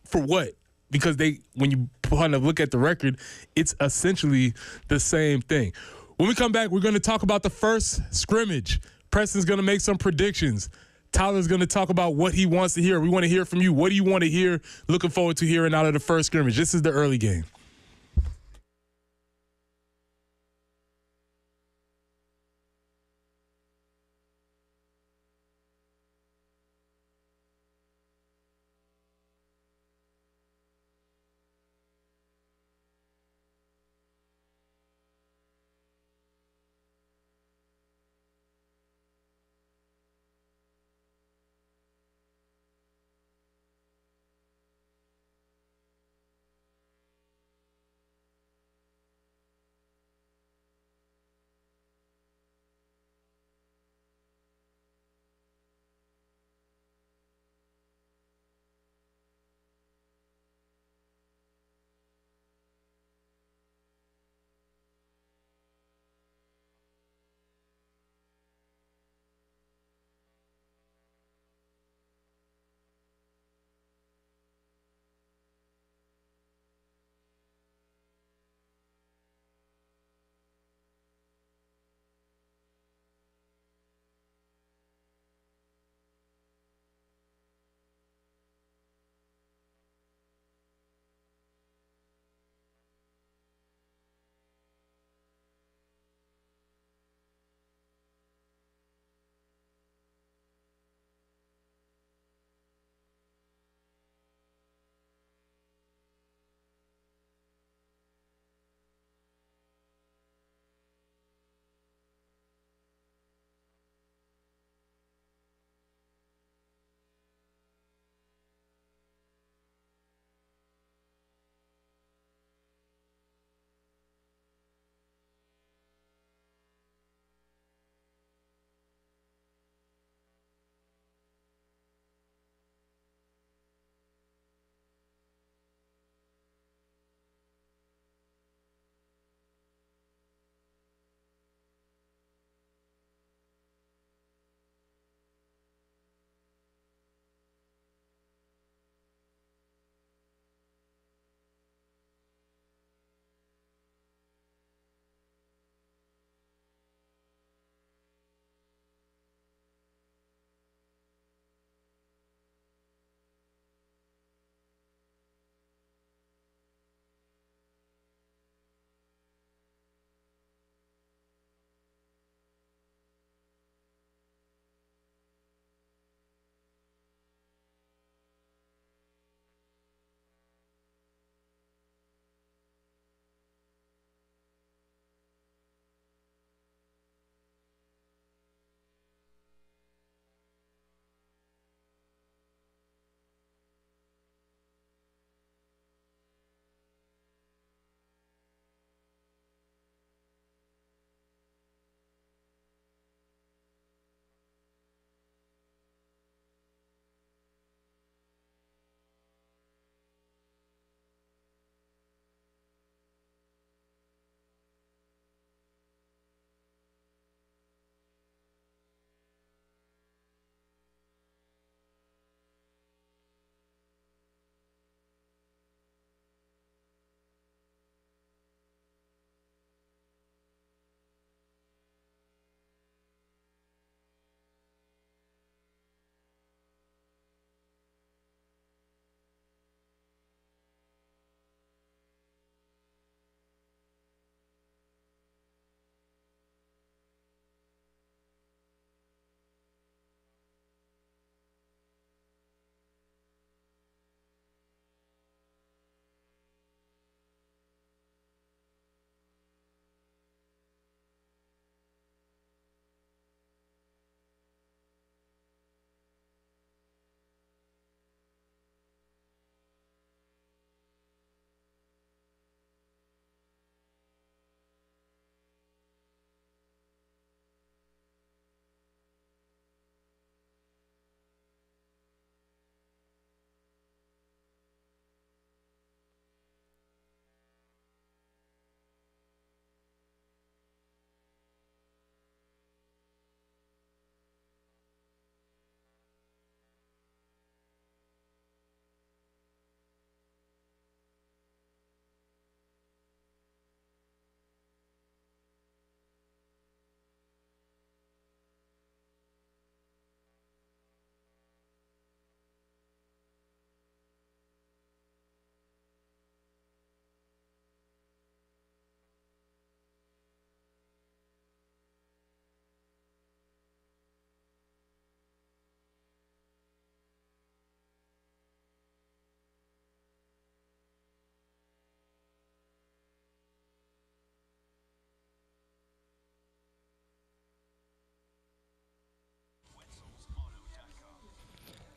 for what? Because when you kind of look at the record, it's essentially the same thing. When we come back, we're going to talk about the first scrimmage. Preston's going to make some predictions. Tyler's going to talk about what he wants to hear. We want to hear from you. What do you want to hear? Looking forward to hearing out of the first scrimmage. This is the early game.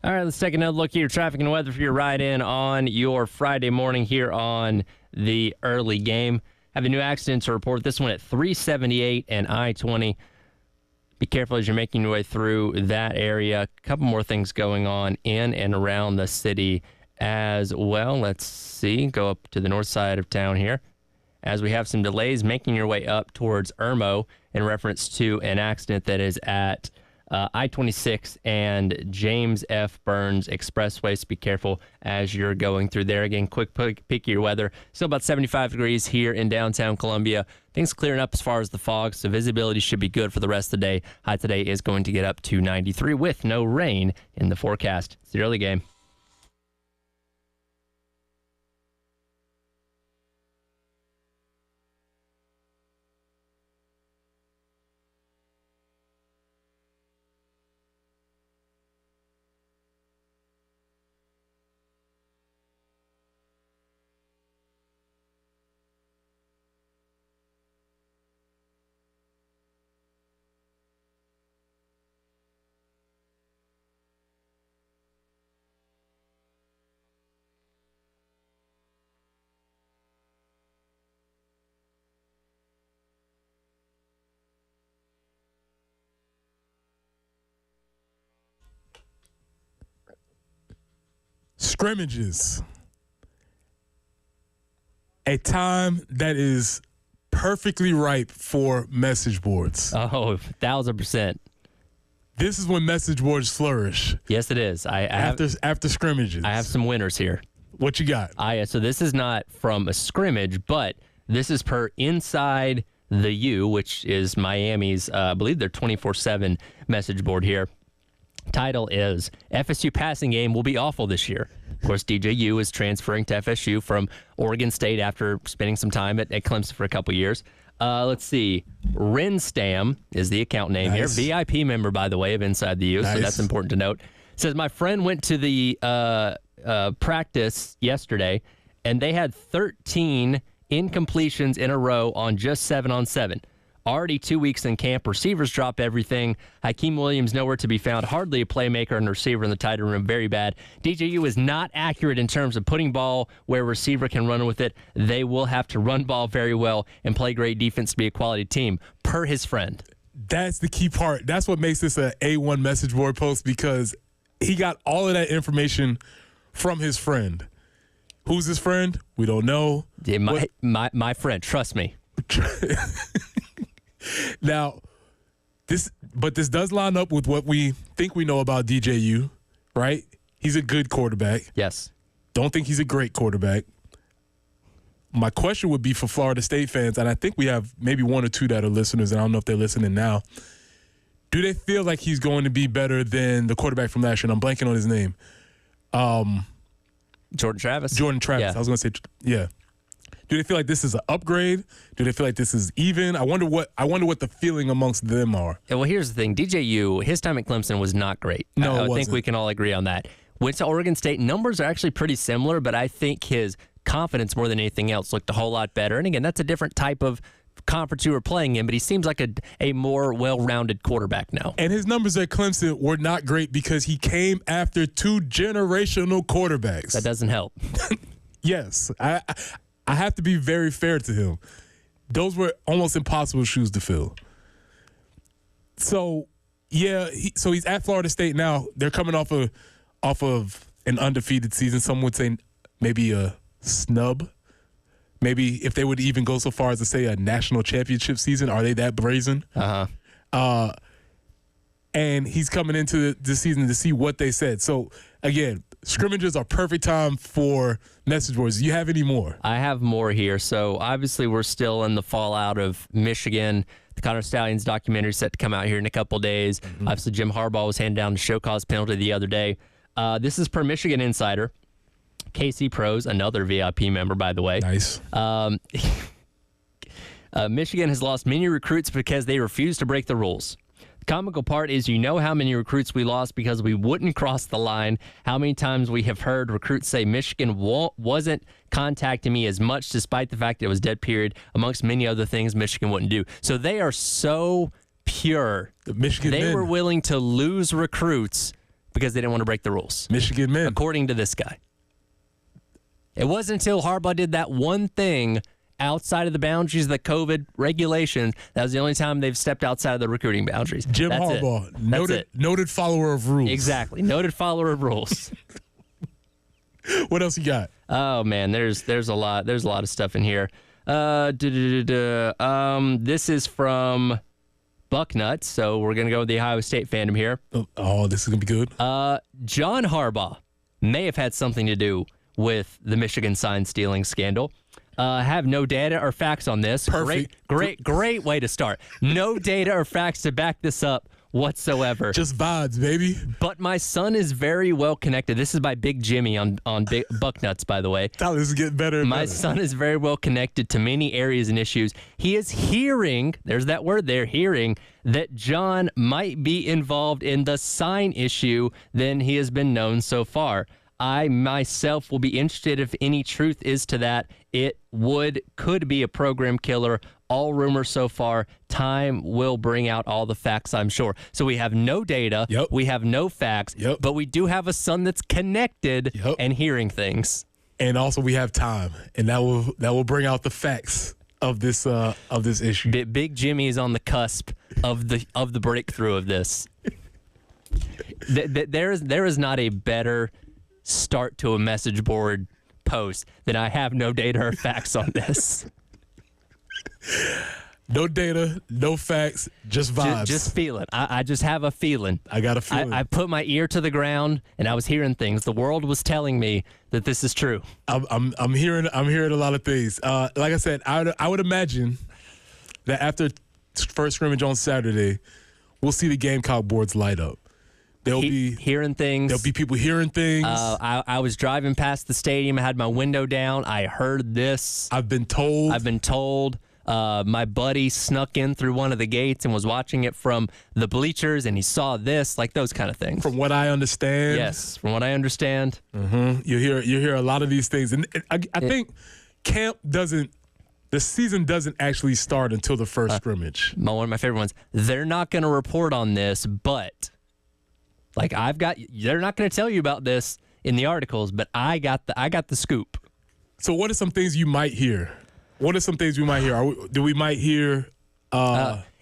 All right, let's take another look here. Traffic and weather for your ride in on your Friday morning here on the early game. Have a new accident to report. This one at 378 and I-20. Be careful as you're making your way through that area. A couple more things going on in and around the city as well. Let's see. Go up to the north side of town here as we have some delays making your way up towards Irmo in reference to an accident that is at I-26 and James F. Burns Expressway. So be careful as you're going through there. Again, quick peek of your weather. Still about 75 degrees here in downtown Columbia. Things clearing up as far as the fog, so visibility should be good for the rest of the day. High today is going to get up to 93 with no rain in the forecast. It's the early game. Scrimmages. A time that is perfectly ripe for message boards. Oh, 1,000%. This is when message boards flourish. Yes, it is. After scrimmages. I have some winners here. What you got? So this is not from a scrimmage, but this is per Inside the U, which is Miami's, I believe their 24/7 message board here. Title is FSU passing game will be awful this year. Of course, DJU is transferring to FSU from Oregon State after spending some time at Clemson for a couple years. Let's see. Rinstam is the account name here. VIP member, by the way, of Inside the U, so that's important to note. Says, my friend went to the practice yesterday, and they had 13 incompletions in a row on just 7-on-7. Already 2 weeks in camp, receivers drop everything. Hakeem Williams nowhere to be found, hardly a playmaker and receiver in the tight end room, very bad. DJU is not accurate in terms of putting ball where receiver can run with it. They will have to run ball very well and play great defense to be a quality team, per his friend. That's the key part. That's what makes this an A1 message board post, because he got all of that information from his friend. Who's his friend? We don't know. Yeah, my friend, trust me. Now, this does line up with what we think we know about DJU, right? He's a good quarterback. Yes. Don't think he's a great quarterback. My question would be for Florida State fans, and I think we have maybe one or two that are listeners, and I don't know if they're listening now. Do they feel like he's going to be better than the quarterback from last year? And I'm blanking on his name. Jordan Travis. Jordan Travis. Yeah. I was going to say, yeah. Do they feel like this is an upgrade? Do they feel like this is even? I wonder what the feeling amongst them are. Well, here's the thing. DJU, his time at Clemson was not great. No, I think we can all agree on that. Went to Oregon State. Numbers are actually pretty similar, but I think his confidence more than anything else looked a whole lot better. And again, that's a different type of conference you were playing in, but he seems like a more well-rounded quarterback now. And his numbers at Clemson were not great because he came after two generational quarterbacks. That doesn't help. Yes. I have to be very fair to him. Those were almost impossible shoes to fill. So, yeah, he's at Florida State now. They're coming off of an undefeated season. Some would say maybe a snub. Maybe if they would even go so far as to say a national championship season. Are they that brazen? Uh-huh. And he's coming into the season to see what they said. So, again, scrimmages are perfect time for message boards. Do you have any more? I have more here. So, obviously, we're still in the fallout of Michigan. The Connor Stallions documentary is set to come out here in a couple days. Mm-hmm. Obviously, Jim Harbaugh was handed down a show cause penalty the other day. This is per Michigan Insider. Casey Pros, another VIP member, by the way. Nice. Michigan has lost many recruits because they refuse to break the rules. Comical part is, you know how many recruits we lost because we wouldn't cross the line. How many times we have heard recruits say Michigan wasn't contacting me as much, despite the fact that it was dead period, amongst many other things Michigan wouldn't do. So they are so pure. The Michigan they men were willing to lose recruits because they didn't want to break the rules. Michigan men. According to this guy. It wasn't until Harbaugh did that one thing outside of the boundaries of the COVID regulations that was the only time they've stepped outside of the recruiting boundaries. Jim That's Harbaugh, it. noted follower of rules. Exactly. Noted follower of rules. What else you got? Oh man, there's a lot of stuff in here. This is from Bucknuts, so we're gonna go with the Ohio State fandom here. Oh, this is gonna be good. John Harbaugh may have had something to do with the Michigan sign stealing scandal. Have no data or facts on this. Perfect. Great way to start. No data or facts to back this up whatsoever. Just vibes, baby. But my son is very well connected. This is by Big Jimmy on Bucknuts, by the way. Tyler, this is getting better and My better. son is very well connected to many areas and issues. He is hearing, there's that word there, hearing, that John might be involved in the sign issue than he has been known so far. I myself will be interested if any truth is to that. It could be a program killer. All rumors so far. Time will bring out all the facts, I'm sure. So we have no data. Yep. We have no facts. Yep. But we do have a son that's connected and hearing things. And also we have time, and that will bring out the facts of this issue. Big Jimmy is on the cusp of the breakthrough of this. There is not a better start to a message board post than I have no data or facts on this. No data, no facts, just vibes. Just feeling. I just have a feeling. I got a feeling. I put my ear to the ground and I was hearing things. The world was telling me that this is true. I'm hearing a lot of things. Like I said, I would imagine that after first scrimmage on Saturday, we'll see the Gamecock boards light up. There'll be hearing things. There'll be people hearing things. I was driving past the stadium. I had my window down. I heard this. I've been told. My buddy snuck in through one of the gates and was watching it from the bleachers, and he saw this, like those kind of things. From what I understand. Yes, from what I understand. Mm-hmm. You hear a lot of these things, and I think the season doesn't actually start until the first scrimmage. One of my favorite ones. They're not going to report on this, but they're not going to tell you about this in the articles, but I got the scoop. So what are some things you might hear? What are some things we might hear? We might hear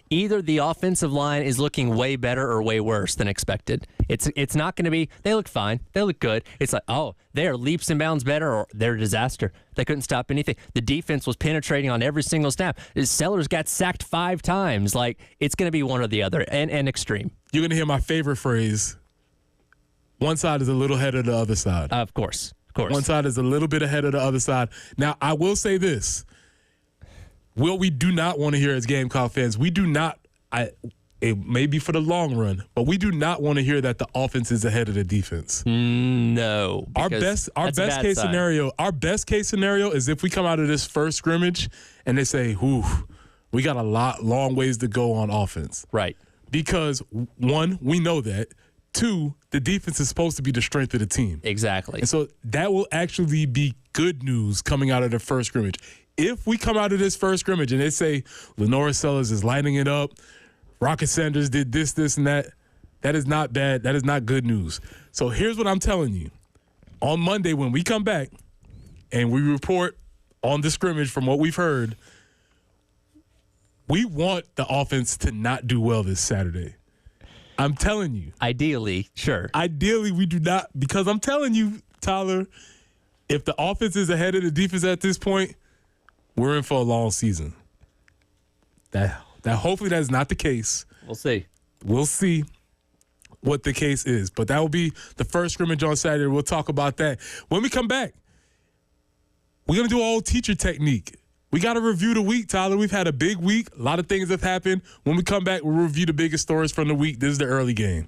either the offensive line is looking way better or way worse than expected. It's not going to be, they look fine. They look good. It's like, oh, they're leaps and bounds better, or they're a disaster. They couldn't stop anything. The defense was penetrating on every single snap. Sellers got sacked 5 times. Like, it's going to be one or the other, and extreme. You're going to hear my favorite phrase. One side is a little ahead of the other side. Of course. One side is a little bit ahead of the other side. Now, I will say this. What we do not want to hear as Gamecock fans, we do not, it may be for the long run, but we do not want to hear that the offense is ahead of the defense. No. Our best case scenario is if we come out of this first scrimmage and they say, whew, we got a long ways to go on offense. Right. Because, 1, we know that. 2, the defense is supposed to be the strength of the team. Exactly. And so that will actually be good news coming out of the first scrimmage. If we come out of this first scrimmage and they say Lenora Sellers is lighting it up, Rocket Sanders did this, and that, that is not bad. That is not good news. So here's what I'm telling you. On Monday when we come back and we report on the scrimmage from what we've heard, we want the offense to not do well this Saturday. I'm telling you. Ideally, sure. Ideally, we do not, because I'm telling you, Tyler, if the offense is ahead of the defense at this point, we're in for a long season. That hopefully that is not the case. We'll see. We'll see what the case is. But that will be the first scrimmage on Saturday. We'll talk about that. When we come back, we're going to do an old teacher technique. We got to review the week, Tyler. We've had a big week. A lot of things have happened. When we come back, we'll review the biggest stories from the week. This is the early game.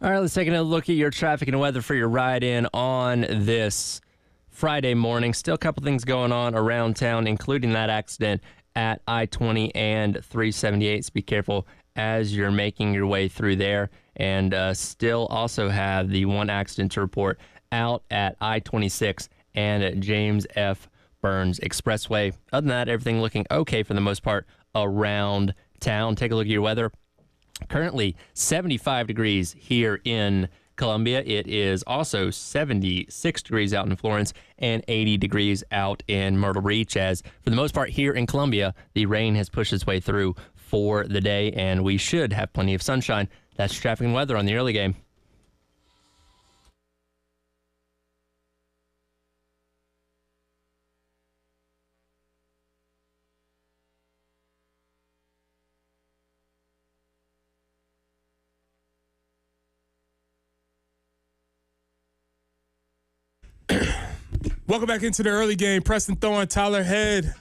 All right, let's take another look at your traffic and weather for your ride in on this Friday morning. Still a couple things going on around town, including that accident at I-20 and 378. So be careful as you're making your way through there. And still also have the one accident to report out at I-26 and at James F. Burns Expressway. Other than that, everything looking okay for the most part around town. Take a look at your weather. Currently 75 degrees here in Columbia. It is also 76 degrees out in Florence and 80 degrees out in Myrtle Beach, as for the most part here in Columbia, the rain has pushed its way through for the day, and we should have plenty of sunshine. That's traffic and weather on the early game. Welcome back into the early game. Preston Thorne, Tyler Head.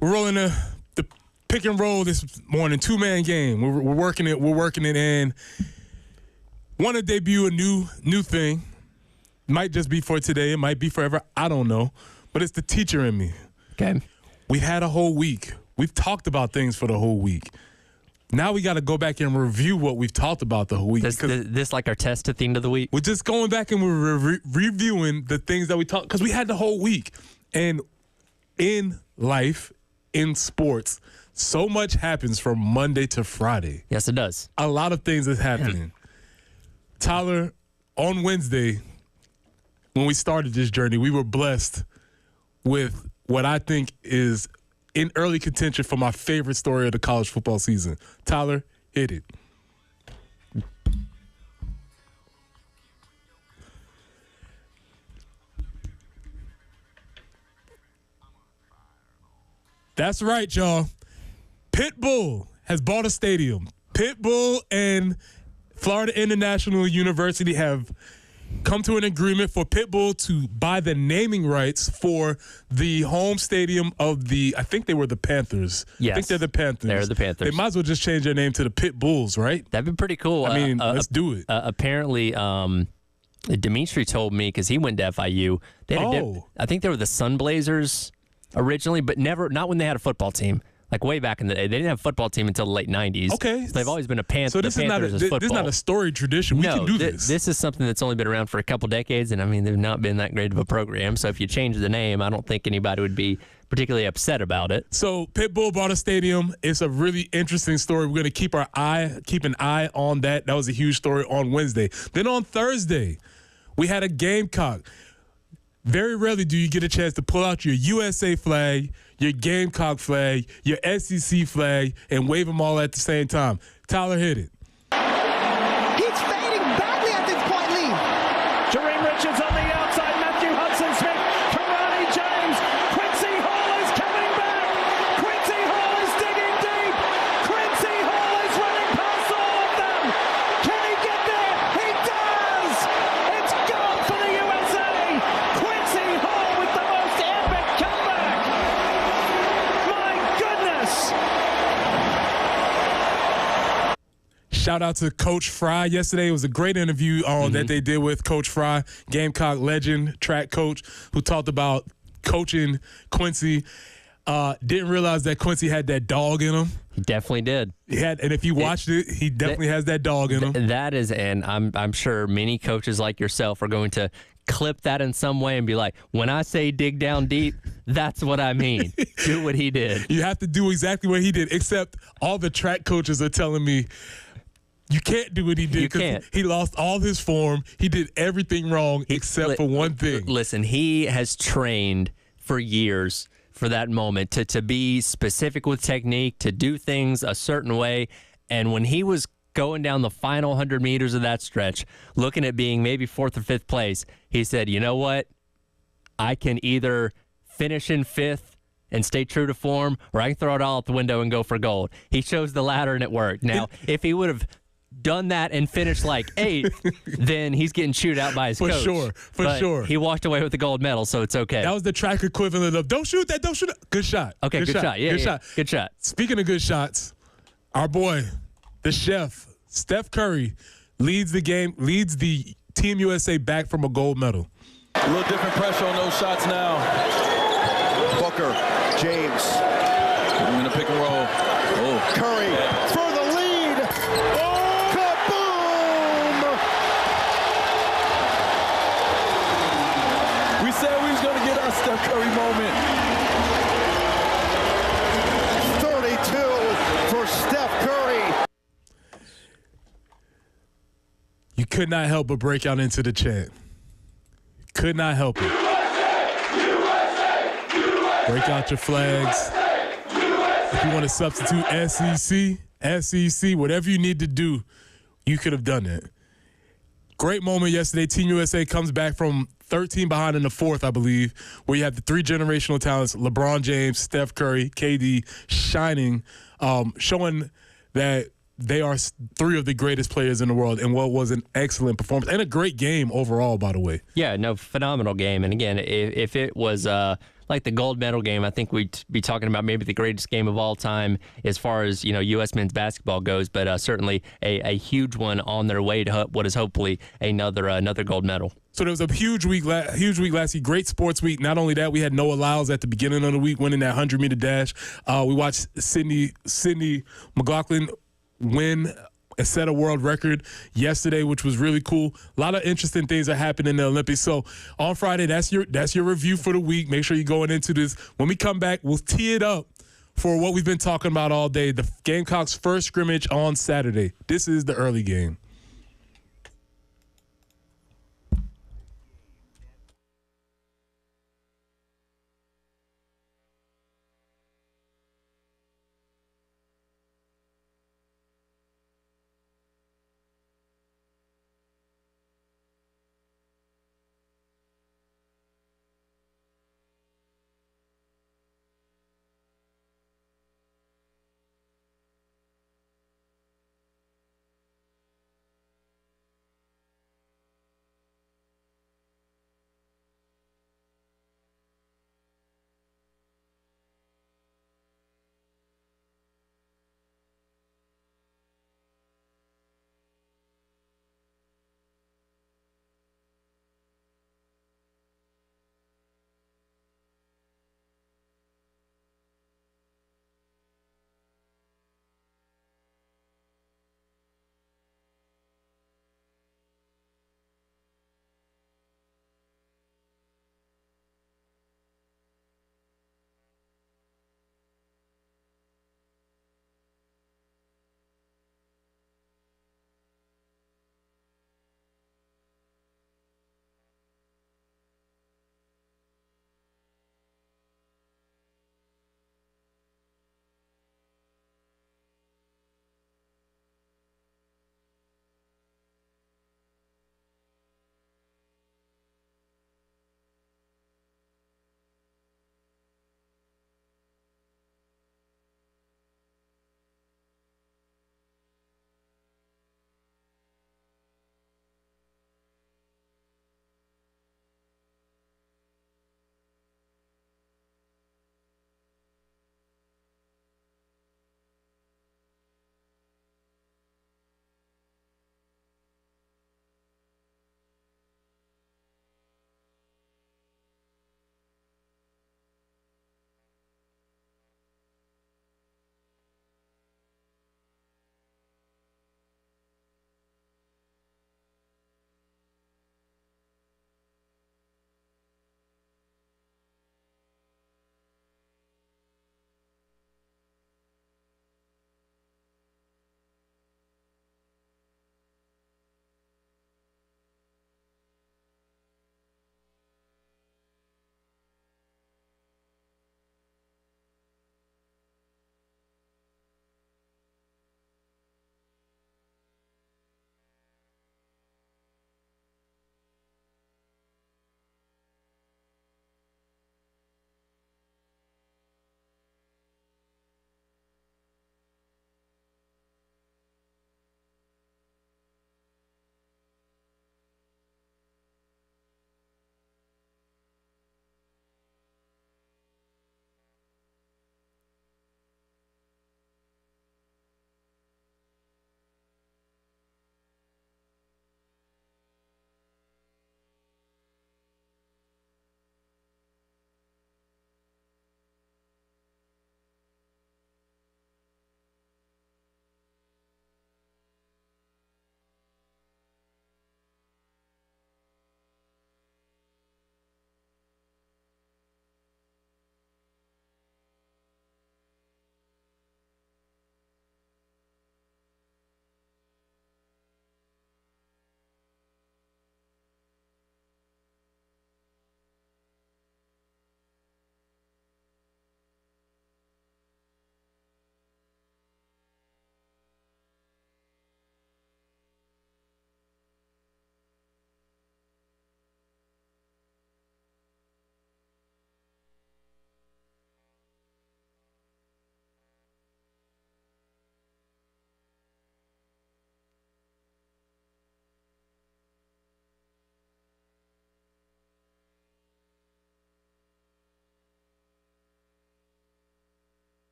We're rolling the pick and roll this morning. 2-man game. We're working it. We're working it in. Want to debut a new thing. Might just be for today. It might be forever. I don't know. But it's the teacher in me. Okay. We've had a whole week. We've talked about things for the whole week. Now we got to go back and review what we've talked about the whole week. This like our test at the end of the week? We're just going back and we're reviewing the things that we talked, because we had the whole week. And in life, in sports, so much happens from Monday to Friday. Yes, it does. A lot of things is happening. Tyler, on Wednesday, when we started this journey, we were blessed with what I think is in early contention for my favorite story of the college football season. Tyler, hit it. That's right, y'all. Pitbull has bought a stadium. Pitbull and Florida International University have come to an agreement for Pitbull to buy the naming rights for the home stadium of I think they were the Panthers. Yes. I think they're the Panthers. They're the Panthers. They might as well just change their name to the Pit Bulls, right? That'd be pretty cool. I mean, let's do it. Apparently, Dimitri told me, because he went to FIU, I think they were the Sun Blazers originally, but not when they had a football team. Like way back in the day, they didn't have a football team until the late 90s. Okay. So they've always been a Panther. So this is not a storied tradition. We can do this. This is something that's only been around for a couple decades, and I mean, they've not been that great of a program. So if you change the name, I don't think anybody would be particularly upset about it. So Pitbull bought a stadium. It's a really interesting story. We're going to keep an eye on that. That was a huge story on Wednesday. Then on Thursday, we had a Gamecock. Very rarely do you get a chance to pull out your USA flag, your Gamecock flag, your SEC flag, and wave them all at the same time. Tyler, hit it. He's fading badly at this point, Lee. Jareem Richards on the outside. Matthew Hudson-Smith. Karani James. Quincy Hall is coming back. Quincy Hall is digging deep. Quincy Hall is running past all of them. Can he get there? He does. It's gone for the USA. Quincy Hall with the most epic comeback. My goodness. Shout out to Coach Fry yesterday. It was a great interview that they did with Coach Fry, Gamecock legend, track coach, who talked about coaching Quincy. Didn't realize that Quincy had that dog in him. He definitely did. And if you watched it, he definitely has that dog in him. That is, and I'm sure many coaches like yourself are going to clip that in some way and be like, when I say dig down deep, that's what I mean. Do what he did. You have to do exactly what he did, except all the track coaches are telling me, you can't do what he did because he lost all his form. He did everything wrong except for one thing. Listen, he has trained for years for that moment to be specific with technique, to do things a certain way. And when he was going down the final 100 meters of that stretch, looking at being maybe 4th or 5th place, he said, you know what? I can either finish in 5th and stay true to form, or I can throw it all out the window and go for gold. He chose the latter, and it worked. Now, if he would have done that and finished like 8th, then he's getting chewed out by his coach. For sure. He walked away with the gold medal, so it's okay. That was the track equivalent of, don't shoot that, don't shoot that. Good shot. Okay, good shot. Yeah, good shot. Speaking of good shots, our boy, the chef, Steph Curry, leads the Team USA back from a gold medal. A little different pressure on those shots now. Booker, James. I'm going to pick and roll. Oh. Curry for the lead. Oh, kaboom! We said we was going to get our Steph Curry moment. 32 for Steph Curry. You could not help but break out into the chant. Could not help it. Break out your flags. If you want to substitute SEC, whatever you need to do, you could have done it. Great moment yesterday. Team USA comes back from 13 behind in the fourth, I believe, where you have the three generational talents, LeBron James, Steph Curry, KD, shining, showing that they are three of the greatest players in the world in what was an excellent performance and a great game overall, by the way. Yeah, no, phenomenal game. And again, if it was like the gold medal game, I think we'd be talking about maybe the greatest game of all time as far as, U.S. men's basketball goes, but certainly a huge one on their way to what is hopefully another gold medal. So there was a huge week last week. Great sports week. Not only that, we had Noah Lyles at the beginning of the week winning that 100-meter dash. We watched Sydney McLaughlin win a set a world record yesterday, which was really cool. A lot of interesting things that happened in the Olympics. So on Friday, that's your review for the week. Make sure you're going into this. When we come back, we'll tee it up for what we've been talking about all day, the Gamecocks' first scrimmage on Saturday. This is the early game.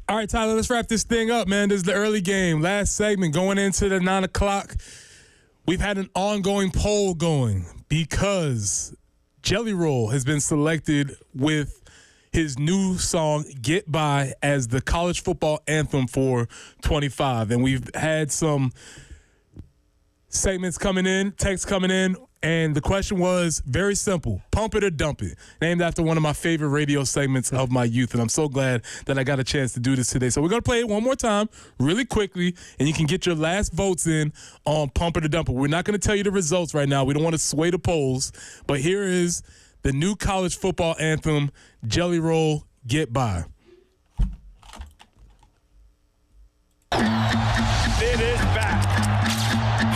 All right, Tyler, let's wrap this thing up, man. This is the early game. Last segment going into the 9 o'clock. We've had an ongoing poll going because Jelly Roll has been selected with his new song, Get By, as the college football anthem for 25. And we've had some segments coming in, texts coming in, and the question was very simple: pump it or dump it, named after one of my favorite radio segments of my youth. And I'm so glad that I got a chance to do this today. So we're going to play it one more time really quickly, and you can get your last votes in on pump it or dump it. We're not going to tell you the results right now. We don't want to sway the polls, but here is the new college football anthem, Jelly Roll, Get By. It is back.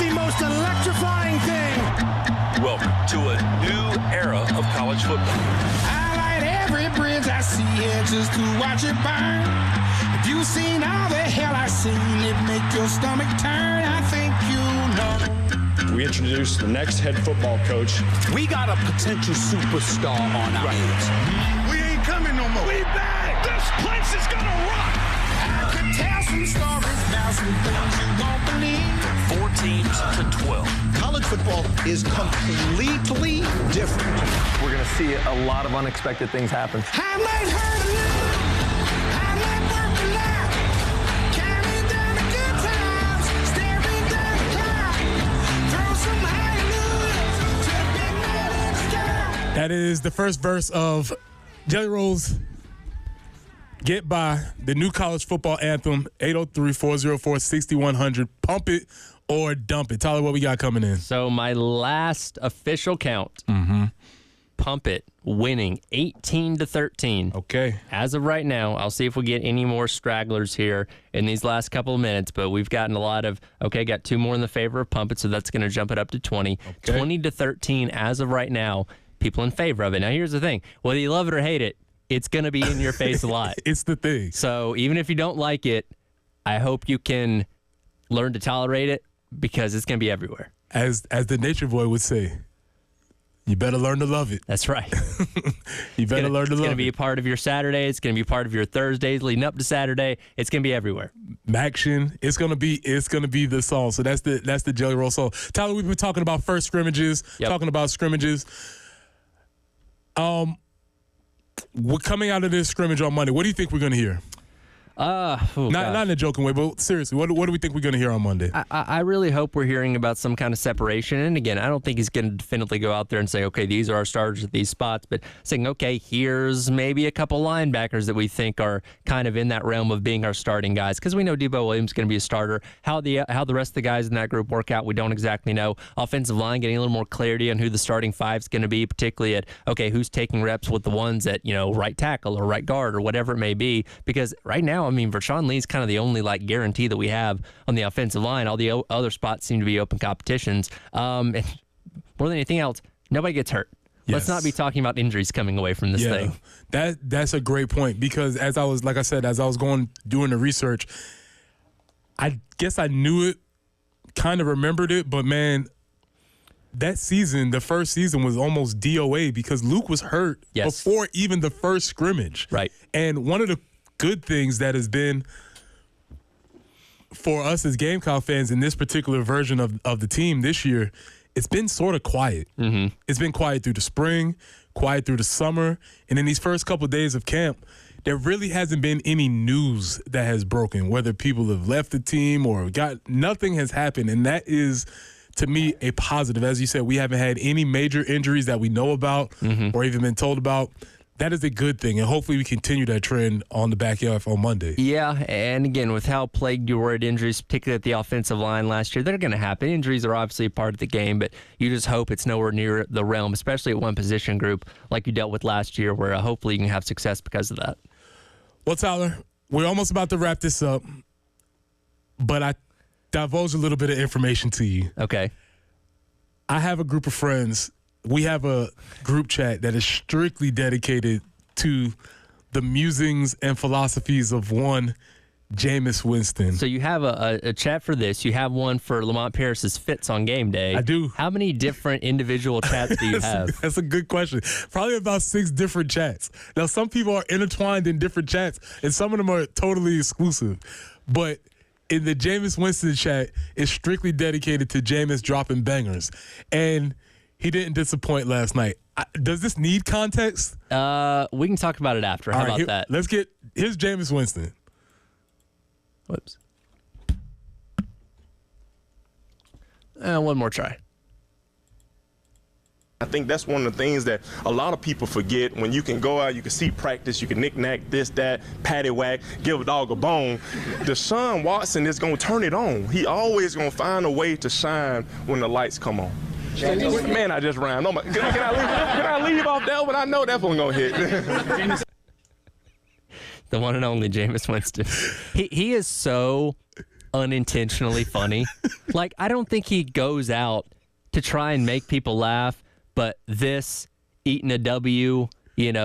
The most electrifying thing. Welcome to a new era of college football. I light every bridge I see here just to watch it burn. If you've seen all the hell I've seen, it make your stomach turn. I think you know. We introduce the next head football coach. We got a potential superstar on our hands. We ain't coming no more. We back. This place is gonna rock. I could tell some stories about some things you won't believe. 4 teams to 12. College football is completely different. We're going to see a lot of unexpected things happen. I might hurt a little. I might work a lot. Counting down the good times. Staring down the clock. Throw some hallelujahs to the big man in the sky. That is the first verse of Jelly Roll's Get By, the new college football anthem, 803-404-6100. Pump it or dump it. Tyler, what we got coming in? So my last official count, Pump It winning 18-13. Okay. As of right now, I'll see if we get any more stragglers here in these last couple of minutes, but we've gotten a lot of, got 2 more in the favor of Pump It, so that's going to jump it up to 20. Okay. 20-13 as of right now, people in favor of it. Now, here's the thing. Whether you love it or hate it, it's going to be in your face a lot. It's the thing. So even if you don't like it, I hope you can learn to tolerate it because it's going to be everywhere. As the Nature Boy would say, you better learn to love it. That's right. You better learn to love it. It's going to be a part of your Saturday. It's going to be part of your Thursdays leading up to Saturday. It's going to be everywhere. Maction. It's gonna be the song. So that's the Jelly Roll song. Tyler, we've been talking about first scrimmages, talking about scrimmages. We're coming out of this scrimmage on Monday. What do you think we're going to hear? Not in a joking way, but seriously, what do we think we're going to hear on Monday? I really hope we're hearing about some kind of separation. And again, I don't think he's going to definitively go out there and say, okay, these are our starters at these spots, but saying, okay, here's maybe a couple linebackers that we think are kind of in that realm of being our starting guys. Because we know Debo Williams is going to be a starter. How the rest of the guys in that group work out, we don't exactly know. Offensive line, getting a little more clarity on who the starting 5 is going to be, particularly at, okay, who's taking reps with the ones at, right tackle or right guard or whatever it may be. Because right now, I mean, Vershawn Lee's kind of the only guarantee that we have on the offensive line. All the other spots seem to be open competitions. And more than anything else, nobody gets hurt. Yes. Let's not be talking about injuries coming away from this thing. That's a great point because as I was doing the research, I guess I knew it, kind of remembered it, but man, that season, the first season was almost DOA because Luke was hurt before even the first scrimmage. Right. And one of the good things that has been for us as Gamecock fans in this particular version of the team this year, it's been sort of quiet. Mm-hmm. It's been quiet through the spring, quiet through the summer, and in these first couple of days of camp, there really hasn't been any news that has broken, whether people have left the team or nothing has happened, and that is, to me, a positive. As you said, we haven't had any major injuries that we know about or even been told about. That is a good thing, and hopefully we continue that trend on the backyard on Monday. Yeah, and again, with how plagued you were at injuries, particularly at the offensive line last year, they're going to happen. Injuries are obviously a part of the game, but you just hope it's nowhere near the realm, especially at one position group like you dealt with last year, where hopefully you can have success because of that. Well, Tyler, we're almost about to wrap this up, but I divulge a little bit of information to you. Okay. I have a group of friends. We have a group chat that is strictly dedicated to the musings and philosophies of one Jameis Winston. So you have a chat for this. You have one for Lamont Paris's fits on game day. I do. How many different individual chats do you have? That's a good question. Probably about 6 different chats. Now, some people are intertwined in different chats, and some of them are totally exclusive. But in the Jameis Winston chat, it's strictly dedicated to Jameis dropping bangers. And he didn't disappoint last night. Does this need context? We can talk about it after. How about that? Here's Jameis Winston. Whoops. One more try. I think that's one of the things that a lot of people forget. When you can go out, you can see practice, you can knick-knack, this, that, paddywhack, give a dog a bone. Deshaun Watson is going to turn it on. He always going to find a way to shine when the lights come on. Man, I just rhymed. Oh my, can I leave off that one? I know that one going to hit. The one and only Jameis Winston. He is so unintentionally funny. Like, I don't think he goes out to try and make people laugh, but this, eating a W, the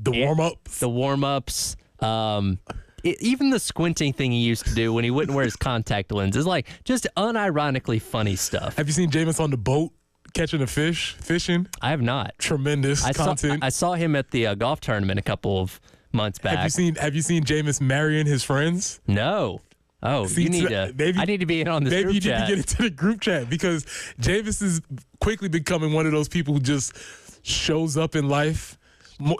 warm-ups, even the squinting thing he used to do when he wouldn't wear his contact lenses, like just unironically funny stuff. Have you seen Jameis on the boat catching a fish, fishing? I have not. Tremendous content. I saw him at the golf tournament a couple of months back. Have you seen Jameis marrying his friends? No. Oh, I need to be in on this group chat. Maybe you need to get into the group chat because Jameis is quickly becoming one of those people who just shows up in life,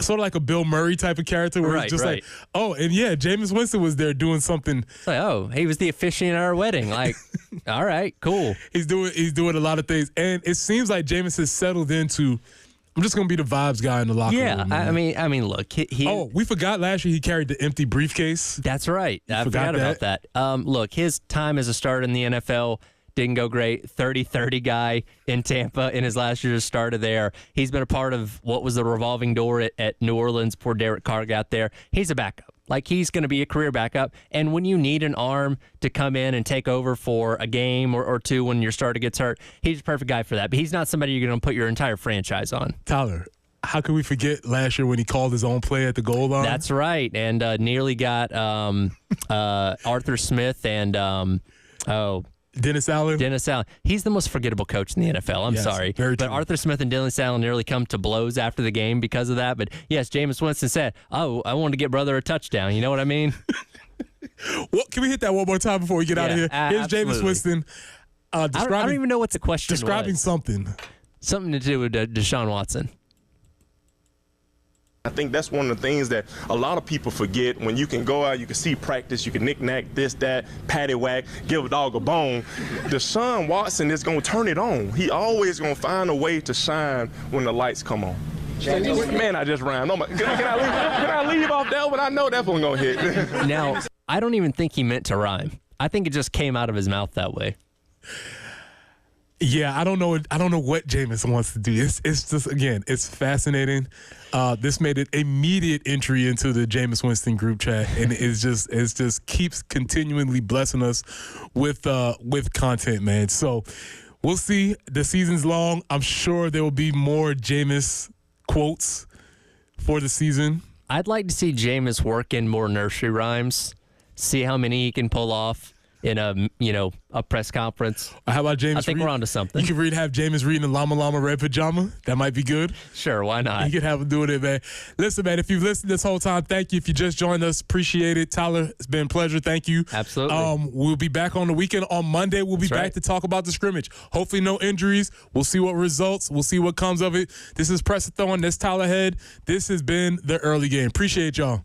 sort of like a Bill Murray type of character where he's just like, oh, and yeah, Jameis Winston was there doing something. Like, oh, he was the officiant at our wedding. Like, all right, cool. He's doing a lot of things. And it seems like Jameis has settled into, I'm just going to be the vibes guy in the locker room. Yeah, I mean, look. We forgot last year he carried the empty briefcase. That's right. I forgot about that. Look, his time as a starter in the NFL didn't go great. 30-30 guy in Tampa in his last year's starter there. He's been a part of what was the revolving door at New Orleans before Derek Carr got there. He's a backup. Like, he's going to be a career backup. And when you need an arm to come in and take over for a game or two when your starter gets hurt, he's the perfect guy for that. But he's not somebody you're going to put your entire franchise on. Tyler, how can we forget last year when he called his own play at the goal line? That's right. And nearly got Arthur Smith and Dennis Allen. He's the most forgettable coach in the NFL. I'm sorry. Very true. But Arthur Smith and Dennis Allen nearly come to blows after the game because of that. But yes, Jameis Winston said, oh, I wanted to get brother a touchdown. You know what I mean? Well, can we hit that one more time before we get out of here? Here's Jameis Winston. I don't even know what the question describing was. Something to do with Deshaun Watson. I think that's one of the things that a lot of people forget. When you can go out, you can see practice, you can knick-knack, this, that, paddywhack, give a dog a bone. Deshaun Watson is going to turn it on. He always going to find a way to shine when the lights come on. Man, I just rhymed. Oh my, can I leave off that one? I know that one going to hit. Now, I don't even think he meant to rhyme. I think it just came out of his mouth that way. Yeah, I don't know what Jameis wants to do. It's just, again, it's fascinating. This made an immediate entry into the Jameis Winston group chat, and it just keeps continually blessing us with content, man. So we'll see. The season's long. I'm sure there will be more Jameis quotes for the season. I'd like to see Jameis work in more nursery rhymes, see how many he can pull off in a press conference. How about Jameis? I think we're onto something. You could have Jameis reading a Llama Llama red pajama. That might be good. Sure, why not? You could have him doing it, man. Listen, man, if you've listened this whole time, thank you. If you just joined us, appreciate it. Tyler, it's been a pleasure. Thank you. Absolutely. We'll be back on the weekend. On Monday, we'll be back to talk about the scrimmage. Hopefully no injuries. We'll see what results. We'll see what comes of it. This is Press-A-Thon. That's Tyler Head. This has been The Early Game. Appreciate y'all.